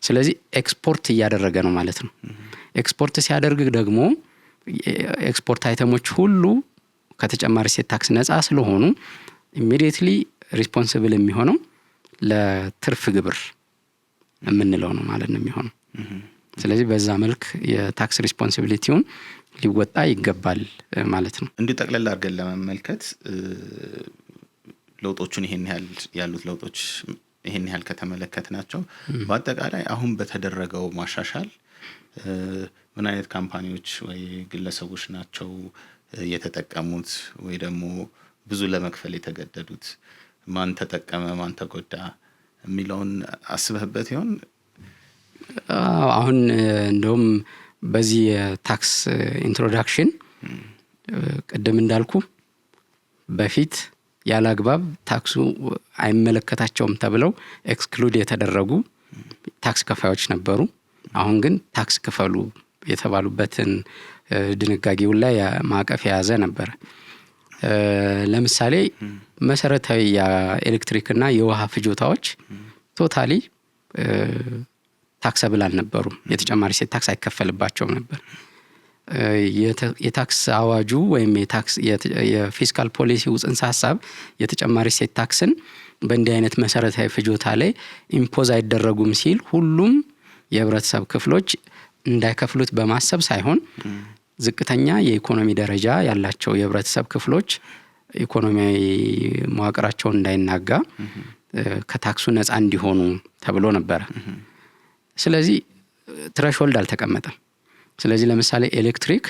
ስለዚህ ኤክስፖርት እያደረገ ነው ማለት ነው። ኤክስፖርት ሲያደርግ ደግሞ ኤክስፖርት አይተሞች ሁሉ ከተጨማሪ እሴት ታክስ ነፃ ስለሆኑ ኢሚዲየትሊ ሪስፖንሲብል የሚሆነው ለትርፍ ግብር የምንለው ነው ማለት ነው የሚሆነው። ስለዚህ በዛ መልክ የታክስ ሪስፖንሲቢሊቲውን ሊወጣ ይገባል ማለት ነው። እንዲሁ ጠቅለል አድርገን ለመመልከት ለውጦቹን ይሄን ያህል ያሉት ለውጦች ይሄን ያህል ከተመለከትናቸው በአጠቃላይ አሁን በተደረገው ማሻሻል ምን አይነት ካምፓኒዎች ወይ ግለሰቦች ናቸው የተጠቀሙት ወይ ደግሞ ብዙ ለመክፈል የተገደዱት? ማን ተጠቀመ ማን ተጎዳ የሚለውን አስበህበት ይሆን? አሁን እንደውም በዚህ ታክስ ኢንትሮዳክሽን ቀደም እንዳልኩ በፊት ያለ አግባብ ታክሱ አይመለከታቸውም ተብለው ኤክስክሉድ የተደረጉ ታክስ ከፋዮች ነበሩ። አሁን ግን ታክስ ክፈሉ የተባሉበትን ድንጋጌው ላይ ማዕቀፍ የያዘ ነበር። ለምሳሌ መሰረታዊ የኤሌክትሪክ እና የውሃ ፍጆታዎች ቶታሊ ታክሰብል አልነበሩም። የተጨማሪ እሴት ታክስ አይከፈልባቸውም ነበር። የታክስ አዋጁ ወይም የፊስካል ፖሊሲው ጽንሰ ሐሳብ የተጨማሪ እሴት ታክስን በእንዲህ አይነት መሰረታዊ ፍጆታ ላይ ኢምፖዝ አይደረጉም ሲል ሁሉም የህብረተሰብ ክፍሎች እንዳይከፍሉት በማሰብ ሳይሆን ዝቅተኛ የኢኮኖሚ ደረጃ ያላቸው የህብረተሰብ ክፍሎች ኢኮኖሚያዊ መዋቅራቸው እንዳይናጋ ከታክሱ ነፃ እንዲሆኑ ተብሎ ነበር። ስለዚህ ትሬሽሆልድ አልተቀመጠም። ስለዚህ ለምሳሌ ኤሌክትሪክ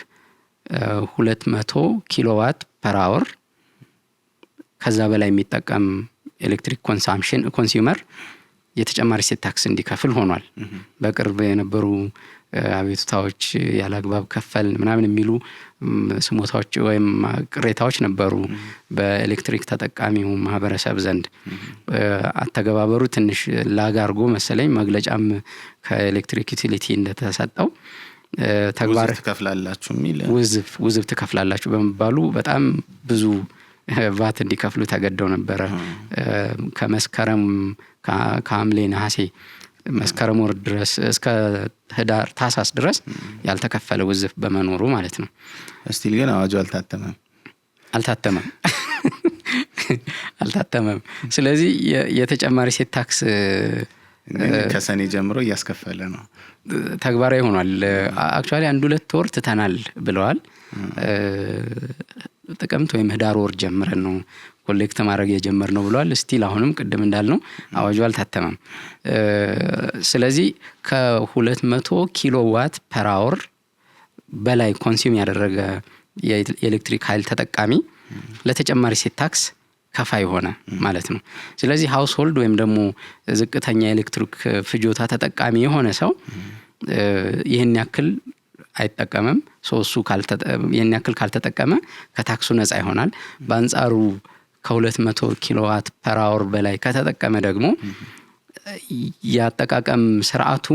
200 ኪሎዋት ፐር አወር ከዛ በላይ የሚጠቀም ኤሌክትሪክ ኮንሱመር የተጨማሪ እሴት ታክስ እንዲከፍል ሆኗል። በቅርብ የነበሩ አቤቱታዎች ያላግባብ ከፈል ምናምን የሚሉ ስሞታዎች ወይም ቅሬታዎች ነበሩ በኤሌክትሪክ ተጠቃሚው ማህበረሰብ ዘንድ። አተገባበሩ ትንሽ ላግ አድርጎ መሰለኝ መግለጫም ከኤሌክትሪክ ዩቲሊቲ እንደተሰጠው ተግባር ትከፍላላችሁ የሚል ውዝፍ ትከፍላላችሁ በመባሉ በጣም ብዙ ቫት እንዲከፍሉ ተገደው ነበረ። ከመስከረም ከሐምሌ ነሐሴ መስከረም ወር ድረስ እስከ ህዳር ታህሳስ ድረስ ያልተከፈለ ውዝፍ በመኖሩ ማለት ነው። እስቲል ግን አዋጁ አልታተመም። ስለዚህ የተጨማሪ እሴት ታክስ ከሰኔ ጀምሮ እያስከፈለ ነው፣ ተግባራዊ ሆኗል። አክቹአሊ 1-2 ወር ትተናል ብለዋል። ጥቅምት ወይም ህዳር ወር ጀምረን ነው ኮሌክት ማድረግ የጀመርነው ብለዋል። ስቲል አሁንም ቅድም እንዳልነው አዋጁ አልታተመም። ስለዚህ ከ200 ኪሎዋት ፐር አወር በላይ ኮንሱም ያደረገ የኤሌክትሪክ ኃይል ተጠቃሚ ለተጨማሪ እሴት ታክስ ከፋይ ሆነ ማለት ነው። ስለዚህ ሃውስሆልድ ወይም ደግሞ ዝቅተኛ ኤሌክትሪክ ፍጆታ ተጠቃሚ የሆነ ሰው ይህን ያክል አይጠቀምም። እሱ ይህን ያክል ካልተጠቀመ ከታክሱ ነፃ ይሆናል። በአንጻሩ ከ200 ኪሎዋት ፐር አወር በላይ ከተጠቀመ ደግሞ የአጠቃቀም ስርዓቱ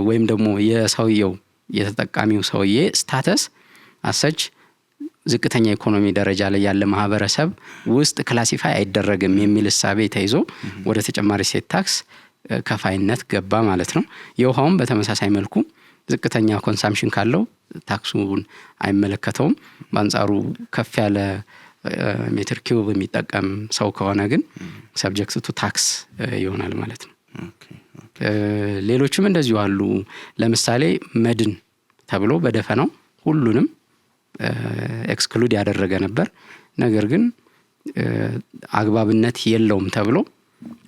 ወይም ደግሞ የሰውየው የተጠቃሚው ሰውዬ ስታተስ አሰች ዝቅተኛ ኢኮኖሚ ደረጃ ላይ ያለ ማህበረሰብ ውስጥ ክላሲፋይ አይደረግም የሚል እሳቤ ተይዞ ወደ ተጨማሪ እሴት ታክስ ከፋይነት ገባ ማለት ነው። የውሃውም በተመሳሳይ መልኩ ዝቅተኛ ኮንሳምፕሽን ካለው ታክሱን አይመለከተውም። በአንጻሩ ከፍ ያለ ሜትር ኪዩብ የሚጠቀም ሰው ከሆነ ግን ሰብጀክት ቱ ታክስ ይሆናል ማለት ነው። ሌሎችም እንደዚሁ አሉ። ለምሳሌ መድን ተብሎ በደፈናው ሁሉንም ኤክስክሉድ ያደረገ ነበር። ነገር ግን አግባብነት የለውም ተብሎ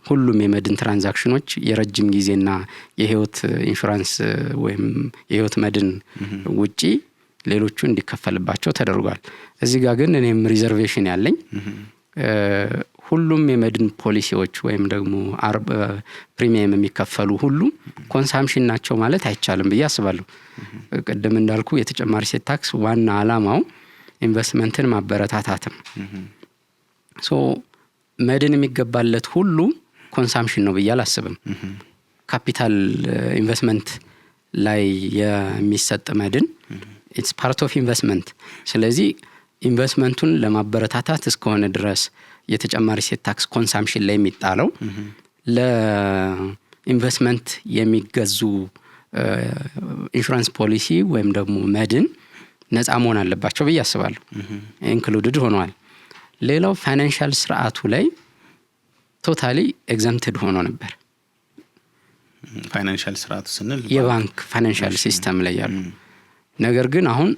ሁሉም የመድን ትራንዛክሽኖች የረጅም ጊዜና የህይወት ኢንሹራንስ ወይም የህይወት መድን ውጪ ሌሎቹ እንዲከፈልባቸው ተደርጓል። እዚህ ጋር ግን እኔም ሪዘርቬሽን ያለኝ ሁሉም የመድን ፖሊሲዎች ወይም ደግሞ ፕሪሚየም የሚከፈሉ ሁሉ ኮንሳምፕሽን ናቸው ማለት አይቻልም ብዬ አስባለሁ። ቅድም እንዳልኩ የተጨማሪ እሴት ታክስ ዋና ዓላማው ኢንቨስትመንትን ማበረታታት ነው። መድን የሚገባለት ሁሉ ኮንሳምፕሽን ነው ብዬ አላስብም። ካፒታል ኢንቨስትመንት ላይ የሚሰጥ መድን ኢትስ ፓርት ኦፍ ኢንቨስትመንት። ስለዚህ ኢንቨስትመንቱን ለማበረታታት እስከሆነ ድረስ የተጨማሪ እሴት ታክስ ኮንሳምፕሽን ላይ የሚጣለው ለኢንቨስትመንት የሚገዙ ኢንሹራንስ ፖሊሲ ወይም ደግሞ መድን ነፃ መሆን አለባቸው ብዬ አስባለሁ። ኢንክሉድድ ሆነዋል። ሌላው ፋይናንሻል ስርዓቱ ላይ ቶታሊ ኤግዘምትድ ሆኖ ነበር። ፋይናንሻል ስርዓቱ ስንል የባንክ ፋይናንሻል ሲስተም ላይ ያሉ ነገር ግን አሁን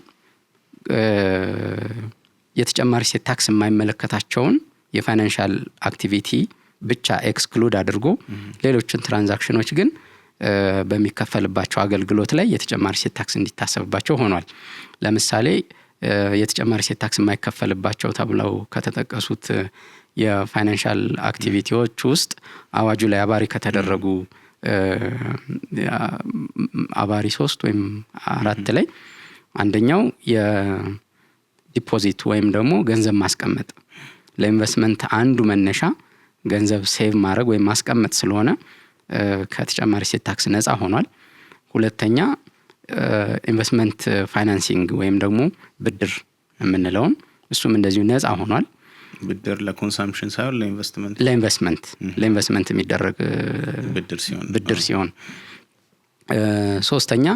የተጨማሪ እሴት ታክስ የማይመለከታቸውን የፋይናንሻል አክቲቪቲ ብቻ ኤክስክሉድ አድርጎ ሌሎችን ትራንዛክሽኖች ግን በሚከፈልባቸው አገልግሎት ላይ የተጨማሪ እሴት ታክስ እንዲታሰብባቸው ሆኗል። ለምሳሌ የተጨማሪ እሴት ታክስ የማይከፈልባቸው ተብለው ከተጠቀሱት የፋይናንሻል አክቲቪቲዎች ውስጥ አዋጁ ላይ አባሪ ከተደረጉ አባሪ 3 ወይም 4 ላይ አንደኛው የዲፖዚት ወይም ደግሞ ገንዘብ ማስቀመጥ ለኢንቨስትመንት አንዱ መነሻ ገንዘብ ሴቭ ማድረግ ወይም ማስቀመጥ ስለሆነ ከተጨማሪ እሴት ታክስ ነፃ ሆኗል። ሁለተኛ ኢንቨስትመንት ፋይናንሲንግ ወይም ደግሞ ብድር የምንለውን እሱም እንደዚሁ ነፃ ሆኗል። ብድር ለኮንሰምፕሽን ሳይሆን ለኢንቨስትመንት የሚደረግ ብድር ሲሆን ሶስተኛ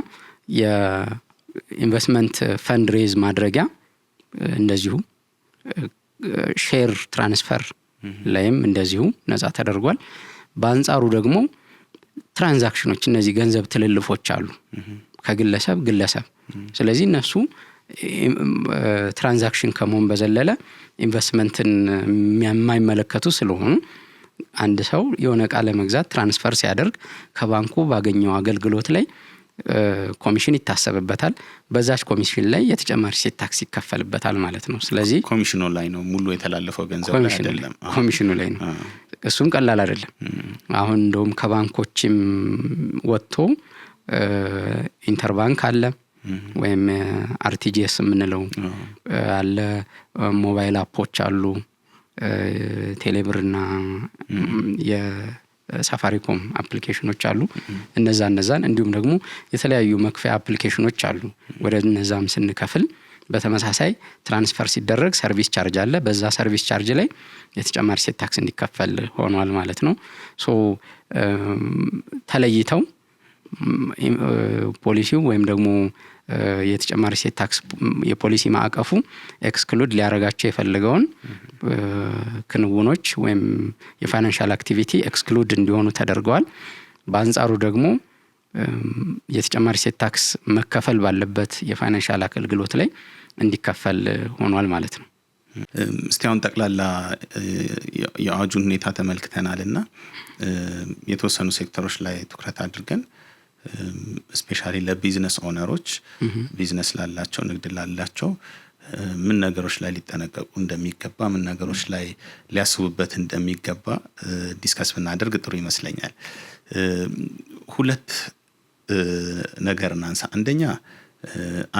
የኢንቨስትመንት ፈንድ ሬዝ ማድረጊያ እንደዚሁ ሼር ትራንስፈር ላይም እንደዚሁ ነፃ ተደርጓል። በአንጻሩ ደግሞ ትራንዛክሽኖች እነዚህ ገንዘብ ትልልፎች አሉ ከግለሰብ ግለሰብ ስለዚህ እነሱ ትራንዛክሽን ከመሆን በዘለለ ኢንቨስትመንትን የማይመለከቱ ስለሆኑ አንድ ሰው የሆነ ዕቃ ለመግዛት ትራንስፈር ሲያደርግ ከባንኩ ባገኘው አገልግሎት ላይ ኮሚሽን ይታሰብበታል። በዛች ኮሚሽን ላይ የተጨማሪ እሴት ታክስ ይከፈልበታል ማለት ነው። ስለዚህ ኮሚሽኑ ላይ ነው ሙሉ የተላለፈው ገንዘብ ላይ አይደለም። ኮሚሽኑ ላይ ነው። እሱም ቀላል አይደለም። አሁን እንደውም ከባንኮችም ወጥቶ ኢንተርባንክ አለ ወይም አርቲጂኤስ የምንለው አለ፣ ሞባይል አፖች አሉ፣ ቴሌብርና የሳፋሪኮም አፕሊኬሽኖች አሉ። እነዛን እንዲሁም ደግሞ የተለያዩ መክፈያ አፕሊኬሽኖች አሉ። ወደ እነዛም ስንከፍል በተመሳሳይ ትራንስፈር ሲደረግ ሰርቪስ ቻርጅ አለ። በዛ ሰርቪስ ቻርጅ ላይ የተጨማሪ እሴት ታክስ እንዲከፈል ሆኗል ማለት ነው። ተለይተው ፖሊሲው ወይም ደግሞ የተጨማሪ እሴት ታክስ የፖሊሲ ማዕቀፉ ኤክስክሉድ ሊያረጋቸው የፈለገውን ክንውኖች ወይም የፋይናንሻል አክቲቪቲ ኤክስክሉድ እንዲሆኑ ተደርገዋል። በአንጻሩ ደግሞ የተጨማሪ እሴት ታክስ መከፈል ባለበት የፋይናንሻል አገልግሎት ላይ እንዲከፈል ሆኗል ማለት ነው። እስቲ አሁን ጠቅላላ የአዋጁን ሁኔታ ተመልክተናልና የተወሰኑ ሴክተሮች ላይ ትኩረት አድርገን ስፔሻሊ ለቢዝነስ ኦነሮች ቢዝነስ ላላቸው ንግድ ላላቸው ምን ነገሮች ላይ ሊጠነቀቁ እንደሚገባ ምን ነገሮች ላይ ሊያስቡበት እንደሚገባ ዲስከስ ብናደርግ ጥሩ ይመስለኛል። ሁለት ነገር እናንሳ። አንደኛ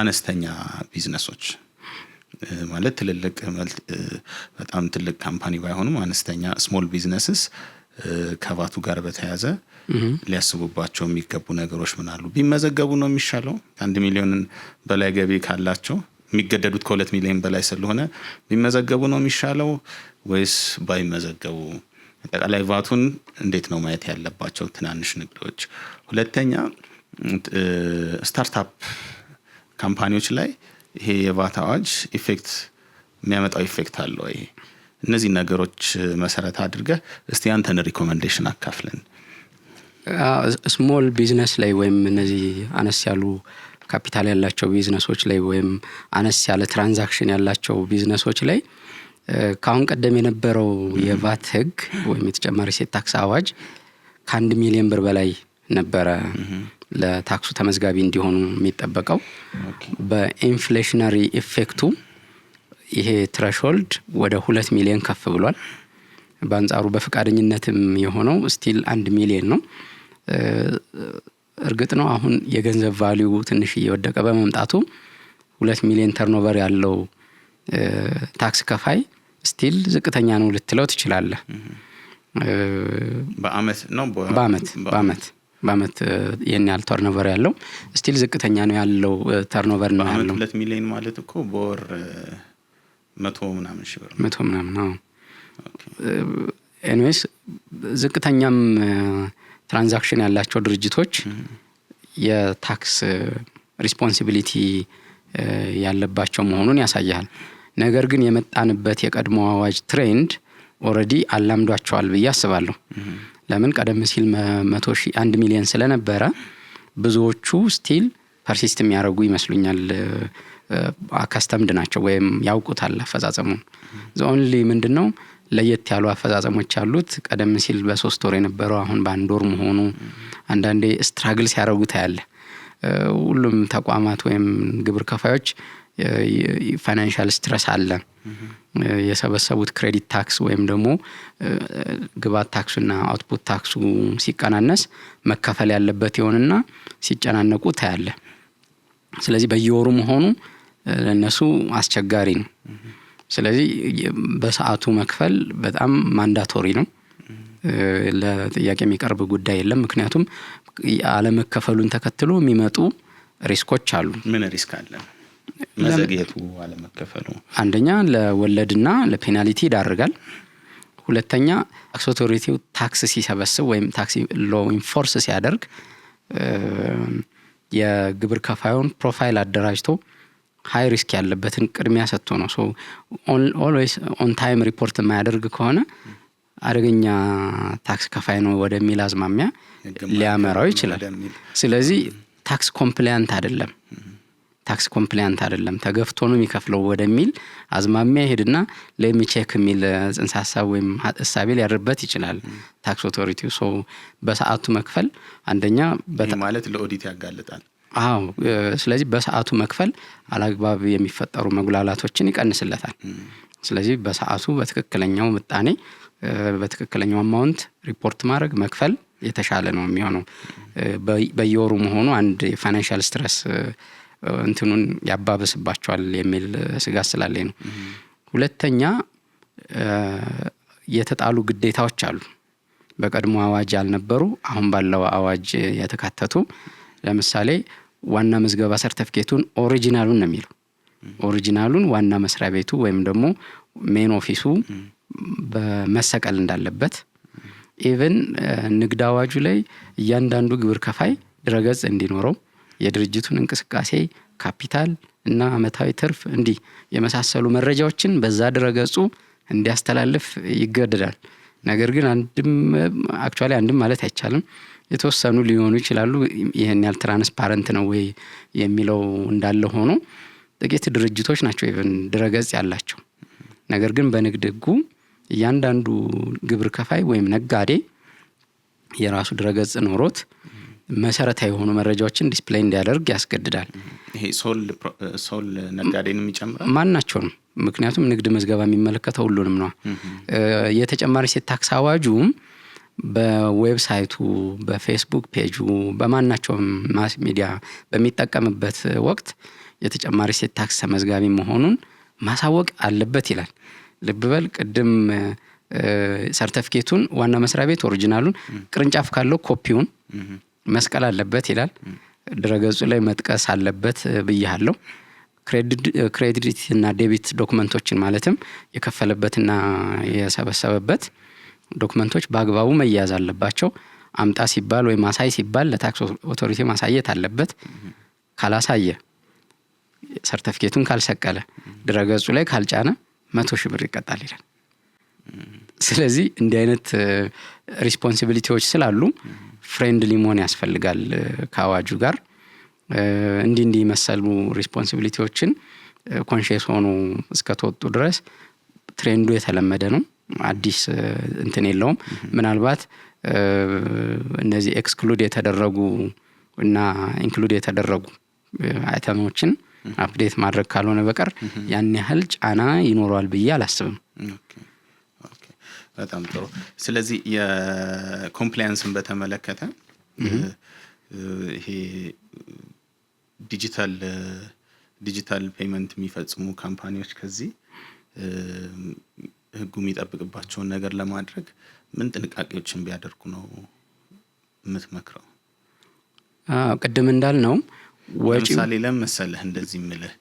አነስተኛ ቢዝነሶች ማለት ትልልቅ በጣም ትልቅ ካምፓኒ ባይሆኑም አነስተኛ ስሞል ቢዝነስስ ከቫቱ ጋር በተያያዘ ሊያስቡባቸው የሚገቡ ነገሮች ምን አሉ? ቢመዘገቡ ነው የሚሻለው? 1 ሚሊዮን በላይ ገቢ ካላቸው የሚገደዱት ከ2 ሚሊዮን በላይ ስለሆነ ቢመዘገቡ ነው የሚሻለው ወይስ ባይመዘገቡ? አጠቃላይ ቫቱን እንዴት ነው ማየት ያለባቸው ትናንሽ ንግዶች? ሁለተኛ ስታርታፕ ካምፓኒዎች ላይ ይሄ የቫት አዋጅ ኢፌክት የሚያመጣው ኢፌክት አለ ወይ? እነዚህ ነገሮች መሰረት አድርገህ እስቲ አንተን ሪኮመንዴሽን አካፍለን። ስሞል ቢዝነስ ላይ ወይም እነዚህ አነስ ያሉ ካፒታል ያላቸው ቢዝነሶች ላይ ወይም አነስ ያለ ትራንዛክሽን ያላቸው ቢዝነሶች ላይ ካሁን ቀደም የነበረው የቫት ህግ ወይም የተጨማሪ እሴት ታክስ አዋጅ ከ1 ሚሊዮን ብር በላይ ነበረ ለታክሱ ተመዝጋቢ እንዲሆኑ የሚጠበቀው። በኢንፍሌሽነሪ ኢፌክቱ ይሄ ትሬሾልድ ወደ 2 ሚሊዮን ከፍ ብሏል። በአንጻሩ በፍቃደኝነትም የሆነው ስቲል 1 ሚሊዮን ነው። እርግጥ ነው አሁን የገንዘብ ቫልዩ ትንሽ እየወደቀ በመምጣቱ 2 ሚሊዮን ተርኖቨር ያለው ታክስ ከፋይ ስቲል ዝቅተኛ ነው ልትለው ትችላለህ። በአመት ነው በአመት የኛ ያህል ተርኖቨር ያለው ስቲል ዝቅተኛ ነው ያለው ተርኖቨር ነው ያለው። 2 ሚሊዮን ማለት እኮ በወር 100 ምናምን ሺህ ብር 100 ምናምን ነው። ኤኒዌይስ ዝቅተኛም ትራንዛክሽን ያላቸው ድርጅቶች የታክስ ሪስፖንሲቢሊቲ ያለባቸው መሆኑን ያሳያል። ነገር ግን የመጣንበት የቀድሞ አዋጅ ትሬንድ ኦሬዲ አላምዷቸዋል ብዬ አስባለሁ። ለምን ቀደም ሲል 1 ሚሊዮን ስለነበረ ብዙዎቹ ስቲል ፐርሲስት የሚያደርጉ ይመስሉኛል። አካስተምድ ናቸው ወይም ያውቁታል አፈጻጸሙን። ኦንሊ ምንድነው ለየት ያሉ አፈጻጸሞች አሉት። ቀደም ሲል በ3 ወር የነበረው አሁን በ1 ወር መሆኑ አንዳንዴ ስትራግል ሲያደርጉት ያለ ሁሉም ተቋማት ወይም ግብር ከፋዮች ፋይናንሻል ስትረስ አለ። የሰበሰቡት ክሬዲት ታክስ ወይም ደግሞ ግባት ታክሱና አውትፑት ታክሱ ሲቀናነስ መከፈል ያለበት ይሆንና ሲጨናነቁ ታያለ። ስለዚህ በየወሩ መሆኑ ለነሱ አስቸጋሪ ነው። ስለዚህ በሰዓቱ መክፈል በጣም ማንዳቶሪ ነው። ለጥያቄ የሚቀርብ ጉዳይ የለም። ምክንያቱም አለመከፈሉን ተከትሎ የሚመጡ ሪስኮች አሉ። ምን ሪስክ አለ? መዘግየቱ አለመከፈሉ አንደኛ ለወለድና ለፔናልቲ ይዳርጋል። ሁለተኛ ታክስ ኦቶሪቲው ታክስ ሲሰበስብ ወይም ታክስ ሎ ኢንፎርስ ሲያደርግ የግብር ከፋዩን ፕሮፋይል አደራጅቶ ሃይ ሪስክ ያለበትን ቅድሚያ ሰጥቶ ነው። ሶ ኦልዌይስ ኦን ታይም ሪፖርት የማያደርግ ከሆነ አደገኛ ታክስ ከፋይ ነው ወደሚል አዝማሚያ ሊያመራው ይችላል። ስለዚህ ታክስ ኮምፕላያንት አይደለም ተገፍቶ ነው የሚከፍለው ወደሚል አዝማሚያ ይሄድና ለሚቼክ የሚል ጽንሰ ሐሳብ ወይም እሳቤ ሊያደርበት ይችላል ታክስ ኦቶሪቲው። ሶ በሰዓቱ መክፈል አንደኛ ማለት ለኦዲት ያጋልጣል። ስለዚህ በሰዓቱ መክፈል አላግባብ የሚፈጠሩ መጉላላቶችን ይቀንስለታል። ስለዚህ በሰዓቱ በትክክለኛው ምጣኔ በትክክለኛው አማውንት ሪፖርት ማድረግ መክፈል የተሻለ ነው የሚሆነው። በየወሩ መሆኑ አንድ የፋይናንሻል ስትረስ እንትኑን ያባብስባቸዋል የሚል ስጋት ስላለኝ ነው። ሁለተኛ የተጣሉ ግዴታዎች አሉ። በቀድሞ አዋጅ ያልነበሩ አሁን ባለው አዋጅ የተካተቱ። ለምሳሌ ዋና ምዝገባ ሰርቲፊኬቱን ኦሪጂናሉን ነው የሚለው። ኦሪጂናሉን ዋና መስሪያ ቤቱ ወይም ደግሞ ሜን ኦፊሱ በመሰቀል እንዳለበት። ኢቭን ንግድ አዋጁ ላይ እያንዳንዱ ግብር ከፋይ ድረገጽ እንዲኖረው የድርጅቱን እንቅስቃሴ፣ ካፒታል እና አመታዊ ትርፍ እንዲህ የመሳሰሉ መረጃዎችን በዛ ድረገጹ እንዲያስተላልፍ ይገደዳል። ነገር ግን አንድም ማለት አይቻልም። የተወሰኑ ሊሆኑ ይችላሉ። ይሄን ያህል ትራንስፓረንት ነው ወይ የሚለው እንዳለ ሆኖ ጥቂት ድርጅቶች ናቸው ኢቭን ድረገጽ ያላቸው። ነገር ግን በንግድ ህጉ እያንዳንዱ ግብር ከፋይ ወይም ነጋዴ የራሱ ድረገጽ ኖሮት መሰረታዊ የሆኑ መረጃዎችን ዲስፕሌይ እንዲያደርግ ያስገድዳል። ይሄ ሶል ነጋዴንም ይጨምራል ማናቸውም። ምክንያቱም ንግድ መዝገባ የሚመለከተው ሁሉንም ነው። የተጨማሪ እሴት ታክስ አዋጁም በዌብሳይቱ፣ በፌስቡክ ፔጁ፣ በማናቸውም ማስ ሚዲያ በሚጠቀምበት ወቅት የተጨማሪ እሴት ታክስ ተመዝጋቢ መሆኑን ማሳወቅ አለበት ይላል። ልብ በል ቅድም ሰርቲፊኬቱን ዋና መስሪያ ቤት ኦሪጂናሉን፣ ቅርንጫፍ ካለው ኮፒውን መስቀል አለበት ይላል። ድረገጹ ላይ መጥቀስ አለበት ብያለሁ። ክሬዲት እና ዴቢት ዶክመንቶችን ማለትም የከፈለበትና የሰበሰበበት ዶክመንቶች በአግባቡ መያዝ አለባቸው። አምጣ ሲባል ወይ ማሳይ ሲባል ለታክስ ኦቶሪቲ ማሳየት አለበት። ካላሳየ ሰርቲፊኬቱን ካልሰቀለ ድረገጹ ላይ ካልጫነ 100,000 ብር ይቀጣል ይላል። ስለዚህ እንዲህ አይነት ሪስፖንሲቢሊቲዎች ስላሉ ፍሬንድሊ መሆን ያስፈልጋል ከአዋጁ ጋር። እንዲህ መሰሉ ሪስፖንሲቢሊቲዎችን ኮንሺየስ ሆኖ እስከተወጡ ድረስ ትሬንዱ የተለመደ ነው። አዲስ እንትን የለውም። ምናልባት እነዚህ ኤክስክሉድ የተደረጉ እና ኢንክሉድ የተደረጉ አይተሞችን አፕዴት ማድረግ ካልሆነ በቀር ያን ያህል ጫና ይኖረዋል ብዬ አላስብም። በጣም ጥሩ። ስለዚህ የኮምፕላያንስን በተመለከተ ይሄ ዲጂታል ፔመንት የሚፈጽሙ ካምፓኒዎች ከዚህ ህጉ የሚጠብቅባቸውን ነገር ለማድረግ ምን ጥንቃቄዎችን ቢያደርጉ ነው የምትመክረው? ቅድም እንዳልነው ለምሳሌ ለመሰለህ እንደዚህ ምልህ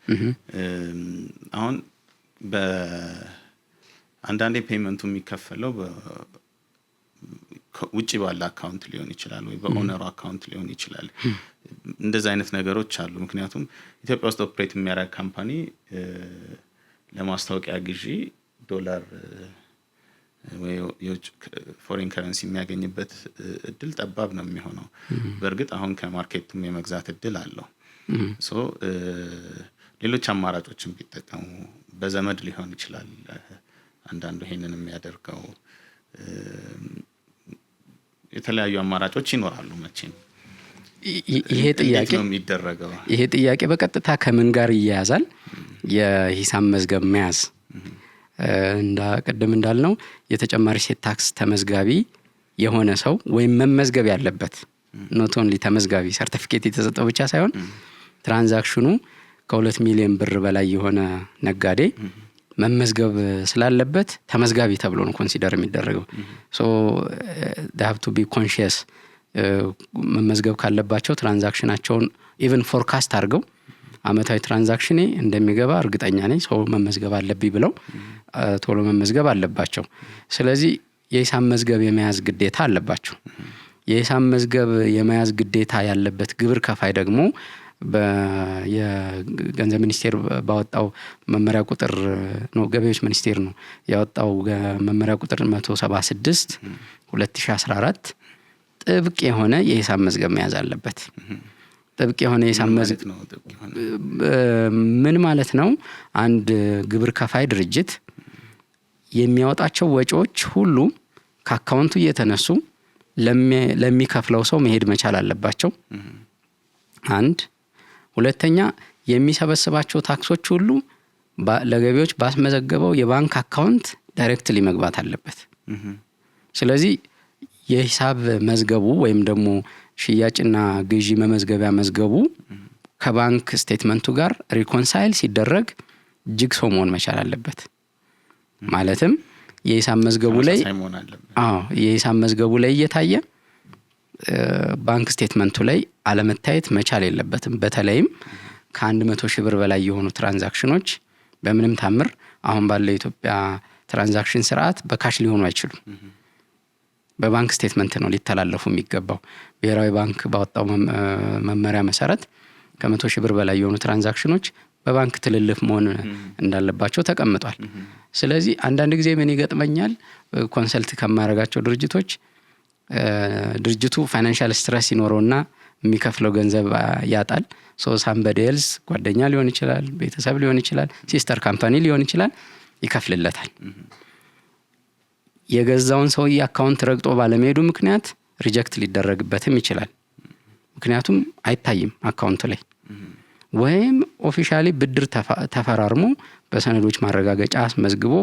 አሁን በአንዳንዴ ፔመንቱ የሚከፈለው ውጪ ባለ አካውንት ሊሆን ይችላል ወይ በኦነሩ አካውንት ሊሆን ይችላል። እንደዛ አይነት ነገሮች አሉ። ምክንያቱም ኢትዮጵያ ውስጥ ኦፕሬት የሚያደርግ ካምፓኒ ለማስታወቂያ ግዢ $1 ወይ የውጭ ፎሬን ከረንሲ የሚያገኝበት እድል ጠባብ ነው የሚሆነው። በእርግጥ አሁን ከማርኬቱም የመግዛት እድል አለው። ሶ ሌሎች አማራጮችን ቢጠቀሙ በዘመድ ሊሆን ይችላል አንዳንዱ ይሄንን የሚያደርገው። የተለያዩ አማራጮች ይኖራሉ መቼም። ይሄ ጥያቄ በቀጥታ ከምን ጋር ይያያዛል? የሂሳብ መዝገብ መያዝ። ቅድም እንዳልነው የተጨማሪ እሴት ታክስ ተመዝጋቢ የሆነ ሰው ወይም መመዝገብ ያለበት ኖት ኦንሊ ተመዝጋቢ ሰርቲፊኬት የተሰጠው ብቻ ሳይሆን ትራንዛክሽኑ ከ2 ሚሊዮን ብር በላይ የሆነ ነጋዴ መመዝገብ ስላለበት ተመዝጋቢ ተብሎ ነው ኮንሲደር የሚደረገው። ሶ they have to be conscious መመዝገብ ካለባቸው ትራንዛክሽናቸውን ኢቭን ፎርካስት አድርገው አመታዊ ትራንዛክሽኔ እንደሚገባ እርግጠኛ ነኝ ሰው መመዝገብ አለብኝ ብለው ቶሎ መመዝገብ አለባቸው። ስለዚህ የሂሳብ መዝገብ የመያዝ ግዴታ አለባቸው። የሂሳብ መዝገብ የመያዝ ግዴታ ያለበት ግብር ከፋይ ደግሞ የገንዘብ ሚኒስቴር ባወጣው መመሪያ ቁጥር ነው ገቢዎች ሚኒስቴር ነው ያወጣው መመሪያ ቁጥር 176 2014 ጥብቅ የሆነ የሂሳብ መዝገብ መያዝ አለበት። ጥብቅ የሆነ የሂሳብ መዝገብ ምን ማለት ነው? አንድ ግብር ከፋይ ድርጅት የሚያወጣቸው ወጪዎች ሁሉ ከአካውንቱ እየተነሱ ለሚከፍለው ሰው መሄድ መቻል አለባቸው። አንድ ሁለተኛ የሚሰበስባቸው ታክሶች ሁሉ ለገቢዎች ባስመዘገበው የባንክ አካውንት ዳይሬክትሊ መግባት አለበት። ስለዚህ የሂሳብ መዝገቡ ወይም ደግሞ ሽያጭና ግዢ መመዝገቢያ መዝገቡ ከባንክ ስቴትመንቱ ጋር ሪኮንሳይል ሲደረግ ጅግሶ መሆን መቻል አለበት። ማለትም የሂሳብ መዝገቡ ላይ የሂሳብ መዝገቡ ላይ እየታየ ባንክ ስቴትመንቱ ላይ አለመታየት መቻል የለበትም። በተለይም ከ100 ሺህ ብር በላይ የሆኑ ትራንዛክሽኖች በምንም ታምር አሁን ባለው የኢትዮጵያ ትራንዛክሽን ስርዓት በካሽ ሊሆኑ አይችሉም። በባንክ ስቴትመንት ነው ሊተላለፉ የሚገባው። ብሔራዊ ባንክ ባወጣው መመሪያ መሰረት ከ100 ሺህ ብር በላይ የሆኑ ትራንዛክሽኖች በባንክ ትልልፍ መሆን እንዳለባቸው ተቀምጧል። ስለዚህ አንዳንድ ጊዜ ምን ይገጥመኛል ኮንሰልት ከማረጋቸው ድርጅቱ ፋይናንሻል ስትረስ ይኖረውና የሚከፍለው ገንዘብ ያጣል። somebody else ጓደኛ ሊሆን ይችላል፣ ቤተሰብ ሊሆን ይችላል፣ ሲስተር ካምፓኒ ሊሆን ይችላል ይከፍልለታል። የገዛውን ሰውዬ አካውንት ረግጦ ባለመሄዱ ምክንያት ሪጀክት ሊደረግበትም ይችላል። ምክንያቱም አይታይም አካውንቱ ላይ። ወይም ኦፊሻሊ ብድር ተፈራርሞ በሰነዶች ማረጋገጫ አስመዝግቦ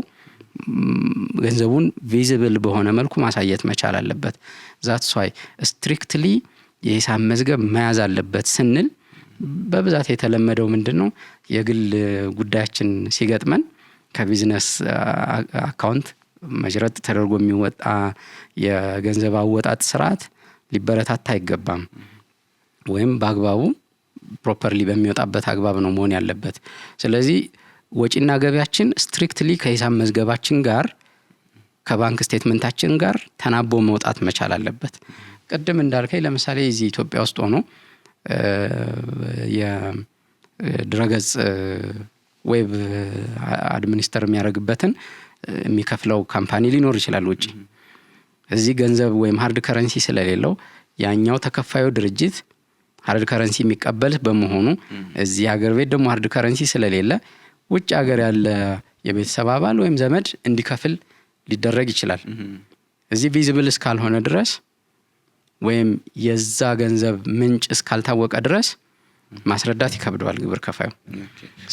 ገንዘቡን ቪዚብል በሆነ መልኩ ማሳየት መቻል አለበት። that's why strictly የሂሳብ መዝገብ መያዝ አለበት ስንል በብዛት የተለመደው ምንድነው የግል ጉዳያችን ሲገጥመን ከቢዝነስ አካውንት መጅረት ተደርጎ የሚወጣ የገንዘብ አወጣጥ ስርዓት ሊበረታታ አይገባም። ወይም በአግባቡ ፕሮፐርሊ በሚወጣበት አግባብ ነው መሆን ያለበት። ስለዚህ ወጪና ገቢያችን ስትሪክትሊ ከሂሳብ መዝገባችን ጋር ከባንክ ስቴትመንታችን ጋር ተናቦ መውጣት መቻል አለበት። ቅድም እንዳልከኝ ለምሳሌ እዚህ ኢትዮጵያ ውስጥ ሆኖ የድረገጽ ዌብ አድሚኒስተር የሚያደርግበትን የሚከፍለው ካምፓኒ ሊኖር ይችላል ውጪ። እዚህ ገንዘብ ወይም ሃርድ ከረንሲ ስለሌለው ያኛው ተከፋዩ ድርጅት ሃርድ ከረንሲ የሚቀበል በመሆኑ እዚህ ሀገር ቤት ደግሞ ሃርድ ከረንሲ ስለሌለ ውጭ ሀገር ያለ የቤተሰብ አባል ወይም ዘመድ እንዲከፍል ሊደረግ ይችላል። እዚህ ቪዚብል እስካልሆነ ድረስ ወይም የዛ ገንዘብ ምንጭ እስካልታወቀ ድረስ ማስረዳት ይከብደዋል ግብር ከፋዩ።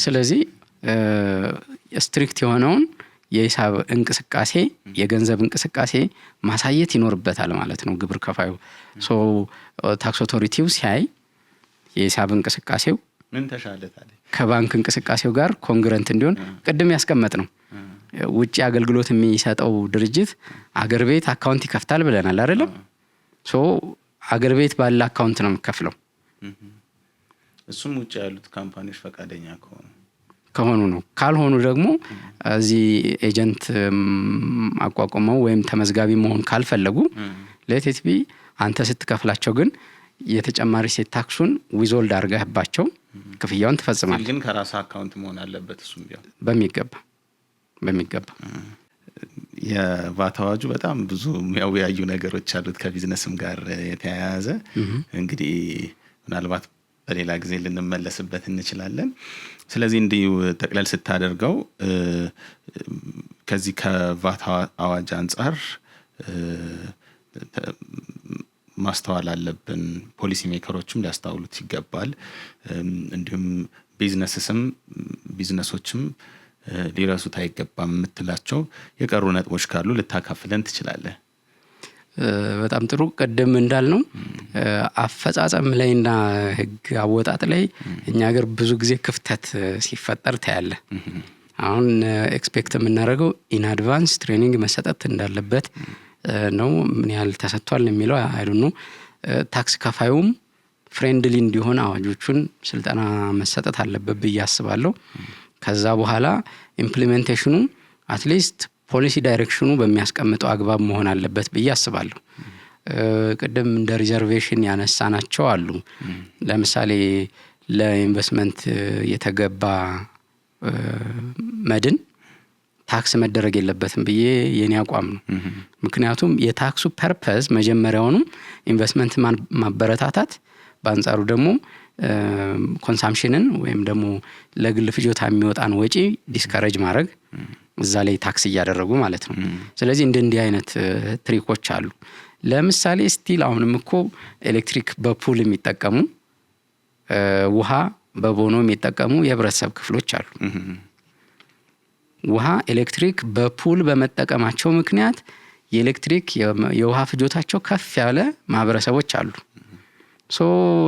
ስለዚህ ስትሪክት የሆነውን የሂሳብ እንቅስቃሴ የገንዘብ እንቅስቃሴ ማሳየት ይኖርበታል ማለት ነው ግብር ከፋዩ። ታክስ ኦቶሪቲው ሲያይ የሂሳብ እንቅስቃሴው ምን ተሻለ ታዲያ ከባንክ እንቅስቃሴው ጋር ኮንግረንት እንዲሆን ቅድም ያስቀመጥ ነው። ውጪ አገልግሎት የሚሰጠው ድርጅት አገር ቤት አካውንት ይከፍታል ብለናል አይደለም? አገር ቤት ባለ አካውንት ነው የሚከፍለው። እሱም ውጪ ያሉት ካምፓኒዎች ፈቃደኛ ከሆኑ ነው። ካልሆኑ ደግሞ እዚህ ኤጀንት አቋቁመው ወይም ተመዝጋቢ መሆን ካልፈለጉ ለቲቲፒ አንተ ስትከፍላቸው ግን የተጨማሪ እሴት ታክሱን ዊዞልድ አድርገህባቸው ክፍያውን ትፈጽማለህ። ግን ከራስ አካውንት መሆን አለበት እሱም ቢሆን በሚገባ የቫት አዋጁ በጣም ብዙ የሚያወያዩ ነገሮች አሉት ከቢዝነስም ጋር የተያያዘ። እንግዲህ ምናልባት በሌላ ጊዜ ልንመለስበት እንችላለን። ስለዚህ እንዲሁ ጠቅለል ስታደርገው ከዚህ ከቫት አዋጅ አንጻር ማስተዋል አለብን፣ ፖሊሲ ሜከሮችም ሊያስተውሉት ይገባል። እንዲሁም ቢዝነሶችም ሊረሱት አይገባም የምትላቸው የቀሩ ነጥቦች ካሉ ልታካፍለን ትችላለህ? በጣም ጥሩ። ቀደም እንዳልነው አፈጻጸም ላይና ህግ አወጣጥ ላይ እኛ ሀገር ብዙ ጊዜ ክፍተት ሲፈጠር ታያለ። አሁን ኤክስፔክት የምናደርገው ኢን አድቫንስ ትሬኒንግ መሰጠት እንዳለበት ነው። ምን ያህል ተሰጥቷል የሚለው አይዶንት ኖ። ታክስ ከፋዩም ፍሬንድሊ እንዲሆን አዋጆቹን ስልጠና መሰጠት አለበት ብዬ አስባለሁ። ከዛ በኋላ ኢምፕሊሜንቴሽኑ አትሊስት ፖሊሲ ዳይሬክሽኑ በሚያስቀምጠው አግባብ መሆን አለበት ብዬ አስባለሁ። ቅድም እንደ ሪዘርቬሽን ያነሳናቸው አሉ። ለምሳሌ ለኢንቨስትመንት የተገባ መድን ታክስ መደረግ የለበትም ብዬ የኔ አቋም ነው። ምክንያቱም የታክሱ ፐርፐዝ መጀመሪያውንም ኢንቨስትመንት ማበረታታት፣ በአንጻሩ ደግሞ ኮንሳምፕሽንን ወይም ደግሞ ለግል ፍጆታ የሚወጣን ወጪ ዲስከሬጅ ማድረግ፣ እዛ ላይ ታክስ እያደረጉ ማለት ነው። ስለዚህ እንዲህ አይነት ትሪኮች አሉ። ለምሳሌ ስቲል አሁንም እኮ ኤሌክትሪክ በፑል የሚጠቀሙ ውሃ በቦኖ የሚጠቀሙ የህብረተሰብ ክፍሎች አሉ። ውሃ ኤሌክትሪክ በፑል በመጠቀማቸው ምክንያት የኤሌክትሪክ የውሃ ፍጆታቸው ከፍ ያለ ማህበረሰቦች አሉ።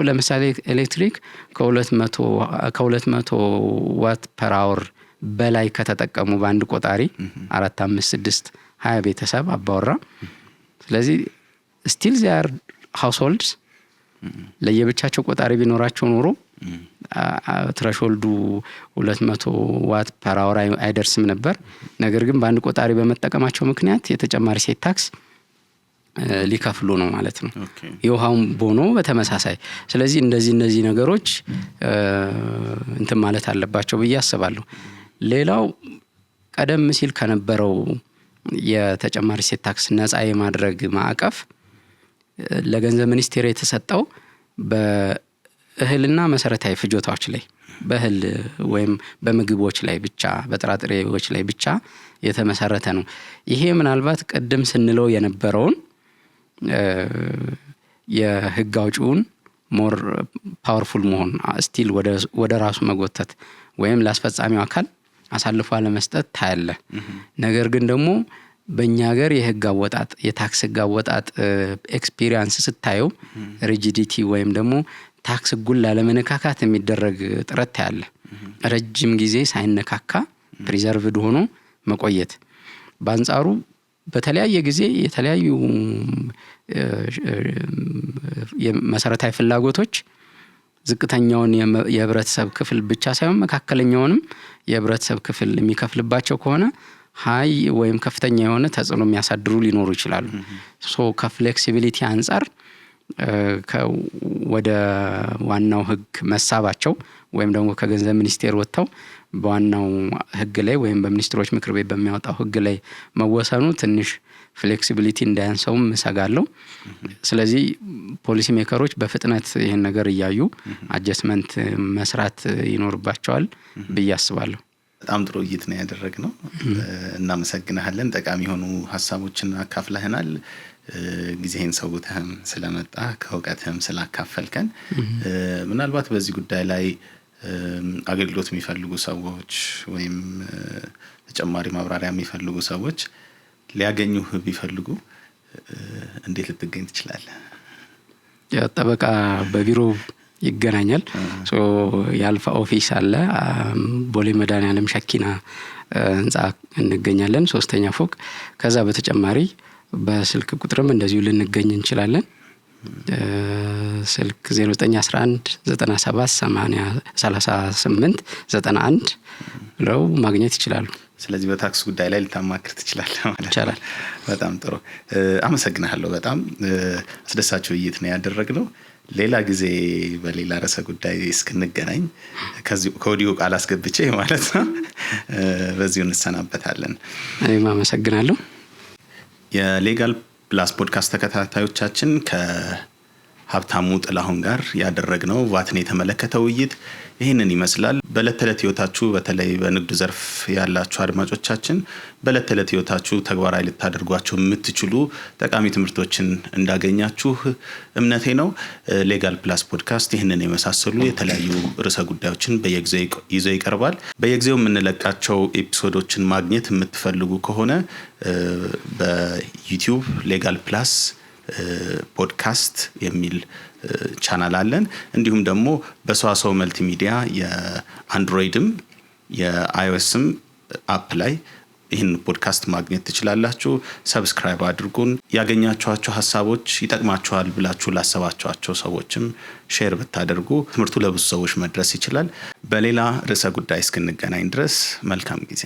ለምሳሌ ኤሌክትሪክ ከ200 ዋት ፐር አወር በላይ ከተጠቀሙ በአንድ ቆጣሪ 4 5 6 20 ቤተሰብ አባወራ፣ ስለዚህ ስቲል ዚያር ሃውስሆልድስ ለየብቻቸው ቆጣሪ ቢኖራቸው ኖሮ ትረሾልዱ 200 ዋት ፐር አወር አይደርስም ነበር። ነገር ግን በአንድ ቆጣሪ በመጠቀማቸው ምክንያት የተጨማሪ ሴት ታክስ ሊከፍሉ ነው ማለት ነው። የውሃውን ቦኖ በተመሳሳይ። ስለዚህ እነዚህ ነገሮች እንትን ማለት አለባቸው ብዬ አስባለሁ። ሌላው ቀደም ሲል ከነበረው የተጨማሪ ሴት ታክስ ነፃ የማድረግ ማዕቀፍ ለገንዘብ ሚኒስቴር የተሰጠው በእህልና መሰረታዊ ፍጆታዎች ላይ፣ በእህል ወይም በምግቦች ላይ ብቻ፣ በጥራጥሬዎች ላይ ብቻ የተመሰረተ ነው። ይሄ ምናልባት ቀደም ስንለው የነበረውን የህግ አውጪውን ሞር ፓወርፉል መሆን ስቲል ወደ ራሱ መጎተት ወይም ለአስፈጻሚው አካል አሳልፎ ለመስጠት ታያለ። ነገር ግን ደግሞ በእኛ ሀገር የህግ አወጣጥ የታክስ ህግ አወጣጥ ኤክስፒሪየንስ ስታየው ሪጂዲቲ ወይም ደግሞ ታክስ ህጉን ላለመነካካት የሚደረግ ጥረት ታያለ። ረጅም ጊዜ ሳይነካካ ፕሪዘርቭድ ሆኖ መቆየት። በአንጻሩ በተለያየ ጊዜ የተለያዩ መሰረታዊ ፍላጎቶች ዝቅተኛውን የህብረተሰብ ክፍል ብቻ ሳይሆን መካከለኛውንም የህብረተሰብ ክፍል የሚከፍልባቸው ከሆነ ሃይ ወይም ከፍተኛ የሆነ ተጽዕኖ የሚያሳድሩ ሊኖሩ ይችላሉ። ከፍሌክሲቢሊቲ አንጻር ወደ ዋናው ህግ መሳባቸው ወይም ደግሞ ከገንዘብ ሚኒስቴር ወጥተው በዋናው ህግ ላይ ወይም በሚኒስትሮች ምክር ቤት በሚያወጣው ህግ ላይ መወሰኑ ትንሽ ፍሌክሲቢሊቲ እንዳያንሰውም እሰጋለሁ። ስለዚህ ፖሊሲ ሜከሮች በፍጥነት ይህን ነገር እያዩ አጀስትመንት መስራት ይኖርባቸዋል ብዬ አስባለሁ። በጣም ጥሩ ውይይት ነው ያደረግነው። እናመሰግናለን። ጠቃሚ የሆኑ ሀሳቦችን አካፍለህናል። ጊዜህን ሰውተህም ስለመጣ ከእውቀትህም ስላካፈልከን ምናልባት በዚህ ጉዳይ ላይ አገልግሎት የሚፈልጉ ሰዎች ወይም ተጨማሪ ማብራሪያ የሚፈልጉ ሰዎች ሊያገኙህ ቢፈልጉ እንዴት ልትገኝ ትችላለህ? ጠበቃ በቢሮ ይገናኛል። የአልፋ ኦፊስ አለ ቦሌ መድኃኒዓለም ሸኪና ህንጻ እንገኛለን 3ኛ ፎቅ። ከዛ በተጨማሪ በስልክ ቁጥርም እንደዚሁ ልንገኝ እንችላለን። ስልክ 0911 97 38 91 ብለው ማግኘት ይችላሉ። ስለዚህ በታክስ ጉዳይ ላይ ልታማክር ትችላለህ ማለት ይቻላል። በጣም ጥሩ አመሰግናለሁ። በጣም አስደሳች ውይይት ነው ያደረግነው። ሌላ ጊዜ በሌላ ርዕሰ ጉዳይ እስክንገናኝ ከወዲሁ ቃል አስገብቼ ማለት ነው በዚሁ እንሰናበታለን። እኔም አመሰግናለሁ። የሌጋል ፕላስ ፖድካስት ተከታታዮቻችን ከሀብታሙ ጥላሁን ጋር ያደረግነው ቫትን የተመለከተ ውይይት ይህንን ይመስላል። በዕለት ተዕለት ህይወታችሁ በተለይ በንግዱ ዘርፍ ያላችሁ አድማጮቻችን በዕለት ተዕለት ህይወታችሁ ተግባራዊ ልታደርጓቸው የምትችሉ ጠቃሚ ትምህርቶችን እንዳገኛችሁ እምነቴ ነው። ሌጋል ፕላስ ፖድካስት ይህንን የመሳሰሉ የተለያዩ ርዕሰ ጉዳዮችን በየጊዜው ይዞ ይቀርባል። በየጊዜው የምንለቃቸው ኤፒሶዶችን ማግኘት የምትፈልጉ ከሆነ በዩቲዩብ ሌጋል ፕላስ ፖድካስት የሚል ቻናል አለን። እንዲሁም ደግሞ በሰዋሰው መልቲሚዲያ የአንድሮይድም የአይኦኤስም አፕ ላይ ይህን ፖድካስት ማግኘት ትችላላችሁ። ሰብስክራይብ አድርጉን። ያገኛችኋቸው ሀሳቦች ይጠቅማችኋል ብላችሁ ላሰባችኋቸው ሰዎችም ሼር ብታደርጉ ትምህርቱ ለብዙ ሰዎች መድረስ ይችላል። በሌላ ርዕሰ ጉዳይ እስክንገናኝ ድረስ መልካም ጊዜ